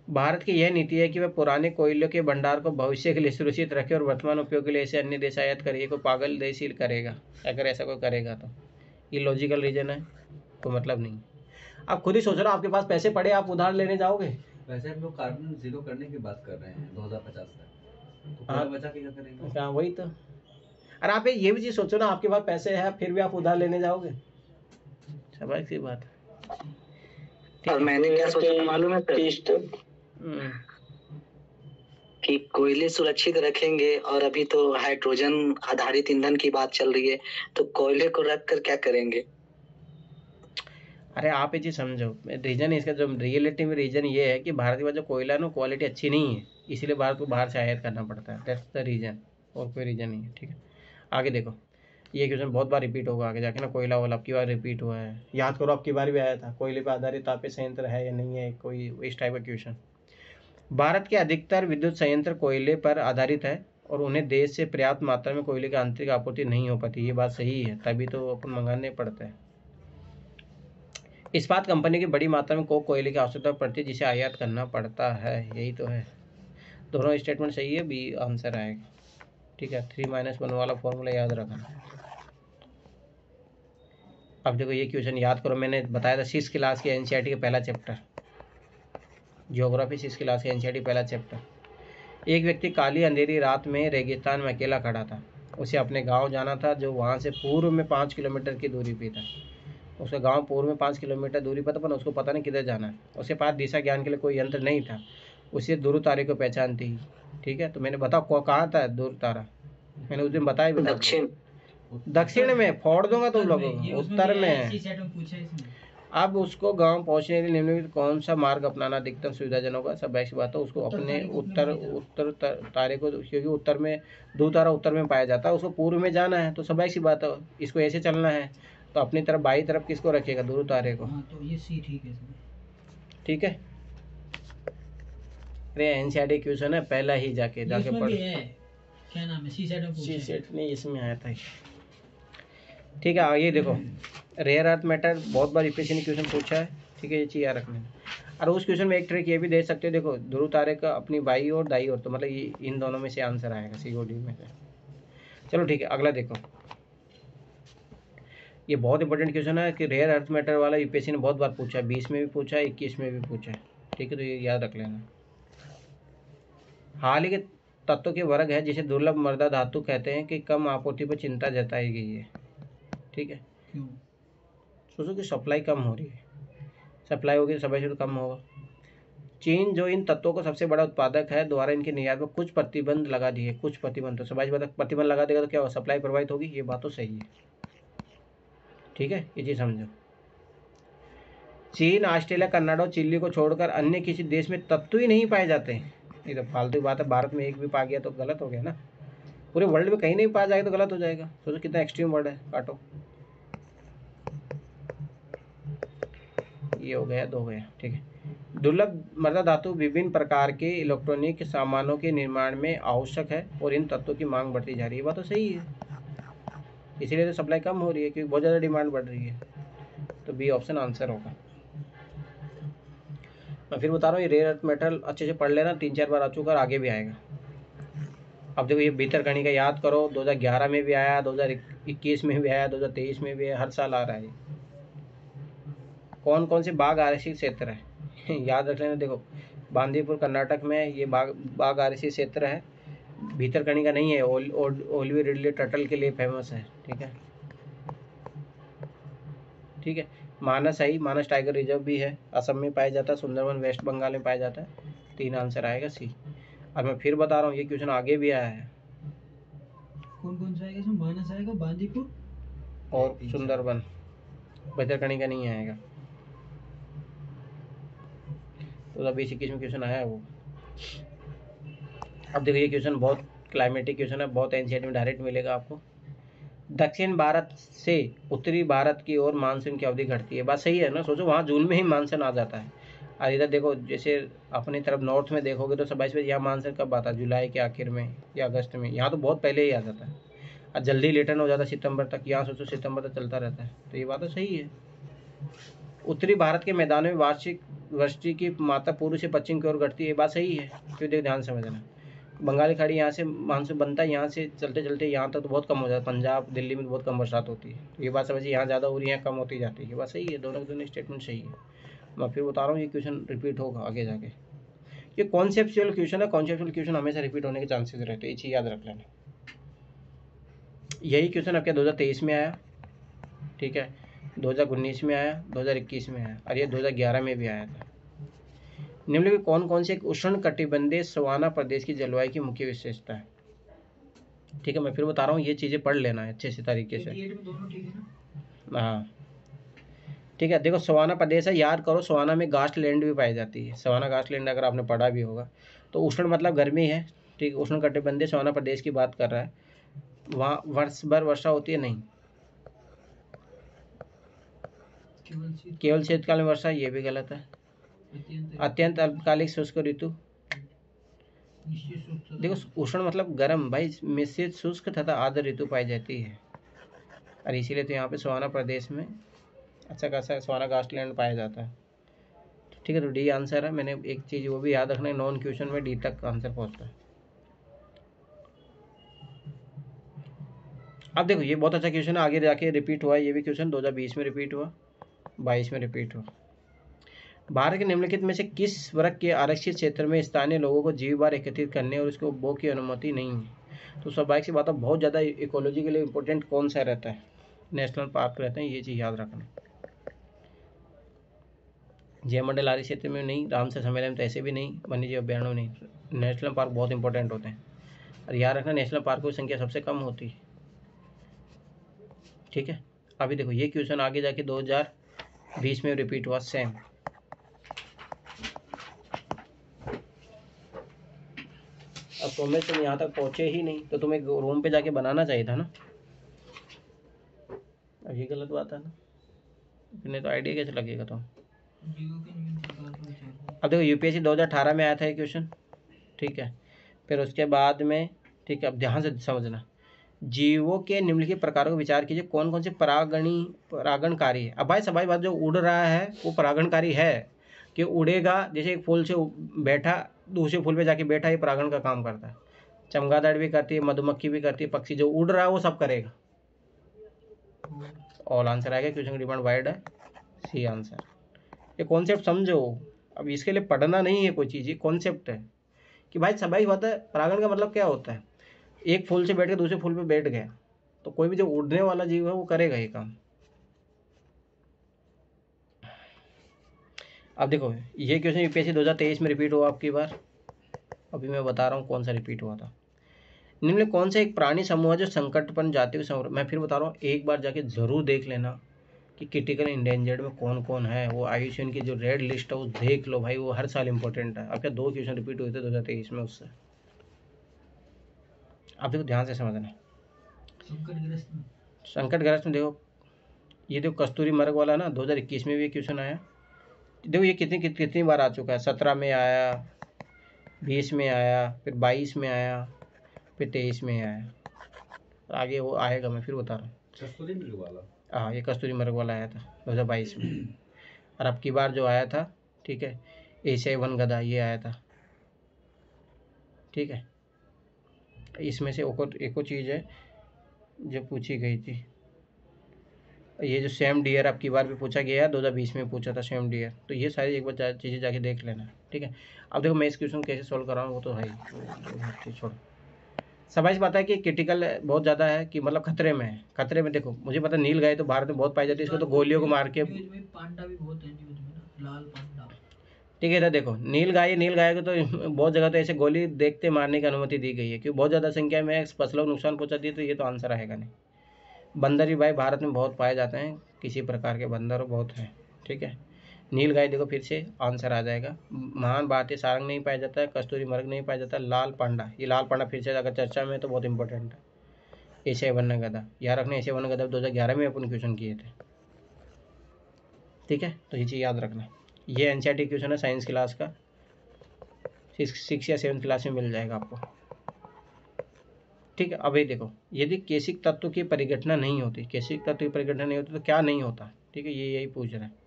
S1: भारत की यह नीति है कि वह पुराने कोयलों के भंडार को भविष्य के लिए सुरक्षित रखे और वर्तमान उपयोग के लिए ऐसे अन्य देश आयात करे। कोई पागल देश ही करेगा अगर ऐसा कोई करेगा तो। ये लॉजिकल रीजन है, कोई मतलब नहीं। आप खुद ही सोच रहे हो, आपके पास पैसे पड़े, आप उधार लेने जाओगे?
S5: वैसे हम लोग कार्बन जीरो करने की बात कर रहे हैं 2050 तक, तो कोयला बचा के क्या करेंगे?
S1: हाँ वही तो। अरे आप ये भी चीज सोचो ना, आपके पास पैसे हैं फिर भी आप उधार लेने जाओगे, स्वाभाविक सी बात है।
S3: और मैंने क्या सोचा मालूम है सर, कि कोयले सुरक्षित रखेंगे, और अभी तो हाइड्रोजन आधारित ईंधन की बात चल रही है, तो कोयले को रख कर क्या करेंगे?
S1: अरे आप ये चीज समझो, रीजन इसका जो रियलिटी में रीजन ये है कि भारत के पास जो कोयला ना क्वालिटी अच्छी नहीं है, इसीलिए भारत को बाहर से आयात करना पड़ता है। दैट्स द रीजन, और कोई रीजन नहीं है। ठीक है, आगे देखो, ये क्वेश्चन बहुत बार रिपीट होगा आगे जाके ना। कोयला वाला अब की बार रिपीट हुआ है, याद करो अब की बार भी आया था। कोयले पर आधारित तापीय संयंत्र है या नहीं है, कोई इस टाइप का क्वेश्चन। भारत के अधिकतर विद्युत संयंत्र कोयले पर आधारित है और उन्हें देश से पर्याप्त मात्रा में कोयले की आंतरिक आपूर्ति नहीं हो पाती। ये बात सही है, तभी तो अपन मंगाने पड़ते हैं। इस्पात कंपनी की बड़ी मात्रा में कोयले की आवश्यकता पड़ती है, जिसे आयात करना पड़ता है। यही तो है, दोनों स्टेटमेंट सही है, बी आंसर आएगा। ठीक है, 3-1 वाला फॉर्मूला याद रखना। अब देखो ये क्वेश्चन याद करो, मैंने बताया था 6th क्लास के एनसीईआरटी का पहला चैप्टर, ज्योग्राफी 6th क्लास के एनसीईआरटी पहला चैप्टर। एक व्यक्ति काली अंधेरी रात में रेगिस्तान में अकेला खड़ा था। उसे अपने गांव जाना था, जो वहां से पूर्व में 5 किलोमीटर की दूरी पे था। उसका गांव पूर्व में 5 किलोमीटर दूरी पर था, पर उसको पता नहीं किधर जाना है। उसके पास दिशा ज्ञान के लिए कोई यंत्र नहीं था। उसे ध्रुव तारे को पहचान थी। ठीक है, तो मैंने बताओ कहाँ था ध्रुव तारा, मैंने उस दिन बताया भी, दक्षिण में फोड़ दूंगा तुम लोगों को, उत्तर में है। अब उसको गांव पहुंचने के लिए निम्नलिखित कौन सा मार्ग अपनाना अधिकतम सुविधाजनक होगा? सब ऐसी बात है, उसको अपने उत्तर तारे को, क्योंकि उत्तर में ध्रुव तारा उत्तर में पाया जाता है, उसको पूर्व में जाना है, तो सब ऐसी बात है, इसको ऐसे चलना है, तो अपनी तरफ बाई तरफ किसको रखेगा? ध्रुव तारे को।
S2: तो ये सी ठीक है।
S1: ठीक है, अरे एनसीईआरटी क्वेश्चन है, पहला ही जाके पढ़।
S2: क्या नाम है, सी सेट
S1: नहीं, इसमें आया था। ठीक है, ये देखो, रेयर अर्थ मैटर बहुत बार यूपीएससी ने क्वेश्चन पूछा है। ठीक है, ये चीज़ याद रखना है। और उस क्वेश्चन में एक ट्रिक ये भी दे सकते हो, देखो ध्रुव तारे का अपनी बाई और दाई और, तो मतलब ये इन दोनों में से आंसर आएगा, COD में से। चलो ठीक है, अगला देखो, ये बहुत इंपॉर्टेंट क्वेश्चन है कि रेयर अर्थ मैटर वाला यूपीएससी ने बहुत बार पूछा है, 20 में भी पूछा है, 21 में भी पूछा है। ठीक है, तो ये याद रख लेना। हाल ही के तत्व के वर्ग है जिसे दुर्लभ मृदा धातु कहते हैं कि कम आपूर्ति पर चिंता जताई गई है। ठीक है, सोचो कि सप्लाई कम हो रही है, सप्लाई होगी तो सप्लाई से तो कम होगा। चीन जो इन तत्वों का सबसे बड़ा उत्पादक है, द्वारा इनके निर्यात पर कुछ प्रतिबंध लगा दिए। कुछ प्रतिबंध, तो सबाई प्रतिबंध लगा देगा तो क्या होगा? सप्लाई प्रभावित होगी। ये बात तो सही है। ठीक है, ये चीज़ समझो। चीन, ऑस्ट्रेलिया, कनाडा और चिली को छोड़कर अन्य किसी देश में तत्व ही नहीं पाए जाते। ये तो फालतू बात है, भारत में एक भी पा गया तो गलत हो गया ना, पूरे वर्ल्ड में कहीं नहीं पाया जाएगा तो गलत हो जाएगा। सोचो कितना एक्सट्रीम वर्ड है, काटो। ये हो गया, 2 हो गया। ठीक है, दुर्लभ मृदा धातु विभिन्न प्रकार के इलेक्ट्रॉनिक सामानों के निर्माण में आवश्यक है और इन तत्वों की मांग बढ़ती जा रही है। बात तो सही है, इसीलिए तो सप्लाई कम हो रही है, क्योंकि बहुत ज़्यादा डिमांड बढ़ रही है। तो बी ऑप्शन आंसर होगा। मैं फिर बता रहा हूँ, ये रेयर अर्थ मेटल अच्छे से पढ़ लेना, 3-4 बार आ चुका और आगे भी आएगा। अब देखो ये भितरकणिका याद करो, 2011 में भी आया, 2021 में भी आया, 2023 में भी आया, हर साल आ रहा है। कौन कौन से बाघ आरक्षित क्षेत्र है याद रख लेना। देखो बांदीपुर कर्नाटक में ये बाघ आरक्षित क्षेत्र है। भितरकणिका नहीं है, ओलिवी रिडले टर्टल के लिए फेमस है। ठीक है, ठीक है। मानस है, मानस टाइगर रिजर्व भी है, असम में पाया जाता है, सुंदरबन वेस्ट बंगाल में पाया जाता है। 3 आंसर आएगा सी। और मैं फिर बता रहा हूँ, ये क्वेश्चन आगे भी आया है।
S2: कौन कौन सा आएगा इसमें? मानस आएगा, बांदीपुर
S1: और सुंदरबन। भितरकणिका नहीं आएगा। तो 2021 में क्वेश्चन आया है वो। अब देखो ये क्वेश्चन बहुत क्लाइमेटिक क्वेश्चन है, बहुत एनसीईआरटी में डायरेक्ट मिलेगा आपको। दक्षिण भारत से उत्तरी भारत की ओर मानसून की अवधि घटती है। बात सही है ना, सोचो वहाँ जून में ही मानसून आ जाता है। और इधर देखो, जैसे अपनी तरफ नॉर्थ में देखोगे तो 27 बजे यहाँ मानसून कब आता है? जुलाई के आखिर में या अगस्त में। यहाँ तो बहुत पहले ही आ जाता है और जल्दी रिटर्न हो जाता है सितंबर तक। यहाँ सोचो सितंबर तक चलता रहता है। तो ये बात तो सही है। उत्तरी भारत के मैदानों में वार्षिक वृष्टि की मात्रा पूर्व से पश्चिम की ओर घटती है। बात सही है, क्यों? देख ध्यान समझना। बंगाली खाड़ी यहाँ से मानसून बनता है, यहाँ से चलते चलते यहाँ तक तो बहुत कम हो जाता है। पंजाब दिल्ली में बहुत कम बरसात होती है। तो ये बात समझिए, यहाँ ज़्यादा हो रही है, यहाँ कम होती जाती है। ये बात सही है, दोनों के दोनों स्टेटमेंट सही है। मैं फिर बता रहा हूँ, ये क्वेश्चन रिपीट होगा आगे जाके। ये कॉन्सेप्चुअल क्वेश्चन है, कॉन्सेप्चुअल क्वेश्चन हमेशा रिपीट होने के चांसेस रहते हैं, ये चीज़ याद रख लेना। यही क्वेश्चन आपके 2023 में आया, ठीक है, 2019 में आया, 2021 में आया और ये 2011 में भी आया था। निम्नलिखित कौन कौन से उष्ण कटिबंधीय सवाना प्रदेश की जलवायु की मुख्य विशेषता है? ठीक है, मैं फिर बता रहा हूँ, ये चीज़ें पढ़ लेना है अच्छे से तरीके से।
S2: 88 में दोनों ठीक है ना?
S1: हाँ, ठीक है। देखो सवाना प्रदेश है, याद करो, सवाना में घासलैंड भी पाई जाती है। सवाना घासलैंड अगर आपने पढ़ा भी होगा तो उष्ण मतलब गर्मी है, ठीक। उष्ण कटिबंधीय सवाना प्रदेश की बात कर रहा है। वहाँ वर्ष भर वर्षा होती है? नहीं, केवल शीतकाल में वर्षा, ये भी गलत है। अत्यंत अल्पकालिक शुष्क ऋतु। देखो उष्ण मतलब गर्म भाई, मिश्रित शुष्क तथा आर्द्र ऋतु पाई जाती है और इसीलिए तो यहाँ पे सवाना प्रदेश में अच्छा खासा सवाना घासलैंड पाया जाता है। ठीक है, तो डी आंसर है। मैंने एक चीज़ वो भी याद रखना है, नॉन क्वेश्चन में डी तक आंसर पहुँचता है। अब देखो ये बहुत अच्छा क्वेश्चन है, आगे जाके रिपीट हुआ है। ये भी क्वेश्चन 2020 में रिपीट हुआ, 22 में रिपीट हुआ। भारत के निम्नलिखित में से किस वर्ग के आरक्षित क्षेत्र में स्थानीय लोगों को जीववार एकत्रित करने और उसके उपभोग की अनुमति नहीं है? तो स्वाभाविक सी बात है, बहुत ज़्यादा इकोलॉजी के लिए इंपॉर्टेंट कौन सा रहता है? नेशनल पार्क रहते हैं, ये चीज़ याद रखना। जयमंडल आर्य क्षेत्र में नहीं, रामसर सम्मेलन में तो ऐसे भी नहीं, वन्यजीव अभ्यारण्य नहीं। नेशनल पार्क बहुत इंपॉर्टेंट होते हैं और याद रखना, नेशनल पार्कों की संख्या सबसे कम होती है। ठीक है, अभी देखो ये क्वेश्चन आगे जाके 2020 में रिपीट हुआ सेम। अब तुम यहाँ तक पहुँचे ही नहीं तो तुम्हें रूम पे जाके बनाना चाहिए था ना। अब ये गलत बात है ना, इतने तो आइडिया कैसे लगेगा तुम। अब देखो यूपीएससी 2018 में आया था ये क्वेश्चन, ठीक है। फिर उसके बाद में, ठीक है, अब ध्यान से समझना, जीवों के निम्नलिखित प्रकारों को विचार कीजिए, कौन कौन से परागणकारी है। अब भाई सवाल बात, जो उड़ रहा है वो परागणकारी है कि उड़ेगा? जैसे एक फूल से बैठा दूसरे फूल पे जाके बैठा, ये परागण का काम करता है। चमगादड़ भी करती है, मधुमक्खी भी करती है, पक्षी जो उड़ रहा है वो सब करेगा। ऑल आंसर आएगा, क्वेश्चन डिमांड वाइड है, सी आंसर। ये कॉन्सेप्ट समझो, अब इसके लिए पढ़ना नहीं है कोई चीज़, ये कॉन्सेप्ट है कि भाई सबाई होता है। परागण का मतलब क्या होता है? एक फूल से बैठ के दूसरे फूल पे बैठ गया, तो कोई भी जो उड़ने वाला जीव है वो करेगा ये काम। अब देखो ये क्वेश्चन यूपीएससी 2023 में रिपीट हुआ आपकी बार। अभी मैं बता रहा हूँ कौन सा रिपीट हुआ था। निम्न कौन सा एक प्राणी समूह है जो संकटपन जाति को संवर्धन। मैं फिर बता रहा हूँ, एक बार जाके जरूर देख लेना कि क्रिटिकल इंडेंजर्ड में कौन कौन है। वो आयुष्मान की जो रेड लिस्ट है वो देख लो भाई, वो हर साल इंपॉर्टेंट है। अब क्या 2 क्वेश्चन रिपीट हुए थे 2023 में उससे। अब देखो ध्यान से समझना, संकटग्रस्त में देखो ये देखो कस्तूरी मृग वाला ना, 2021 में भी क्वेश्चन आया। देखो ये कितनी बार आ चुका है। 17 में आया, 20 में आया, फिर 22 में आया, फिर 23 में आया, आगे वो आएगा, मैं फिर बता रहा हूँ।
S5: कस्तूरी मृग वाला,
S1: हाँ, ये कस्तूरी मृग वाला आया था 2022 में। और अब की बार जो आया था, ठीक है, A7 गधा ये आया था, ठीक है। इसमें से एक और चीज़ है जो पूछी गई थी, ये जो सेम डियर अब की बार भी पूछा गया है, 2020 में पूछा था सेम डियर। तो ये सारी एक बार चीज़ें जाके देख लेना, ठीक है। अब देखो मैं इस क्वेश्चन कैसे सोल्व कर रहा हूँ वो तो है ही, छोड़ो। समझ पाता है कि क्रिटिकल बहुत ज़्यादा है, कि मतलब खतरे में है। खतरे में देखो मुझे पता नील गाय तो भारत में बहुत पाई जाती है, इसको तो गोलियों को मार के,
S2: पांडा भी बहुत है न्यूज में ना, लाल पांडा,
S1: ठीक है। तो देखो नील गाय को तो बहुत जगह तो ऐसे गोली देखते मारने की अनुमति दी गई है, क्योंकि बहुत ज़्यादा संख्या में फसलों को नुकसान पहुँचाती है। तो ये तो आंसर आएगा नहीं। बंदर भी भाई भारत में बहुत पाए जाते हैं, किसी प्रकार के बंदर बहुत हैं, ठीक है। नील गाय देखो फिर से आंसर आ जाएगा। महान भारतीय सारंग नहीं पाया जाता है, कस्तूरी मृग नहीं पाया जाता, लाल पांडा, ये लाल पांडा फिर से अगर चर्चा में तो बहुत इंपॉर्टेंट है। A7 गधा याद रखना, A7 गधा 2011 में अपन क्वेश्चन किए थे, ठीक है। तो ये चीज़ याद रखना। ये NCERT क्वेश्चन है साइंस क्लास का, 6 या 7 क्लास में मिल जाएगा आपको, ठीक है। अभी देखो यदि केशिक तत्व की परिघटना नहीं होती, केशिक तत्व की परिघटना नहीं होती तो क्या नहीं होता, ठीक है। ये यही पूछ रहा है।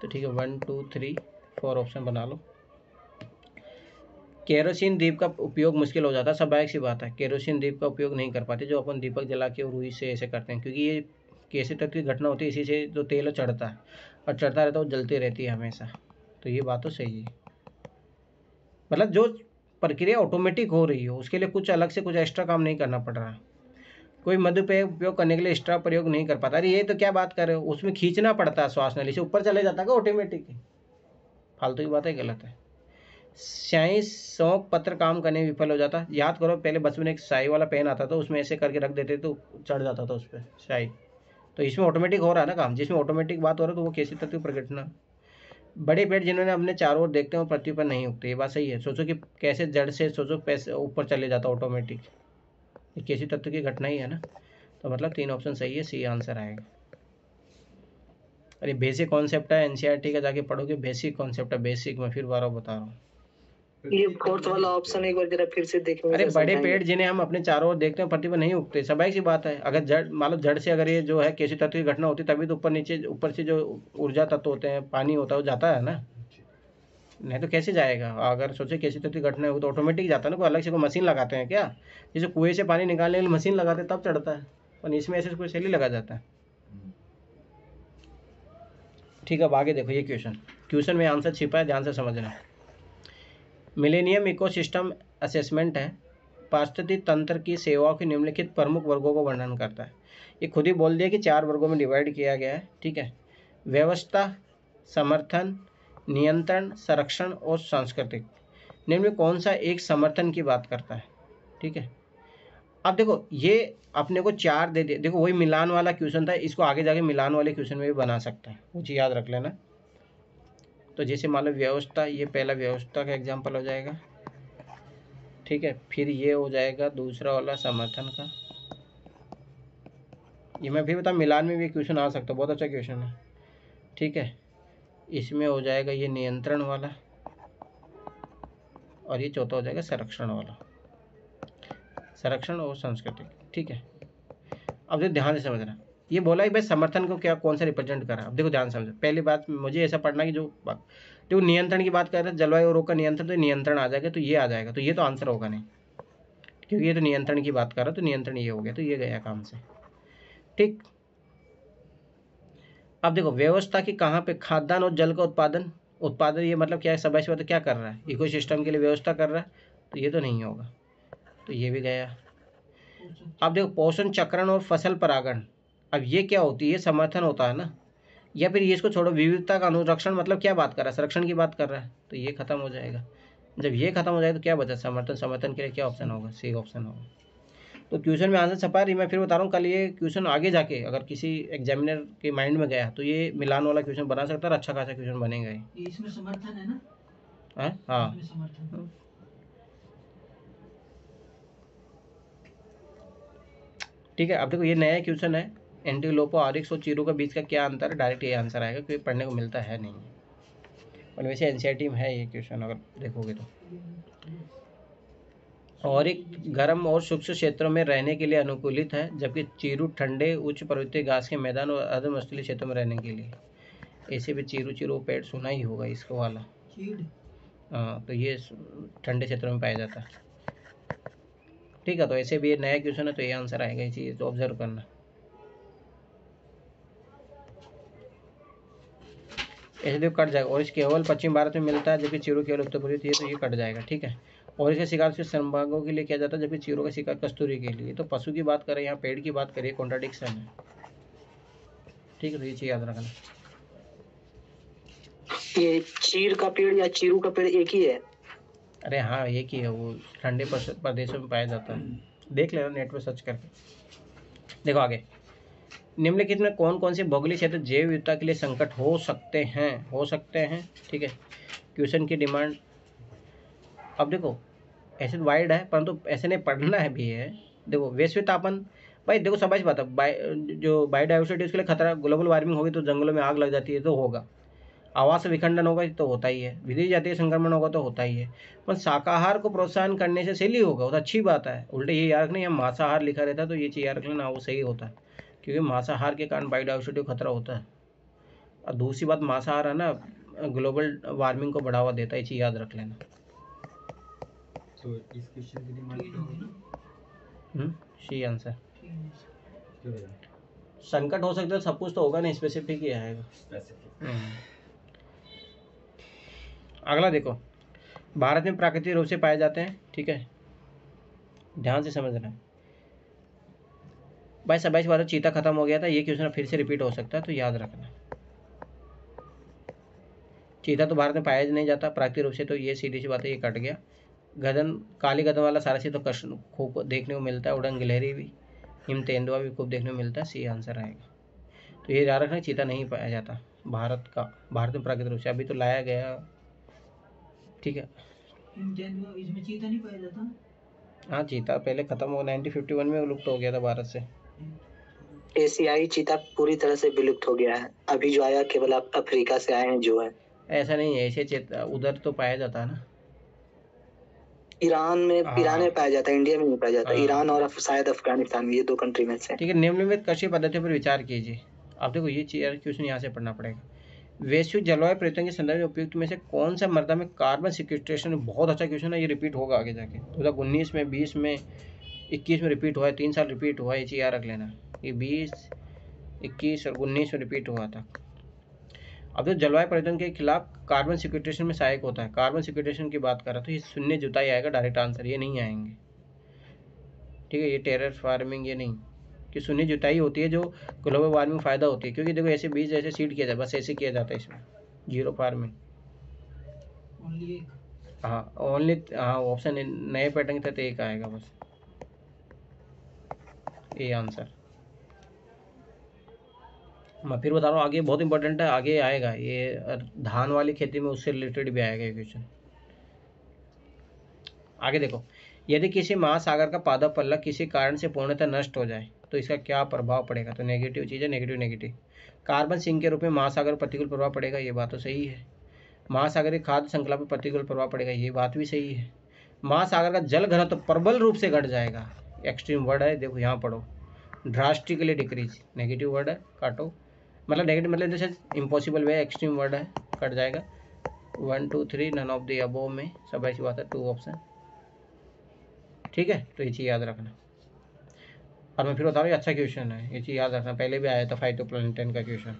S1: तो ठीक है 1 2 3 4 ऑप्शन बना लो। केरोसिन दीप का उपयोग मुश्किल हो जाता है, स्वाभाविक सी बात है। केरोसिन दीप का उपयोग नहीं कर पाते, जो अपन दीपक जला के और रुई से ऐसे करते हैं, क्योंकि ये केशिक तत्व की घटना होती है, इसी से जो तेल चढ़ता है और चढ़ता रहता है वो जलती रहती है हमेशा। तो ये बात तो सही है, मतलब जो प्रक्रिया ऑटोमेटिक हो रही हो उसके लिए कुछ अलग से कुछ एक्स्ट्रा काम नहीं करना पड़ रहा। कोई मधुपेय उपयोग करने के लिए एक्स्ट्रा प्रयोग नहीं कर पाता। अरे ये तो क्या बात कर रहे हो, उसमें खींचना पड़ता है, श्वास नली से ऊपर चले जाता है ऑटोमेटिक। फालतू की बात है, गलत है। स्याही शौक पत्र काम करने में विफल हो जाता। याद करो पहले बचपन में एक स्याही वाला पेन आता था, उसमें ऐसे करके रख देते तो चढ़ जाता था उस पर स्याही। तो इसमें ऑटोमेटिक हो रहा है ना काम, जिसमें ऑटोमेटिक बात हो रहा है तो वो कैसी तत्व प्रकटना। बड़े पेड़ जिन्होंने अपने चारों ओर देखते हैं पृथ्वी पर नहीं उगते, ये बात सही है। सोचो कि कैसे जड़ से सोचो पैसे ऊपर चले जाता ऑटोमेटिक, ये कैसी तत्व की घटना ही है ना। तो मतलब 3 ऑप्शन सही है, सी आंसर आएगा। अरे बेसिक कॉन्सेप्ट है, NCERT का जाके पढ़ोगे, बेसिक कॉन्सेप्ट है, बेसिक मैं फिर बार बता रहा हूँ।
S3: ये फोर्थ वाला ऑप्शन एक बार जरा फिर से देखने
S1: अरे
S3: से
S1: बड़े
S3: समझाएंगे।
S1: पेड़ जिन्हें हम अपने चारों ओर देखते हैं पृथ्वी पर नहीं उगते, स्वाभाविक सी बात है। अगर जड़ मान लो जड़ से अगर ये जो है कैसी तत्व की घटना होती तभी तो ऊपर नीचे ऊपर से जो ऊर्जा तत्व होते हैं पानी होता है वो जाता है ना, नहीं तो कैसे जाएगा। अगर सोचे कैसी तत्व की घटना हो तो ऑटोमेटिक जाता है ना, कोई अलग से कोई मशीन लगाते हैं क्या। जैसे कुएं से पानी निकालने के लिए मशीन लगाते हैं तब चढ़ता है, और इसमें ऐसे कोई सैली लगा जाता है, ठीक है। अब आगे देखो ये क्वेश्चन में आंसर छिपा है, ध्यान से समझना। मिलेनियम इकोसिस्टम असेसमेंट है, पारिस्थितिकी तंत्र की सेवाओं के निम्नलिखित प्रमुख वर्गों को वर्णन करता है। ये खुद ही बोल दिया कि 4 वर्गों में डिवाइड किया गया है, ठीक है। व्यवस्था, समर्थन, नियंत्रण, संरक्षण और सांस्कृतिक। निम्न में कौन सा एक समर्थन की बात करता है, ठीक है। अब देखो ये अपने को 4 दे दिए, देखो वही मिलान वाला क्वेश्चन था, इसको आगे जाके मिलान वाले क्वेश्चन में भी बना सकता है, वो चीज़ याद रख लेना। तो जैसे मान लो व्यवस्था, ये पहला व्यवस्था का एग्जाम्पल हो जाएगा, ठीक है। फिर ये हो जाएगा दूसरा वाला समर्थन का, ये मैं फिर बता मिलान में भी क्वेश्चन आ सकता है, बहुत अच्छा क्वेश्चन है, ठीक है। इसमें हो जाएगा ये नियंत्रण वाला, और ये चौथा हो जाएगा संरक्षण वाला, संरक्षण और सांस्कृतिक, ठीक है। अब देखो ध्यान से समझना, ये बोला कि भाई समर्थन को क्या कौन सा रिप्रेजेंट करा। अब देखो ध्यान से समझो, पहली बात मुझे ऐसा पढ़ना कि जो देखो नियंत्रण की बात कर रहे हैं, जलवायु रोग का नियंत्रण, तो नियंत्रण आ जाएगा, तो ये आ जाएगा, तो ये तो आंसर होगा नहीं, क्योंकि ये तो नियंत्रण की बात कर रहा है, तो नियंत्रण ये हो गया, तो ये गया काम से, ठीक। अब देखो व्यवस्था की कहाँ पे, खाद्यान्न और जल का उत्पादन ये मतलब क्या है, समय से क्या कर रहा है, इकोसिस्टम के लिए व्यवस्था कर रहा है, तो ये तो नहीं होगा, तो ये भी गया। अब देखो पोषण चक्रण और फसल परागण, अब ये क्या होती है, ये समर्थन होता है ना, या फिर ये इसको छोड़ो, विविधता का अनुरक्षण मतलब क्या बात कर रहा है, संरक्षण की बात कर रहा है, तो ये खत्म हो जाएगा। जब ये खत्म हो जाए तो क्या बचा, समर्थन, समर्थन के लिए क्या ऑप्शन होगा, सी ऑप्शन होगा। तो क्वेश्चन में आंसर छपा रही, मैं फिर बता रहा हूँ, कल ये क्वेश्चन आगे जाके अगर किसी एग्जामिनर के माइंड में गया तो ये मिलान वाला क्वेश्चन बना सकता है, अच्छा खासा क्वेश्चन बनेगा
S2: ये इसमें समर्थन है ना,
S1: हाँ
S2: इसमें समर्थन।
S1: ठीक है। अब देखो ये नया क्वेश्चन है, एंटीलोपो आरिक्स और चीरू के बीच का क्या अंतर है, डायरेक्ट ये आंसर आएगा, क्योंकि पढ़ने को मिलता है नहीं, और वैसे NCERT में है ये क्वेश्चन अगर देखोगे तो। और एक गर्म और शुष्क क्षेत्रों में रहने के लिए अनुकूलित है, जबकि चीरू ठंडे उच्च पर्वतीय घास के मैदान और अर्ध मरुस्थलीय क्षेत्रों में रहने के लिए। ऐसे भी चीरू पेड़ सुना ही होगा इसको वाला। हाँ, तो ये ठंडे क्षेत्रों में पाया जाता है। ठीक है, तो ऐसे भी ये नया क्वेश्चन है, तो ये आंसर आएगा, ये चीज़ तो ऑब्जर्व करना। ऐसे देखो कट जाएगा, और इस केवल पश्चिम भारत में मिलता है, जबकि चीरू केवल उत्तर पूर्वी, तो ये कट जाएगा। ठीक है, और इसका शिकार सिर्फ संभागों के लिए किया जाता है, जबकि चीरू का शिकार कस्तूरी के लिए। तो पशु की बात करें, यहाँ पेड़ की बात करें, कॉन्ट्राडिक्शन है। ठीक है, तो ये चीज़ याद रखना।
S3: ये चीर का पेड़ या चीरू का पेड़ एक ही है?
S1: अरे हाँ, एक ही है, वो ठंडे प्रदेशों में पाया जाता है। देख लेना नेट पर सर्च करके। देखो आगे, निम्नलिखित में कौन कौन से भौगोलिक क्षेत्र जैव विविधता के लिए संकट हो सकते हैं। ठीक है, क्वेश्चन की डिमांड। अब देखो ऐसे वाइड है, परंतु ऐसे नहीं पढ़ना है भी है। देखो वैश्विक तापमान, भाई देखो समझ बात है, जो बायोडाइवर्सिटी उसके लिए खतरा, ग्लोबल वार्मिंग होगी तो जंगलों में आग लग जाती है तो होगा, आवास विखंडन होगा तो होता ही है, विदेशी जातीय संक्रमण होगा तो होता ही है। पर शाकाहार को प्रोत्साहन करने से सही होगा, वो तो अच्छी बात है। उल्टे ये याद रखना, यहाँ मांसाहार लिखा रहता है तो ये चीज़ याद रख लेना, वो सही होता है, क्योंकि मांसाहार के कारण बायोडाइवर्सिटी को खतरा होता है। और दूसरी बात, मांसाहार है ना, ग्लोबल वार्मिंग को बढ़ावा देता है, ये चीज़ याद रख लेना।
S5: तो इस क्वेश्चन की डिमांड क्या होगी?
S1: C answer. संकट हो सकता है, सब कुछ तो होगा नहीं, स्पेसिफिक ही आएगा। अगला देखो, भारत में प्राकृतिक रूप से पाए जाते हैं। ठीक है, ध्यान से समझना है भाई। 27 बार चीता खत्म हो गया था, ये क्वेश्चन फिर से रिपीट हो सकता है, तो याद रखना। चीता तो भारत में पाया नहीं जाता प्राकृतिक रूप से, तो ये सीधी सी बात है, ये कट गया। गदन, काली गदन वाला सारसी तो कष्ट खूब देखने को मिलता है, उड़न गिलहरी भी, हिम तेंदुआ भी खूब देखने को मिलता है, सी आंसर आएगा। तो ये याद रखना, चीता नहीं पाया जाता भारत में प्राकृतिक रूप से, अभी तो लाया गया। ठीक है,
S2: इसमें चीता नहीं पाया जाता।
S1: हाँ, चीता पहले खत्म हो, 1951 में विलुप्त हो गया था भारत से।
S3: एशियाई चीता पूरी तरह से विलुप्त हो गया है, अभी जो आया केवल अफ्रीका से आए हैं जो है।
S1: ऐसा नहीं है, ऐसे चीता उधर तो पाया जाता है ना,
S3: ईरान में पाया जाता है, इंडिया में नहीं पाया जाता। ईरान और शायद अफगानिस्तान में, ये 2 कंट्री में से।
S1: ठीक है, निम्नलिखित कृषि पद्धतियों पर विचार कीजिए। अब देखो ये चीज क्वेश्चन यहाँ से पढ़ना पड़ेगा। वैश्विक जलवायु परिवर्तन के संदर्भ में उपयुक्त में से कौन सा मृदा में कार्बन सिक्वेस्ट्रेशन, बहुत अच्छा क्वेश्चन है, ये रिपीट होगा आगे जाके 2019 में, 20 में, 21 में रिपीट हुआ है, 3 साल रिपीट हुआ है, ये चीज़ याद रख लेना। ये 20, 21 और 19 में रिपीट हुआ था। अब जो जलवायु परिवर्तन के खिलाफ कार्बन सिक्वेस्ट्रेशन में सहायक होता है, कार्बन सिक्वेस्ट्रेशन की बात कर रहा तो ये शून्य जुताई आएगा डायरेक्ट आंसर, ये नहीं आएंगे। ठीक है, ये टेरेस फार्मिंग ये नहीं, कि शून्य जुताई होती है जो ग्लोबल वार्मिंग फ़ायदा होती है, क्योंकि देखो ऐसे बीज ऐसे सीड किया जाए, बस ऐसे किया जाता है इसमें, जीरो फार्मिंग। हाँ ओनली, हाँ ऑप्शन नए पैटर्न के तहत एक आएगा बस, ये आंसर। मैं फिर बता रहा हूँ, आगे बहुत इंपॉर्टेंट है, आगे आएगा ये धान वाली खेती में, उससे रिलेटेड भी आएगा ये क्वेश्चन। आगे देखो, यदि किसी महासागर का पादप पल्लव किसी कारण से पूर्णतः नष्ट हो जाए तो इसका क्या प्रभाव पड़ेगा, तो नेगेटिव चीज़ है, नेगेटिव। कार्बन सिंक के रूप में महासागर पर प्रतिकूल प्रभाव पड़ेगा, ये बात तो सही है। महासागरीय खाद्य श्रृंखला पर प्रतिकूल प्रभाव पड़ेगा, ये बात भी सही है। महासागर का जल घनत्व तो प्रबल रूप से घट जाएगा, एक्सट्रीम वर्ड है, देखो यहाँ पढ़ो, ड्रास्टिकली डिक्रीज, नेगेटिव वर्ड है, काटो, मतलब नेगेटिव मतलब जैसे इम्पॉसिबल वे, एक्सट्रीम वर्ड है, कट जाएगा। 1 2 3 नन ऑफ द अबव में, सब ऐसी बात है, 2 ऑप्शन। ठीक है, तो ये चीज़ याद रखना। और मैं फिर बता रहा हूँ, अच्छा क्वेश्चन है, ये चीज़ याद रखना, पहले भी आया था फाइटोप्लैंक्टन का क्वेश्चन,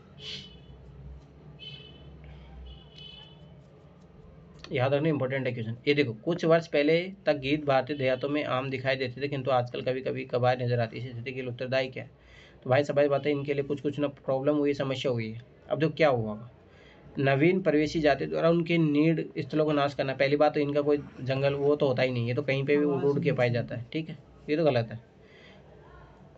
S1: याद रखना, इंपॉर्टेंट है क्वेश्चन। ये देखो, कुछ वर्ष पहले तक गीत भारतीय देहातों में आम दिखाई देते थे, किंतु आजकल कभी कभी कभार नजर आती है, इस स्थिति के लिए उत्तरदायी क्या है, तो भाई सभी बातें, इनके लिए कुछ ना प्रॉब्लम हुई, समस्या हुई है। अब देखो क्या हुआ, नवीन प्रवेशी जाति द्वारा उनके नीड स्थलों को नाश करना। पहली बात तो इनका कोई जंगल वो तो होता ही नहीं है, तो कहीं पे भी उड़ के पाया जाता है। ठीक है, ये तो गलत है।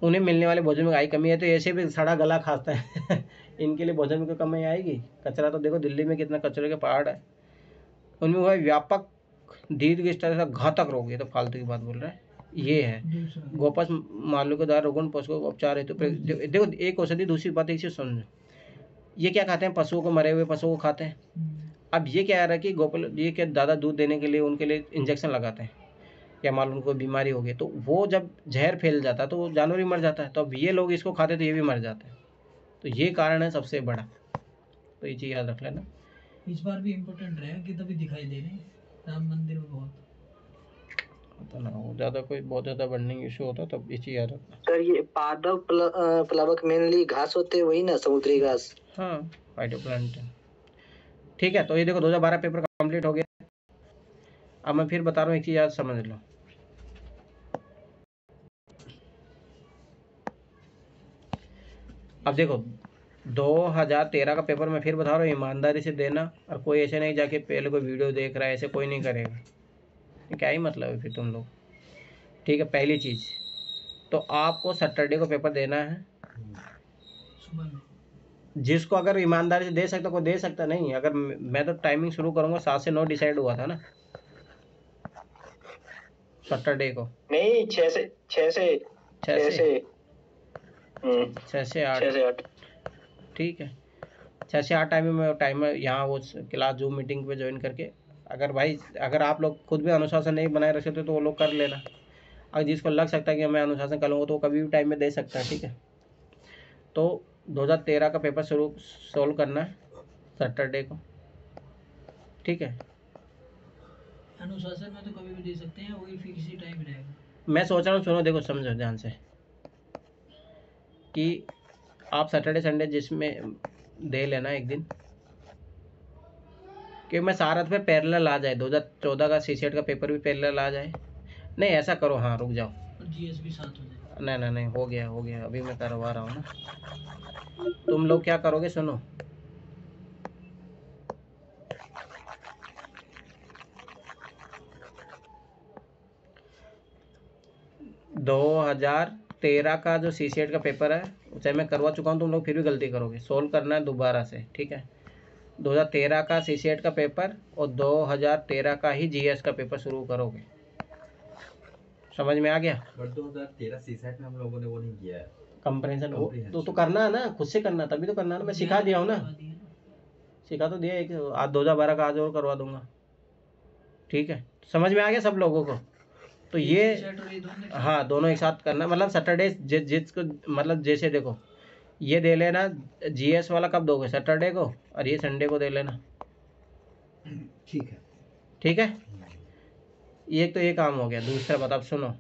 S1: उन्हें मिलने वाले भोजन में आई कमी है, तो ऐसे भी सड़ा गला खाता है इनके लिए भोजन में कोई कमी आएगी। कचरा तो देखो दिल्ली में कितना कचरे के पहाड़ है, उनमें हुआ व्यापक दीर्घ स्तर से घातक रोग, ये तो फालतू की बात बोल रहा है। ये है गोपस मालू के द्वारा रोगन पशुओं को उपचार है, तो देखो एक औषधि, दूसरी बात इसे समझो, ये क्या खाते हैं, पशुओं को, मरे हुए पशुओं को खाते हैं। अब ये क्या आ रहा है कि गोपाल ये क्या दादा दूध देने के लिए उनके लिए इंजेक्शन लगाते हैं, या मान लो उनको बीमारी हो गई, तो वो जब जहर फैल जाता है तो वो जानवर ही मर जाता है। तो अब ये लोग इसको खाते तो ये भी मर जाते हैं। तो ये कारण है सबसे बड़ा, तो ये चीज़ याद रख लेना।
S2: इस बार भी इम्पोर्टेंट रहेगा कि तभी दिखाई दे रहे हैं राम मंदिर में बहुत
S1: तो ना हो ज़्यादा कोई बहुत ज़्यादा बर्निंग इशू होता तब ये चीज़ याद रखना।
S3: सर ये पादप प्लवक मेनली घास होते हैं, वही ना, समुद्री घास।
S1: हाँ, फाइटोप्लैंक्टन। ठीक है, तो ये देखो 2012 पेपर कंप्लीट हो गया। अब मैं फिर बता रहा हूँ, एक चीज़ याद समझ लो। अब देखो 2013 का पेपर मैं फिर बता रहा हूँ, ईमानदारी से देना, और कोई ऐसे नहीं जाके पहले कोई वीडियो देख रहा है, ऐसे कोई नहीं करेगा। क्या ही मतलब है फिर तुम लोग। ठीक है, पहली चीज़ तो आपको सैटरडे को पेपर देना है
S2: सुबह में।
S1: जिसको अगर ईमानदारी से दे सकता कोई दे सकता, नहीं अगर मैं तो टाइमिंग शुरू करूँगा 7 से 9 डिसाइड हुआ था ना सैटरडे को।
S3: नहीं, 6 से
S1: 6 से
S3: 8।
S1: ठीक है, 6 से 8 टाइम यहाँ वो क्लास जूम मीटिंग पे ज्वाइन करके, अगर आप लोग खुद भी अनुशासन नहीं बनाए रख सकते तो वो लोग कर लेना। अगर जिसको लग सकता है कि मैं अनुशासन कर लूँगा तो वो कभी भी टाइम में दे सकता है। ठीक है, तो 2013 का पेपर सोल्व करना है सैटरडे को। ठीक है,
S2: अनुशासन में तो कभी भी दे सकते हैं, वही फिक्स ही टाइम रहेगा।
S1: मैं सोच रहा हूँ, सुनो देखो समझो ध्यान से, कि आप सैटरडे संडे जिसमें दे लेना एक दिन, कि मैं सारथ पे पैरेलल आ जाए, 2014 का सीसेट का पेपर भी पैरेलल आ जाए। नहीं ऐसा करो, हाँ रुक जाओ,
S2: और जीएस भी साथ हो जाए।
S1: नहीं हो गया, अभी मैं करवा रहा हूँ ना। तुम लोग क्या करोगे, सुनो 2013 का जो सीसेट का पेपर है चाहे मैं करवा चुका हूँ, तुम लोग फिर भी गलती करोगे, सोल्व करना है दोबारा से। ठीक है, 2013 का सीसेट का पेपर और 2013 का ही जीएस का पेपर शुरू करोगे। समझ में आ गया?
S5: बट 2013 सीसेट में हम लोगों ने वो नहीं किया है,
S1: कंप्रेंशन तो करना है ना, खुद से करना, तभी तो करना है ना। मैं सिखा दिया हूँ ना, सिखा तो दिया। एक आज 2012 का आज और करवा दूंगा। ठीक है, समझ में आ गया सब लोगों को? तो ये हाँ दोनों एक साथ करना, मतलब सैटरडे जिसको मतलब जैसे देखो ये दे लेना, जीएस वाला कब दोगे, सैटरडे को, और ये संडे को दे लेना।
S5: ठीक है,
S1: ठीक है, ये तो ये काम हो गया। दूसरा बात अब सुनो,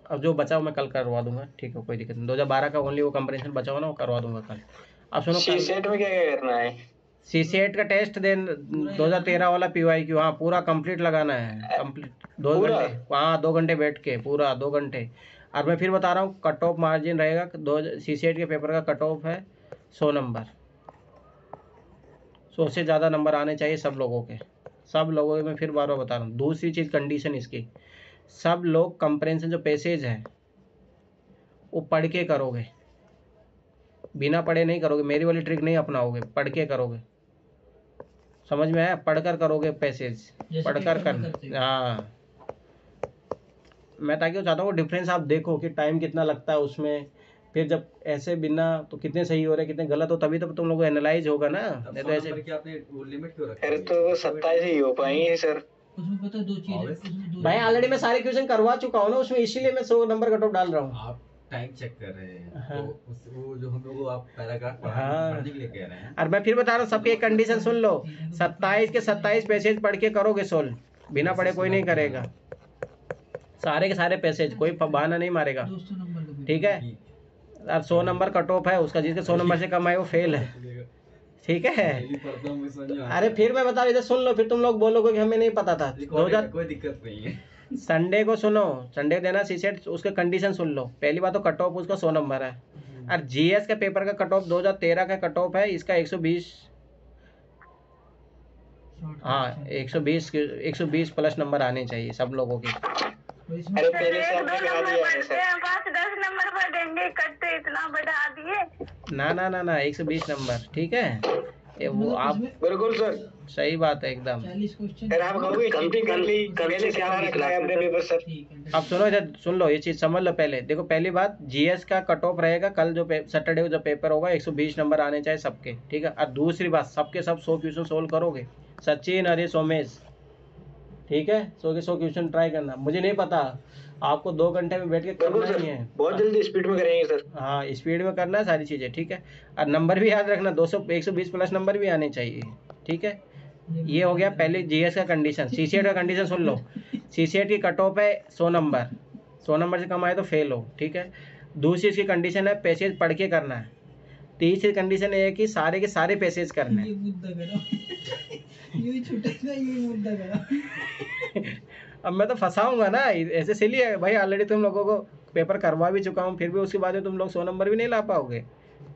S1: अब जो बचा मैं कल करवा दूंगा। ठीक है, कोई दिक्कत नहीं। 2012 का ओनली वो कंपैरिजन बचा हुआ ना, वो करवा दूंगा कल। अब सुनो,
S3: सीसेट में क्या क्या करना है?
S1: सीसेट का टेस्ट दे 2013 वाला PYQ, हाँ पूरा कंप्लीट लगाना है, कंप्लीट 2 घंटे, हाँ 2 घंटे बैठ के, पूरा 2 घंटे। और मैं फिर बता रहा हूँ, कट ऑफ मार्जिन रहेगा, सीसेट के पेपर का कट ऑफ है 100 नंबर, 100 से ज़्यादा नंबर आने चाहिए सब लोगों के, सब लोगों के। मैं फिर बार बार बता रहा हूँ। दूसरी चीज़, कंडीशन इसकी, सब लोग कंप्रेंशन जो पैसेज है वो पढ़ के करोगे, बिना पढ़े नहीं करोगे, मेरी वाली ट्रिक नहीं अपनाओगे, पढ़ के करोगे। समझ में आया? पढ़कर करोगे पैसेज, पढ़कर कर, हाँ। मैं ताकि वो चाहता हूँ डिफरेंस आप देखो कि टाइम कितना लगता है उसमें, फिर जब ऐसे बिना तो कितने सही हो रहे कितने गलत हो, तभी तो तुम लोगों को एनालाइज होगा ना। नहीं तो ऐसे
S5: आपने वो लिमिट क्यों रखा है?
S3: फिर तो 27 ही हो पाएंगे सर।
S2: उसमें पता है 2 चीजें,
S1: भाई ऑलरेडी मैं सारे क्वेश्चन करवा चुका हूँ ना उसमें, इसीलिए मैं 100 नंबर कट ऑफ डाल रहा हूँ।
S5: आप टाइम चेक कर रहे हैं,
S1: हाँ।
S5: तो वो जो हम लोग आप पैराग्राफ पढ़ने के लिए कह रहे हैं।
S1: और मैं फिर बता रहा हूँ, सबकी एक कंडीशन सुन लो, 27 के 27 पैसेज पढ़ के करोगे सोल्व, बिना पढ़े कोई नहीं करेगा। सारे के सारे पैसेज, कोई बहाना नहीं मारेगा। ठीक है, और 100 नंबर कट ऑफ है उसका, जिसके 100 नंबर से कम आए वो फेल है। ठीक है, अरे फिर मैं बता, इधर सुन लो, फिर तुम लोग बोलोगे कि हमें नहीं पता था।
S5: कोई दिक्कत नहीं है।
S1: संडे को सुनो, संडे देना सीसेट, उसके कंडीशन सुन लो। पहली बात तो कट ऑफ उसका 100 नंबर है, और जीएस का पेपर का कट ऑफ 2013 का कट ऑफ है, इसका 120, हाँ 120 प्लस नंबर आने चाहिए सब लोगों के।
S3: अरे पहले से आपने करा दिया है सर।
S4: 5-10 नंबर पर देंगे, कटते इतना बढ़ा दिए।
S1: ना 120 नंबर। ठीक है, ये वो आप
S3: बिल्कुल सर,
S1: सही बात है एकदम।
S2: 40 क्वेश्चन।
S3: फिर आप कहोगे गलती कर ली, पहले से क्या रखा है हमने पेपर सर।
S1: अब सुनो, इधर सुन लो, ये चीज़ समझ लो पहले। देखो पहली बात, जीएस का कट ऑफ रहेगा कल जो सैटरडे को जो पेपर होगा, 120 नंबर आने चाहिए सबके। ठीक है, और दूसरी बात, सबके सब 100 क्वेश्चन सोल्व करोगे, सचिन, अरे सोमेश। ठीक है, 100 के 100 क्वेश्चन ट्राई करना। मुझे नहीं पता, आपको 2 घंटे में बैठ के करना ही है।
S3: बहुत जल्दी स्पीड में करेंगे सर।
S1: हाँ, स्पीड में करना है सारी चीज़ें, ठीक है। और नंबर भी याद रखना, 200 120 प्लस नंबर भी आने चाहिए, ठीक है। ये हो गया पहले जीएस का कंडीशन। सीसीएट का कंडीशन सुन लो। सीसीएट की कट ऑफ है 100 नंबर, 100 नंबर से कम आए तो फेल हो, ठीक है। दूसरी इसकी कंडीशन है पैसेज पढ़ के करना है। तीसरी कंडीशन ये है कि सारे के सारे पैसेज करने हैं। अब मैं तो फंसाऊंगा ना, ऐसे इसलिए भाई ऑलरेडी तुम लोगों को पेपर करवा भी चुका हूँ, फिर भी उसके बाद में तुम लोग 100 नंबर भी नहीं ला पाओगे।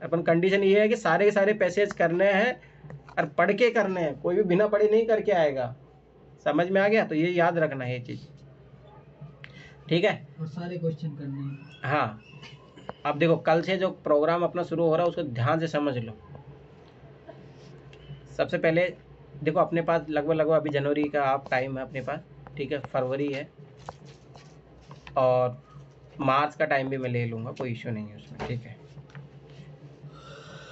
S1: अपन कंडीशन ये है कि सारे के सारे पैसेज करने हैं और पढ़ के करने हैं, कोई भी बिना पढ़े नहीं करके आएगा। समझ में आ गया? तो ये याद रखना है ये चीज़, ठीक है।
S2: और सारे क्वेश्चन करने हैं।
S1: हाँ, अब देखो कल से जो प्रोग्राम अपना शुरू हो रहा है उसको ध्यान से समझ लो। सबसे पहले देखो अपने पास लगभग अभी जनवरी का आप टाइम है अपने पास, ठीक है। फरवरी है और मार्च का टाइम भी मैं ले लूँगा, कोई इश्यू नहीं है उसमें, ठीक है।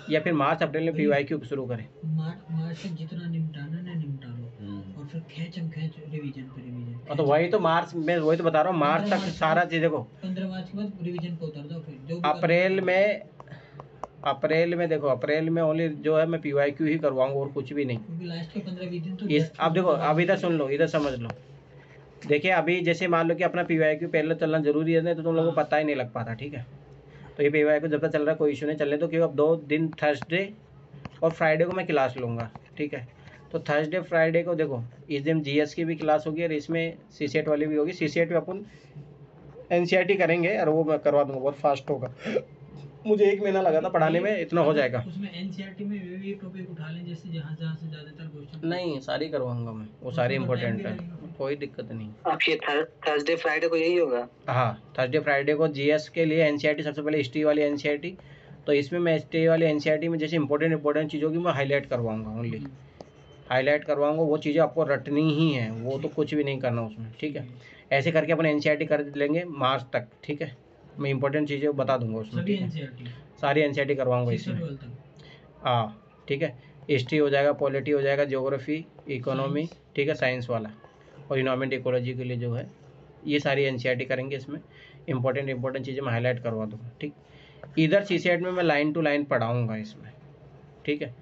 S1: या फिर मार्च अप्रैल में पीवाईक्यू शुरू करें।
S2: मार्च तक जितना निपटाना ना निपटा लो, और फिर खींच रिवीजन पे रिवीजन। तो
S1: वही तो मार्च में, वही तो बता रहा हूँ, मार्च तक सारा चीज़ देखो।
S2: 15 मार्च के बाद रिवीजन पे उतर दो। फिर जो
S1: अप्रैल में देखो, अप्रैल में ओनली जो है मैं पीवाईक्यू ही करवाऊंगा और कुछ भी नहीं,
S2: क्योंकि लास्ट के 15-20 दिन तो
S1: इस अब देखो, अब इधर सुन लो, इधर समझ लो। देखिए अभी जैसे मान लो कि अपना पीवाईक्यू पहले चलना जरूरी है, तो तुम लोगों को पता ही नहीं लग पाता, ठीक है। तो ये पीवाईक्यू जब तक चल रहा है कोई इशू नहीं, चलने दो। क्योंकि अब 2 दिन थर्सडे और फ्राइडे को मैं क्लास लूँगा, ठीक है। तो थर्सडे फ्राइडे को देखो, इस दिन जीएस की भी क्लास होगी और इसमें सीसेट वाली भी होगी। सीसेट में अपन एनसीईआरटी करेंगे और वो मैं करवा दूंगा, बहुत फास्ट होगा। मुझे 1 महीना लगा था पढ़ाने में, इतना हो जाएगा।
S2: उसमें एनसीईआरटी में वे टॉपिक उठा लें जैसे जहाँ से ज़्यादातर क्वेश्चन।
S1: नहीं, सारी करवाऊंगा मैं, वो सारी इंपॉर्टेंट है, कोई दिक्कत नहीं।
S3: आप ये थर्सडे फ्राइडे को यही होगा?
S1: हाँ, थर्सडे फ्राइडे को जीएस के लिए एनसीईआरटी, सबसे पहले हिस्ट्री वाली एनसीईआरटी। तो इसमें मैं हिस्ट्री वाली एनसीईआरटी में जैसे इंपॉर्टेंट चीज़ों की मैं हाईलाइट करवाऊंगा, ओनली हाईलाइट करवाऊंगा। वो चीज़ें आपको रटनी ही है, वो तो कुछ भी नहीं करना उसमें, ठीक है। ऐसे करके अपन एनसीईआरटी कर लेंगे मार्च तक, ठीक है। मैं इंपॉर्टेंट चीज़ें बता दूंगा उसमें, ठीक है। सारी एनसीईआरटी करवाऊंगा इसमें। हाँ, ठीक है। हिस्ट्री हो जाएगा, पॉलिटी हो जाएगा, ज्योग्राफी, इकोनॉमी, ठीक है, साइंस वाला, और इन्वायरमेंट इकोलॉजी के लिए जो है ये सारी एनसीईआरटी करेंगे। इसमें इंपॉर्टेंट चीज़ें मैं हाईलाइट करवा दूँगा, ठीक। इधर सीसेट में मैं लाइन टू लाइन पढ़ाऊँगा इसमें, ठीक है।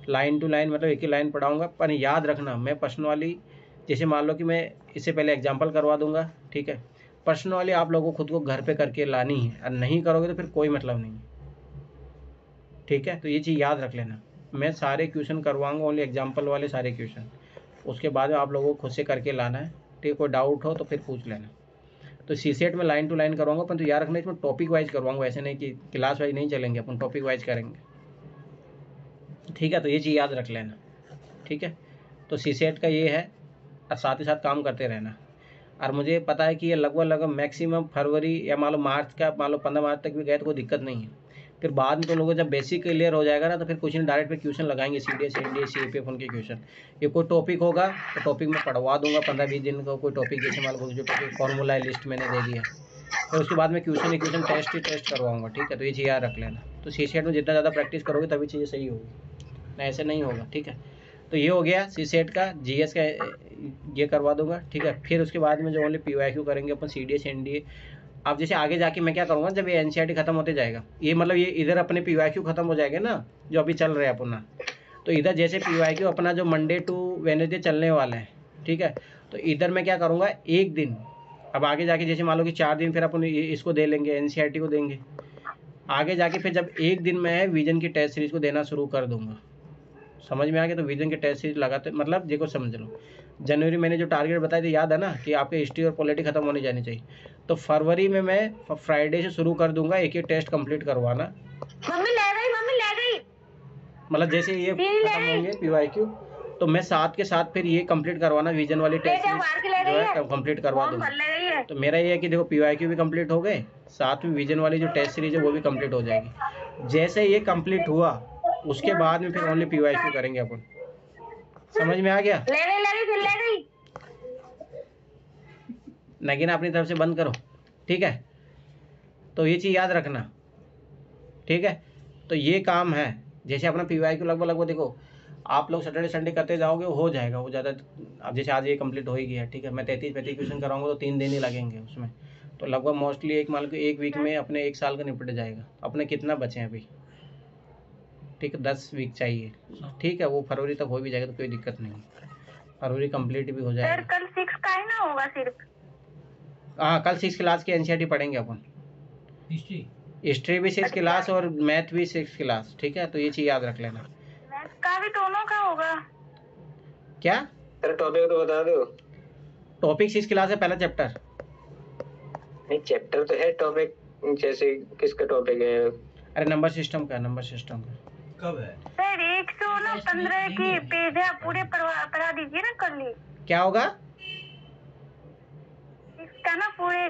S1: लाइन टू लाइन मतलब एक ही लाइन पढ़ाऊँगा। पर याद रखना, मैं प्रश्न वाली, जैसे मान लो कि मैं इससे पहले एग्जाम्पल करवा दूँगा, ठीक है। प्रश्न वाली आप लोगों को खुद को घर पे करके लानी है, और नहीं करोगे तो फिर कोई मतलब नहीं, ठीक है। तो ये चीज़ याद रख लेना, मैं सारे क्वेश्चन करवाऊंगा, ओनली एग्जाम्पल वाले सारे क्वेश्चन। उसके बाद में आप लोगों को खुद से करके लाना है, ठीक है। कोई डाउट हो तो फिर पूछ लेना। तो सीसेट में लाइन टू लाइन करवाऊंगा, पर तो याद रखना इसमें टॉपिक वाइज करवाऊंगा, ऐसे नहीं कि क्लास वाइज नहीं चलेंगे, अपन टॉपिक वाइज करेंगे, ठीक है। तो ये चीज़ याद रख लेना, ठीक है। तो सीसेट का ये है, और साथ ही साथ काम करते रहना। और मुझे पता है कि ये लगभग मैक्सिमम फरवरी या मान लो मार्च का, मान लो 15 मार्च तक भी गए तो कोई दिक्कत नहीं है। फिर बाद में तो लोगों जब बेसिक क्लियर हो जाएगा ना, तो फिर कुछ नहीं, डायरेक्ट पे क्वेश्चन लगाएंगे, सीडीएस, एनडीएस, सीपीएफ उनके क्वेश्चन। ये कोई टॉपिक होगा तो टॉपिक में पढ़वा दूंगा 15-20 दिन का, कोई टॉपिक जैसे मान लो जो टॉपिक फॉर्मूला लिस्ट मैंने दे दिया, फिर उसके बाद में क्वेश्चन टेस्ट करवाऊंगा, ठीक है। तो ये चीज़ याद रख लेना। तो सीसेट में जितना ज़्यादा प्रैक्टिस करोगे तभी चीज़ें सही होगी, ना ऐसे नहीं होगा, ठीक है। तो ये हो गया सीसेट का, जीएस का ये करवा दूंगा, ठीक है। फिर उसके बाद में जो ओनली पीवाईक्यू करेंगे अपन, सीडीएस, एनडीए। अब जैसे आगे जाके मैं क्या करूँगा, जब ये एनसीईआरटी खत्म होते जाएगा, ये मतलब ये इधर अपने पीवाईक्यू खत्म हो जाएंगे ना, जो अभी चल रहे हैं अपना। तो इधर जैसे पीवाईक्यू अपना जो मंडे टू वेडनेसडे चलने वाला है, ठीक है। तो इधर मैं क्या करूँगा, 1 दिन, अब आगे जाके जैसे मान लो कि 4 दिन फिर अपन इसको दे लेंगे, एनसीईआरटी को देंगे। आगे जाके फिर जब 1 दिन मैं विजन की टेस्ट सीरीज को देना शुरू कर दूंगा। समझ में आ गया? तो विजन के टेस्ट सीरीज लगाते, मतलब देखो समझ लो, जनवरी मैंने जो टारगेट बताए थे याद है ना, कि आपके हिस्ट्री और पॉलिटी खत्म होने जानी चाहिए। तो फरवरी में मैं फ्राइडे से शुरू कर दूंगा, एक टेस्ट कंप्लीट करवाना।
S4: मम्मी ले गई।
S1: मतलब जैसे ये खत्म होंगे पीवाईक्यू, तो मैं साथ के साथ फिर ये कंप्लीट करवाना, विजन वाली टेस्ट सीरीज जो है कंप्लीट करवा दूंगा। तो मेरा ये है कि देखो पीवाईक्यू भी कंप्लीट हो गए, साथ में विजन वाली जो टेस्ट सीरीज है वो भी कंप्लीट हो जाएगी। जैसे ये कंप्लीट हुआ उसके बाद में फिर ओनली पीवाईक्यू करेंगे अपन। समझ में आ गया?
S4: ले गई।
S1: नगीना अपनी तरफ से बंद करो, ठीक है। तो ये चीज़ याद रखना, ठीक है। तो ये काम है, जैसे अपना पीवाईक्यू लगभग देखो आप लोग सैटरडे संडे करते जाओगे हो जाएगा वो ज़्यादा। अब जैसे आज ये कंप्लीट हो ही गया, ठीक है, मैं 33-35 क्वेश्चन कराऊंगा तो 3 दिन ही लगेंगे उसमें, तो लगभग मोस्टली एक मान लो 1 वीक में अपने 1 साल का निपट जाएगा। अपने कितना बचे हैं अभी, ठीक है, 10 वीक चाहिए, ठीक है, वो फरवरी तक हो भी जाएगा तो कोई दिक्कत नहीं, फरवरी कंप्लीट भी हो जाएगा।
S4: कल 6 का ही ना होगा सिर्फ?
S1: हाँ, कल 6 क्लास की एनसीईआरटी पढ़ेंगे अपन, हिस्ट्री भी 6 क्लास और मैथ भी 6 क्लास, ठीक है, तो ये चीज़ याद रख लेना।
S4: मैथ का भी दोनों का होगा
S1: क्या
S3: सर टॉपिक तो बता दो।
S1: टॉपिक 6 क्लास है, पहला चैप्टर।
S3: नहीं चैप्टर तो है, टॉपिक जैसे किसका टॉपिक है?
S1: अरे नंबर सिस्टम का, नंबर सिस्टम का।
S5: कब है?
S4: सर 115 की पेज है, पूरे पढ़ा दीजिए ना कल ही।
S1: क्या होगा?
S4: इसका ना पूरे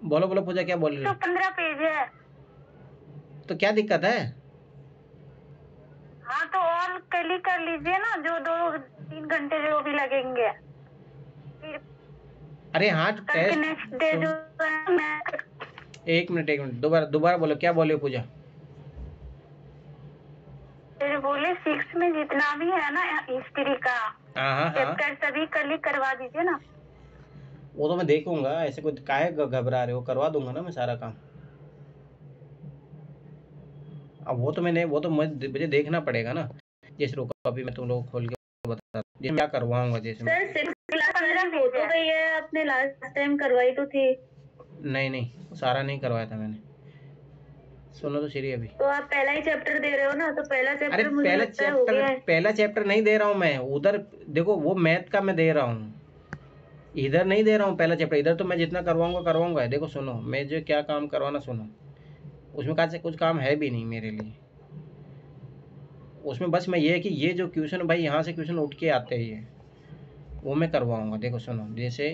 S1: बोलो बोलो पूजा, क्या बोल रही हो?
S4: 115 पेज है।
S1: तो क्या दिक्कत है?
S4: हाँ तो और कल ही कर लीजिए ना, जो 2-3 घंटे जो भी लगेंगे। फिर
S1: अरे हाँ
S4: कल के
S1: टेस्ट,
S4: नेक्स्ट डे जो है मैं
S1: एक मिनट दोबारा बोलो, क्या बोले पूजा?
S4: फिर बोले 6 में जितना भी है ना हिस्ट्री का
S1: हाँ
S4: चैप्टर सभी कल ही करवा दीजिए ना।
S1: वो तो मैं देखूंगा, ऐसे कोई काहे घबरा रहे हो, करवा दूंगा ना मैं सारा काम। अब वो तो मुझे देखना पड़ेगा ना। जैसे रुको अभी मैं तुम लोग खोल के बता जैसे मैं करवाऊंगा। जैसे
S6: सर 6 क्लास हो तो गई है, आपने लास्ट टाइम करवाई तो थी।
S1: नहीं सारा नहीं करवाया था मैंने, सुनो तो सीरी अभी।
S6: तो आप पहला ही चैप्टर दे रहे हो ना, तो पहला
S1: अरे
S6: चैप्टर मुझे लगता है हो गया है।
S1: पहला चैप्टर नहीं दे रहा हूँ मैं, उधर देखो वो मैथ का मैं दे रहा हूँ, इधर नहीं दे रहा हूँ पहला चैप्टर। इधर तो मैं जितना करवाऊंगा। देखो सुनो, मैं जो क्या काम करवाना सुनो, उसमें कहा से कुछ काम है भी नहीं मेरे लिए। उसमें बस मैं ये है कि ये जो क्वेश्चन भाई यहाँ से क्वेश्चन उठ के आते ही है वो मैं करवाऊंगा। देखो सुनो, जैसे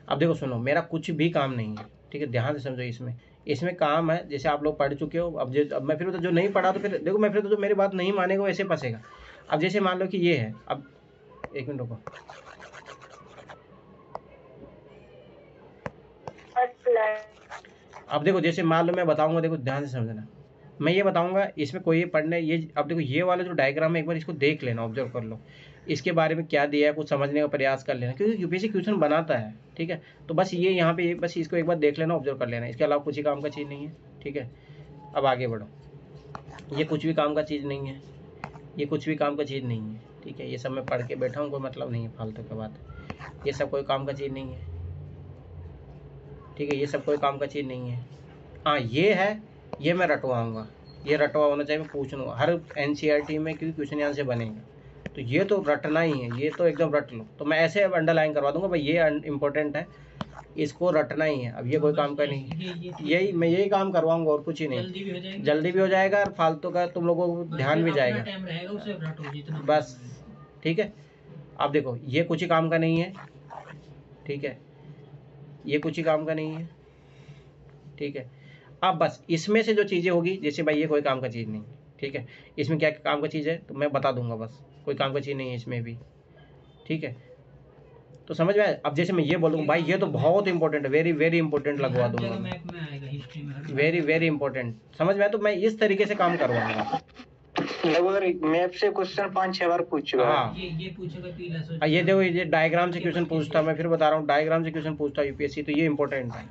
S1: अब देखो सुनो, मेरा कुछ भी काम नहीं है, ठीक है, ध्यान से समझो। इसमें काम है, जैसे आप लोग पढ़ चुके हो। अब मैं फिर तो जो नहीं पढ़ा तो फिर देखो, मैं फिर तो जो मेरी बात नहीं मानेगा वैसे फंसेगा। अब जैसे मान लो कि ये है, अब एक मिनट रुको, अब देखो जैसे मान लो मैं बताऊंगा, देखो ध्यान से समझना, मैं ये बताऊंगा इसमें कोई पढ़ने ये, अब देखो ये वाला जो डायग्राम है एक बार इसको देख लेना, ऑब्जर्व कर लो, इसके बारे में क्या दिया है कुछ समझने का प्रयास कर लेना, क्योंकि यूपीएससी क्वेश्चन बनाता है, ठीक है। तो बस ये यहाँ पे बस इसको एक बार देख लेना, ऑब्जर्व कर लेना, इसके अलावा कुछ ही काम का चीज़ नहीं है, ठीक है। अब आगे बढ़ो, ये कुछ भी काम का चीज़ नहीं है, ये कुछ भी काम का चीज़ नहीं है, ठीक है। ये सब मैं पढ़ के बैठा हूँ, कोई मतलब नहीं है, फालतू की बात है, ये सब कोई काम का चीज़ नहीं है, ठीक है, ये सब कोई काम का चीज़ नहीं है। हाँ ये है, ये मैं रटवाऊँगा, ये रटवा होना चाहिए, मैं पूछ लूँगा हर एनसीईआरटी में, क्योंकि क्वेश्चन यहाँ से बनेगा, तो ये तो रटना ही है, ये तो एकदम रट लो। तो मैं ऐसे अंडरलाइन करवा दूंगा भाई, ये इम्पोर्टेंट है, इसको रटना ही है। अब ये कोई काम का नहीं है, मैं यही काम करवाऊंगा और कुछ ही नहीं, जल्दी भी हो जाएगा और फालतू का तुम लोगों को ध्यान भी जाएगा, बस, ठीक है। अब देखो ये कुछ ही काम का नहीं है, ठीक है, ये कुछ ही काम का नहीं है, ठीक है। अब बस इसमें से जो चीज़ें होगी, जैसे भाई ये कोई काम का चीज़ नहीं, ठीक है, इसमें क्या काम का चीज़ है तो मैं बता दूंगा, बस कोई काम का चीज़ नहीं है इसमें भी, ठीक है। तो समझ में आया? अब जैसे मैं ये बोलूँगा भाई ये तो बहुत इंपॉर्टेंट है, वेरी वेरी इंपॉर्टेंट लगवा दूंगा, वेरी वेरी इंपॉर्टेंट, समझ में आया? तो मैं इस तरीके से काम करवाऊंगा।
S3: लगभग मैप से क्वेश्चन 5-6 बार पूछ चुका है।
S1: हाँ
S2: ये पूछेगा,
S1: ये देखो, ये डायग्राम से क्वेश्चन पूछता, मैं फिर बता रहा हूँ, डायग्राम से क्वेश्चन पूछता यूपीएससी, तो ये इंपॉर्टेंट है,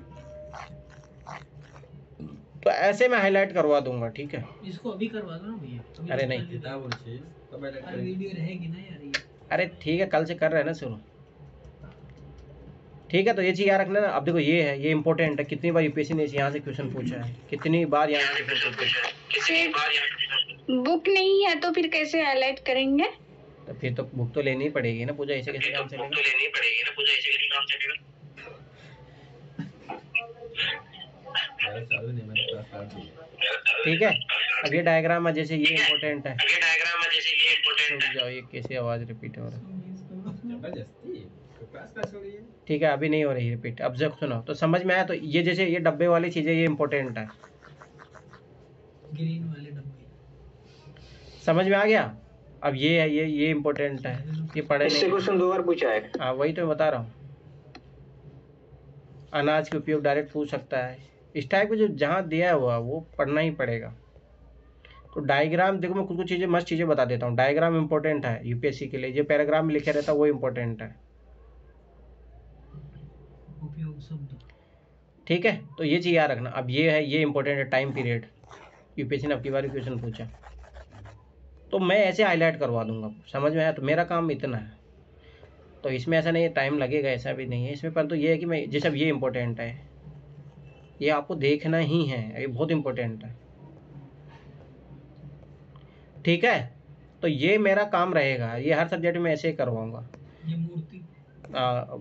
S1: तो ऐसे मैं हाईलाइट करवा दूंगा, ठीक है।
S2: इसको अभी करवा दो ना भैया।
S1: अरे नहीं,
S2: वीडियो रहेगी ना यार ये।
S1: अरे ठीक है, कल से कर रहे हैं ना शुरू, ठीक है। तो ये चीज़ याद रखना ना। अब देखो ये है, ये इंपॉर्टेंट है, कितनी बार यूपीएससी ने यहाँ से क्वेश्चन पूछा है, कितनी बार यहाँ से क्वेश्चन पूछा है।
S6: बुक नहीं है तो फिर कैसे हाईलाइट करेंगे?
S1: तो फिर तो बुक तो लेनी ही पड़ेगी ना पूजा, ऐसे कैसे काम चलेगा? ठीक है। अब ये डायग्राम है, जैसे ये इंपॉर्टेंट है, रुक जाओ, ये कैसे आवाज़ रिपीट हो रहा है, ठीक है, अभी नहीं हो रही रिपीट। अब जब सुनो तो समझ में आया? तो ये जैसे ये डब्बे वाली चीज़ें ये इंपॉर्टेंट है,
S2: ग्रीन वाले डब्बे,
S1: समझ में आ गया? अब ये है, ये इंपॉर्टेंट है, ये पढ़े
S3: इससे
S1: नहीं।
S3: क्वेश्चन 2 बार पूछा है।
S1: हाँ वही तो मैं बता रहा हूँ, अनाज के उपयोग डायरेक्ट पूछ सकता है। इस टाइप के जो जहाँ दिया हुआ वो पढ़ना ही पड़ेगा। तो डायग्राम देखो, मैं कुछ चीज़ें मस्त चीज़ें बता देता हूँ। डायग्राम इंपॉर्टेंट है यूपीएससी के लिए, जो पैराग्राफ में लिखा रहता है वो इंपॉर्टेंट है।
S2: उपयोग शब्द,
S1: ठीक है, तो ये चीज़ याद रखना। अब ये है, ये इंपॉर्टेंट है, टाइम पीरियड। यूपीएससी ने अब की बार क्वेश्चन पूछा तो मैं ऐसे हाईलाइट करवा दूंगा, समझ में आया? तो मेरा काम इतना है, तो इसमें ऐसा नहीं है टाइम लगेगा, ऐसा भी नहीं है इसमें। पर तो ये है कि मैं जैसे अब ये इंपॉर्टेंट है, ये आपको देखना ही है, ये बहुत इंपॉर्टेंट है। ठीक है, तो ये मेरा काम रहेगा, ये हर सब्जेक्ट में ऐसे ही करवाऊंगा।
S2: ये मूर्ति,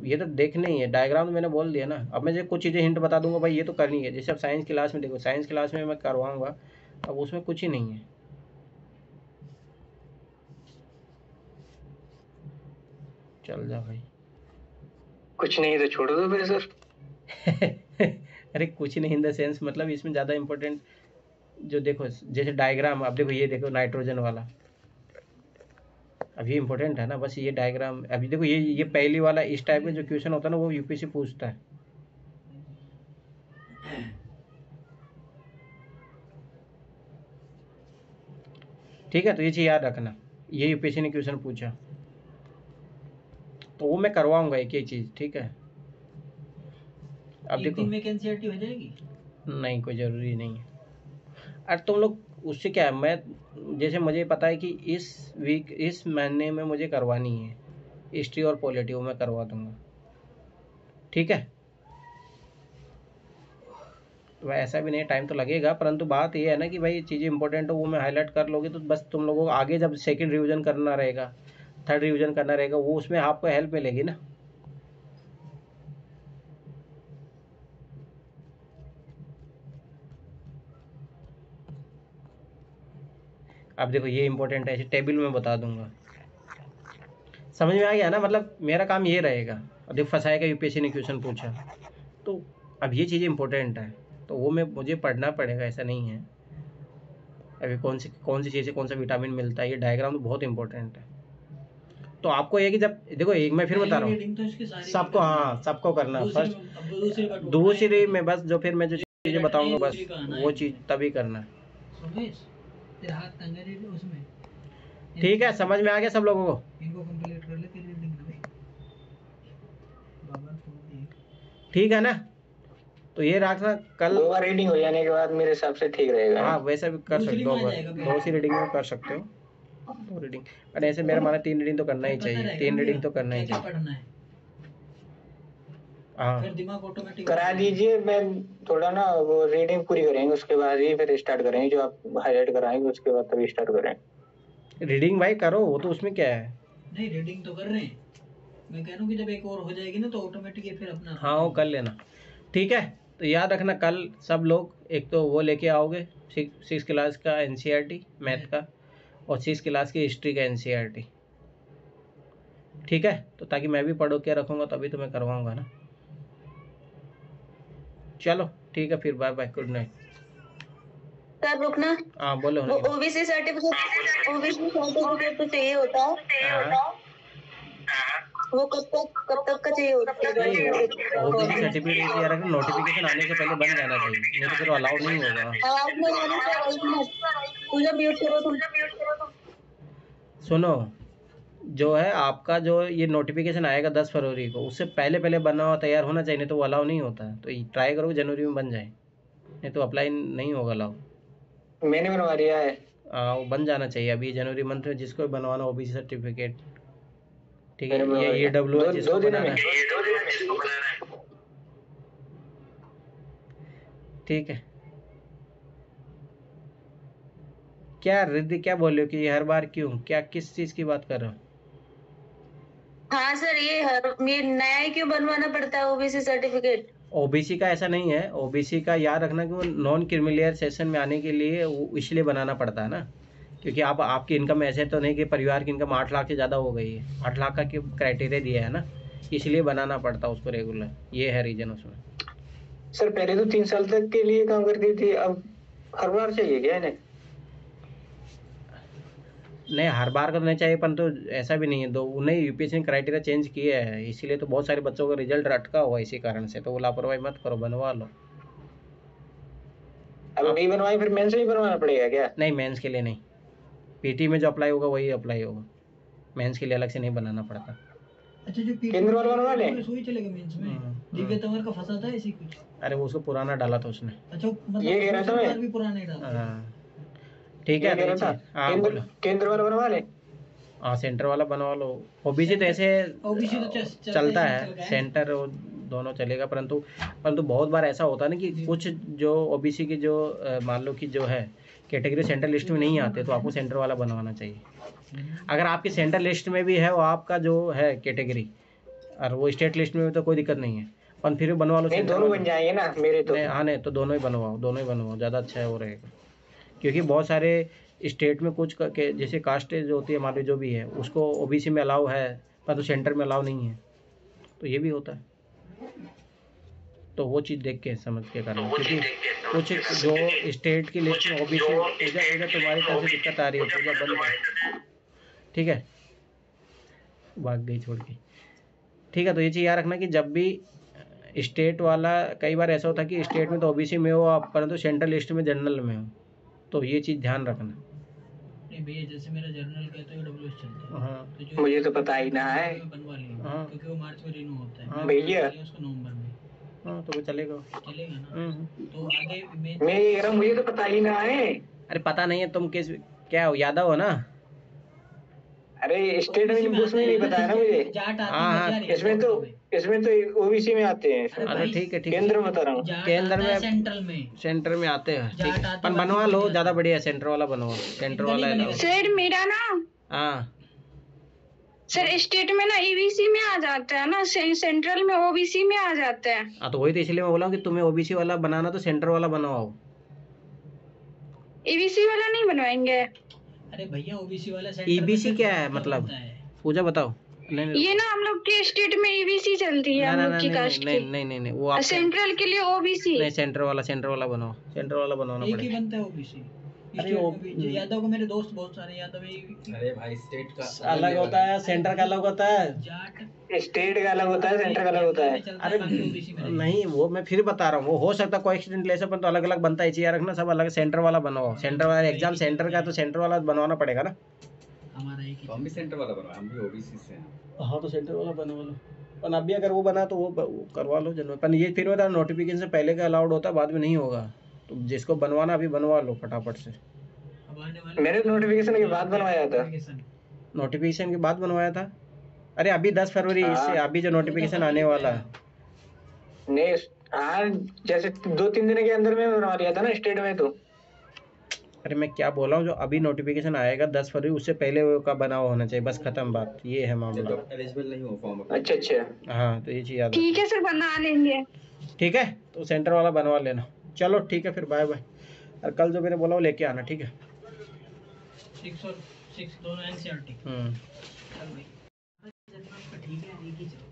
S1: ये तो देखना ही है। डायग्राम तो मैंने बोल दिया ना। अब मैं जो कुछ चीज़ें हिंट बता दूंगा भाई, ये तो करनी है। जैसे अब साइंस क्लास में देखो, साइंस क्लास में मैं करवाऊंगा, अब उसमें कुछ ही नहीं है। चल जा भाई।
S3: कुछ नहीं तो छोड़ दो फिर सर।
S1: अरे कुछ नहीं इन द सेंस, मतलब इसमें ज़्यादा इम्पोर्टेंट जो देखो, जैसे डायग्राम, अब देखो ये देखो नाइट्रोजन वाला, अब ये इम्पोर्टेंट है ना। बस ये डायग्राम अभी देखो, ये पहली वाला इस टाइप का जो क्वेश्चन होता है ना, वो यूपीएससी पूछता है। ठीक है, तो ये चीज़ याद रखना, ये यूपीएससी ने क्वेश्चन पूछा तो वो मैं करवाऊंगा एक एक चीज़। ठीक है, अब
S2: एक
S1: देखो
S2: दिन में एनसीईआरटी हो जाएगी?
S1: नहीं, कोई ज़रूरी नहीं है। अरे तुम लोग उससे क्या है, मैं जैसे मुझे पता है कि इस वीक, इस महीने में मुझे करवानी है हिस्ट्री और पॉलिटी, वो मैं करवा दूंगा। ठीक है, तो ऐसा भी नहीं, टाइम तो लगेगा, परंतु बात ये है ना कि भाई चीज़ें इंपॉर्टेंट हो, वो मैं हाईलाइट कर लोगे तो बस तुम लोगों को आगे जब सेकंड रिवीजन करना रहेगा, थर्ड रिवीजन करना रहेगा, वो उसमें आपको हेल्प मिलेगी ना। अब देखो ये इंपॉर्टेंट है, ऐसे टेबल में बता दूंगा। समझ में आ गया ना? मतलब मेरा काम ये रहेगा। अब देखो फंसाए का यूपीएससी ने क्वेश्चन पूछा, तो अब ये चीज़ें इंपॉर्टेंट है, तो वो मुझे पढ़ना पड़ेगा, ऐसा नहीं है। अभी कौन सी चीज़ से कौन सा विटामिन मिलता है, ये डायग्राम तो बहुत इंपॉर्टेंट है। तो आपको ये कि जब देखो, एक मैं फिर बता रहा हूँ सबको, हाँ सबको करना फर्स्ट, दूसरी में बस जो फिर मैं जो चीज़ें बताऊंगा बस वो चीज़ तभी करना।
S2: उसमें
S1: ठीक है, समझ में आ गया सब लोगों को?
S2: इनको कंप्लीट कर ले फिर रीडिंग ना भाई, बाबा फोन
S1: ठीक है ना? तो ये रखना, कल
S3: 2 बार रीडिंग हो जाने के बाद मेरे हिसाब से ठीक रहेगा।
S1: हाँ वैसा भी कर सकते हो, 2 सी रीडिंग में कर सकते हो, 2 रीडिंग। और ऐसे मेरा माना 3 रीडिंग तो करना ही चाहिए, 3 रीडिंग तो करना ही
S2: क्या
S1: चाहिए।
S2: पढ़ना है,
S1: हाँ
S2: फिर दिमाग ऑटोमेटिक
S3: करा दीजिए, मैं थोड़ा ना वो रीडिंग पूरी करेंगे, उसके बाद ही फिर स्टार्ट करेंगे, जो आप हाईलाइट कराएंगे उसके बाद तभी स्टार्ट करेंगे।
S1: रीडिंग भाई करो, वो तो उसमें क्या है।
S2: नहीं रीडिंग तो कर रहे हैं, मैं कह रहा हूँ कि जब एक और हो जाएगी ना तो ऑटोमेटिक ये फिर अपना
S1: हाँ वो कर लेना। ठीक है, तो याद रखना कल सब लोग एक तो वो लेके आओगे 6 क्लास का एनसीईआरटी मैथ का, और 6 क्लास की हिस्ट्री का एनसीईआरटी। ठीक है, तो ताकि मैं भी पढ़ो के रखूँगा, तभी तो मैं करवाऊँगा ना। चलो ठीक है, फिर bye bye, good night.
S6: Sir रुकना,
S1: हाँ बोलो।
S6: वो ओबीसी सर्टिफिकेट तो चाहिए होता है, वो कब तक का चाहिए होता है?
S1: ओबीसी सर्टिफिकेट यार नोटिफिकेशन आने से पहले बन जाना चाहिए, नहीं तो फिर अलाउ नहीं होगा।
S6: आवाज में जाने से पूजा म्यूट करो तुम।
S1: सुनो, जो है आपका जो ये नोटिफिकेशन आएगा 10 फरवरी को, उससे पहले बना हुआ तैयार होना चाहिए, नहीं तो वो अलाउ नहीं होता है। तो ट्राई करो जनवरी में बन जाए, नहीं तो अप्लाई नहीं होगा अलाउ।
S3: मैंने बनवा दिया है।
S1: वो बन जाना चाहिए अभी जनवरी मंथ में, जिसको भी बनवाना ओबीसी सर्टिफिकेट। ठीक है,
S3: मैंने
S1: ये डब्ल्यू
S3: दो
S1: जिसको
S3: दिन
S1: बनाना
S3: में
S1: है। ठीक है, क्या रिद्धि क्या बोल रहे हो कि हर बार क्यों, क्या किस चीज़ की बात कर रहे हो?
S6: हाँ सर, ये नया ही क्यों बनवाना पड़ता है ओबीसी सर्टिफिकेट?
S1: ओबीसी का ऐसा नहीं है, ओबीसी का याद रखना कि वो नॉन क्रिमिलियर सेशन में आने के लिए वो इसलिए बनाना पड़ता है ना, क्योंकि आपकी इनकम ऐसे तो नहीं कि परिवार की इनकम 8 लाख से ज़्यादा हो गई है, 8 लाख का क्राइटेरिया दिया है ना, इसलिए बनाना पड़ता है उसको रेगुलर, ये है रीजन उसमें।
S3: सर पहले तो 3 साल तक के लिए काम करती थी, अब हर बार चाहिए क्या इन्हें?
S1: नहीं हर बार का तो नहीं चाहिए, पर तो ऐसा भी नहीं है, दो उन्हें यूपीएससी ने क्राइटेरिया चेंज किया है, इसीलिए तो बहुत सारे बच्चों का रिजल्ट अटका हुआ इसी कारण से। तो वो लापरवाही मत करो, बनवा लो।
S3: अब नहीं बनवाए फिर मेंस में बनवाना पड़ेगा क्या?
S1: नहीं मेंस के लिए नहीं, पीटी में जो अप्लाई होगा वही अप्लाई होगा, मेंस के लिए अलग से नहीं बनाना पड़ता।
S2: अच्छा जो
S3: केंद्र वाला बनवा ले,
S2: वही चलेगा मेंस में। दिव्य तंवर का फंसा था ऐसी कुछ।
S1: अरे वो उसको पुराना डाला था उसने।
S2: अच्छा मतलब
S3: ये कह रहा था मैं
S2: भी पुराने डाला।
S1: हाँ ठीक है। हाँ बोलो।
S3: केंद्र वाला बनवा ले।
S1: हाँ सेंटर वाला बनवा लो। ओबीसी तो ऐसे
S2: ओबीसी तो
S1: चलता है, सेंटर दोनों चलेगा, परंतु बहुत बार ऐसा होता है ना कि कुछ जो ओबीसी की जो मान लो कि जो है कैटेगरी सेंटर लिस्ट में नहीं आते, तो आपको सेंटर वाला बनवाना चाहिए। अगर आपकी सेंटर लिस्ट में भी है वो आपका जो है कैटेगरी, और वो स्टेट लिस्ट में भी, तो कोई दिक्कत नहीं है, पर फिर भी बनवा लो।
S3: नहीं दोनों बन जाएंगे ना मेरे तो।
S1: हाँ नहीं तो दोनों ही बनवाओ, ज़्यादा अच्छा है वो रहेगा। क्योंकि बहुत सारे स्टेट में कुछ के जैसे कास्ट जो होती है मान लो जो भी है, उसको ओबीसी में अलाउ है पर तो सेंटर में अलाउ नहीं है, तो ये भी होता है। तो वो चीज़ देख के समझ के करना, क्योंकि कुछ जो स्टेट की लिस्ट में ओबीसी पूजा तुम्हारी तरफ से दिक्कत आ रही है, पूजा बंद कर, ठीक है, भाग गई छोड़ के। ठीक है, तो ये चीज़ याद रखना कि जब भी स्टेट वाला, कई बार ऐसा होता है कि स्टेट में तो ओबीसी में हो आप, परंतु सेंट्रल लिस्ट में जनरल में हो, तो ये चीज़ ध्यान रखना।
S2: नहीं भैया जैसे मेरा जर्नल का तो डब्ल्यूएस चलता है।
S1: हाँ
S2: तो जो
S3: मुझे तो पता ही ना है।
S2: बनवा लिया।
S1: हाँ
S2: क्योंकि वो मार्च में रिन्यू होता है।
S1: हाँ
S3: भैया
S2: उसको नवंबर में।
S1: हाँ तो वो चलेगा
S2: ना। तो आगे
S3: मैं ये कह रहा हूँ मुझे तो पता ही ना है।
S1: अरे पता नहीं है तुम किस क्या हो, यादव हो ना?
S3: अरे स्टेट में उसमें नहीं बताया ना मुझे।
S1: हाँ
S3: इसमें तो ओबीसी में आते हैं।
S1: अरे ठीक है
S3: केंद्र में बता रहा हूँ।
S1: केंद्र में
S2: सेंट्रल में
S1: आते हैं, ठीक है, पर बनवा लो, ज़्यादा बढ़िया है, सेंटर वाला बनवाओ, सेंटर वाला है।
S6: सर मेरा ना
S1: हाँ
S6: सर स्टेट में ना ईबीसी में आ जाता है ना, सेंट्रल में ओबीसी में आ जाता है।
S1: हाँ तो वही तो इसलिए मैं बोला हूँ कि तुम्हें ओबीसी वाला बनाना तो सेंटर वाला बनवाओ।
S6: ईबीसी वाला नहीं बनवाएंगे?
S2: अरे भैया ओबीसी वाला
S1: ईबीसी क्या है मतलब, पूजा बताओ। नहीं
S6: ये ना हम लोग के स्टेट में ईबीसी चलती है, हम लोग की कास्ट की।
S1: नहीं वो आप
S6: सेंट्रल के लिए ओबीसी।
S1: नहीं, सेंटर वाला बनाओ, सेंटर वाला बनवाना
S2: एक ही
S1: पड़ेगा।
S2: बनता है ओबीसी।
S1: अरे
S2: यादव को मेरे दोस्त बहुत सारे यादव है।
S5: अरे भाई स्टेट का
S1: अलग होता है, सेंटर का अलग होता है,
S3: स्टेट का अलग होता है, सेंटर का अलग होता है।
S1: अरे नहीं वो मैं फिर बता रहा हूँ, वो हो सकता है कोई एक्सीडेंट ले सकता, तो अलग अलग बनता है, याद रखना, सब अलग। सेंटर वाला बनवाओ, सेंटर वाला एग्जाम सेंटर का, तो सेंटर वाला बनवाना पड़ेगा ना।
S2: हमारा एक ही
S5: हम भी सेंटर वाला बनवा, हम भी ओबीसी से हैं।
S1: हाँ तो सेंटर वाला बनवा लो, पर अभी अगर वो बना तो वो करवा लो जनरल। पर ये फिर बता, नोटिफिकेशन से पहले का अलाउड होता है, बाद में नहीं होगा, तो जिसको बनवाना अभी बनवा लो फटाफट से।
S3: मैंने नोटिफिकेशन के बाद बनवाया था।
S1: नोटिफिकेशन के बाद बनवाया था? अरे अभी 10 फरवरी से अभी जो नोटिफिकेशन आने वाला है।
S3: नहीं हाँ, जैसे 2-3 दिन के अंदर में बनवा लिया था ना स्टेट में तो।
S1: अरे मैं क्या बोल रहा हूँ, जो अभी नोटिफिकेशन आएगा 10 फरवरी, उससे पहले वो का बना हुआ होना चाहिए, बस खत्म बात, ये है मामला।
S5: एलिजिबल नहीं हो फॉर्म।
S3: अच्छा
S1: हाँ तो ये चीज़ याद
S6: ठीक है सर, बना लेंगे।
S1: ठीक है, तो सेंटर वाला बनवा लेना। चलो ठीक है फिर, बाय बाय। और कल जो मैंने बोला वो लेके आना, ठीक है।
S2: 6 और 6 दोनों एनसीईआरटी।
S1: हम्म।
S2: चल भाई ठीक है, एक ही चलो।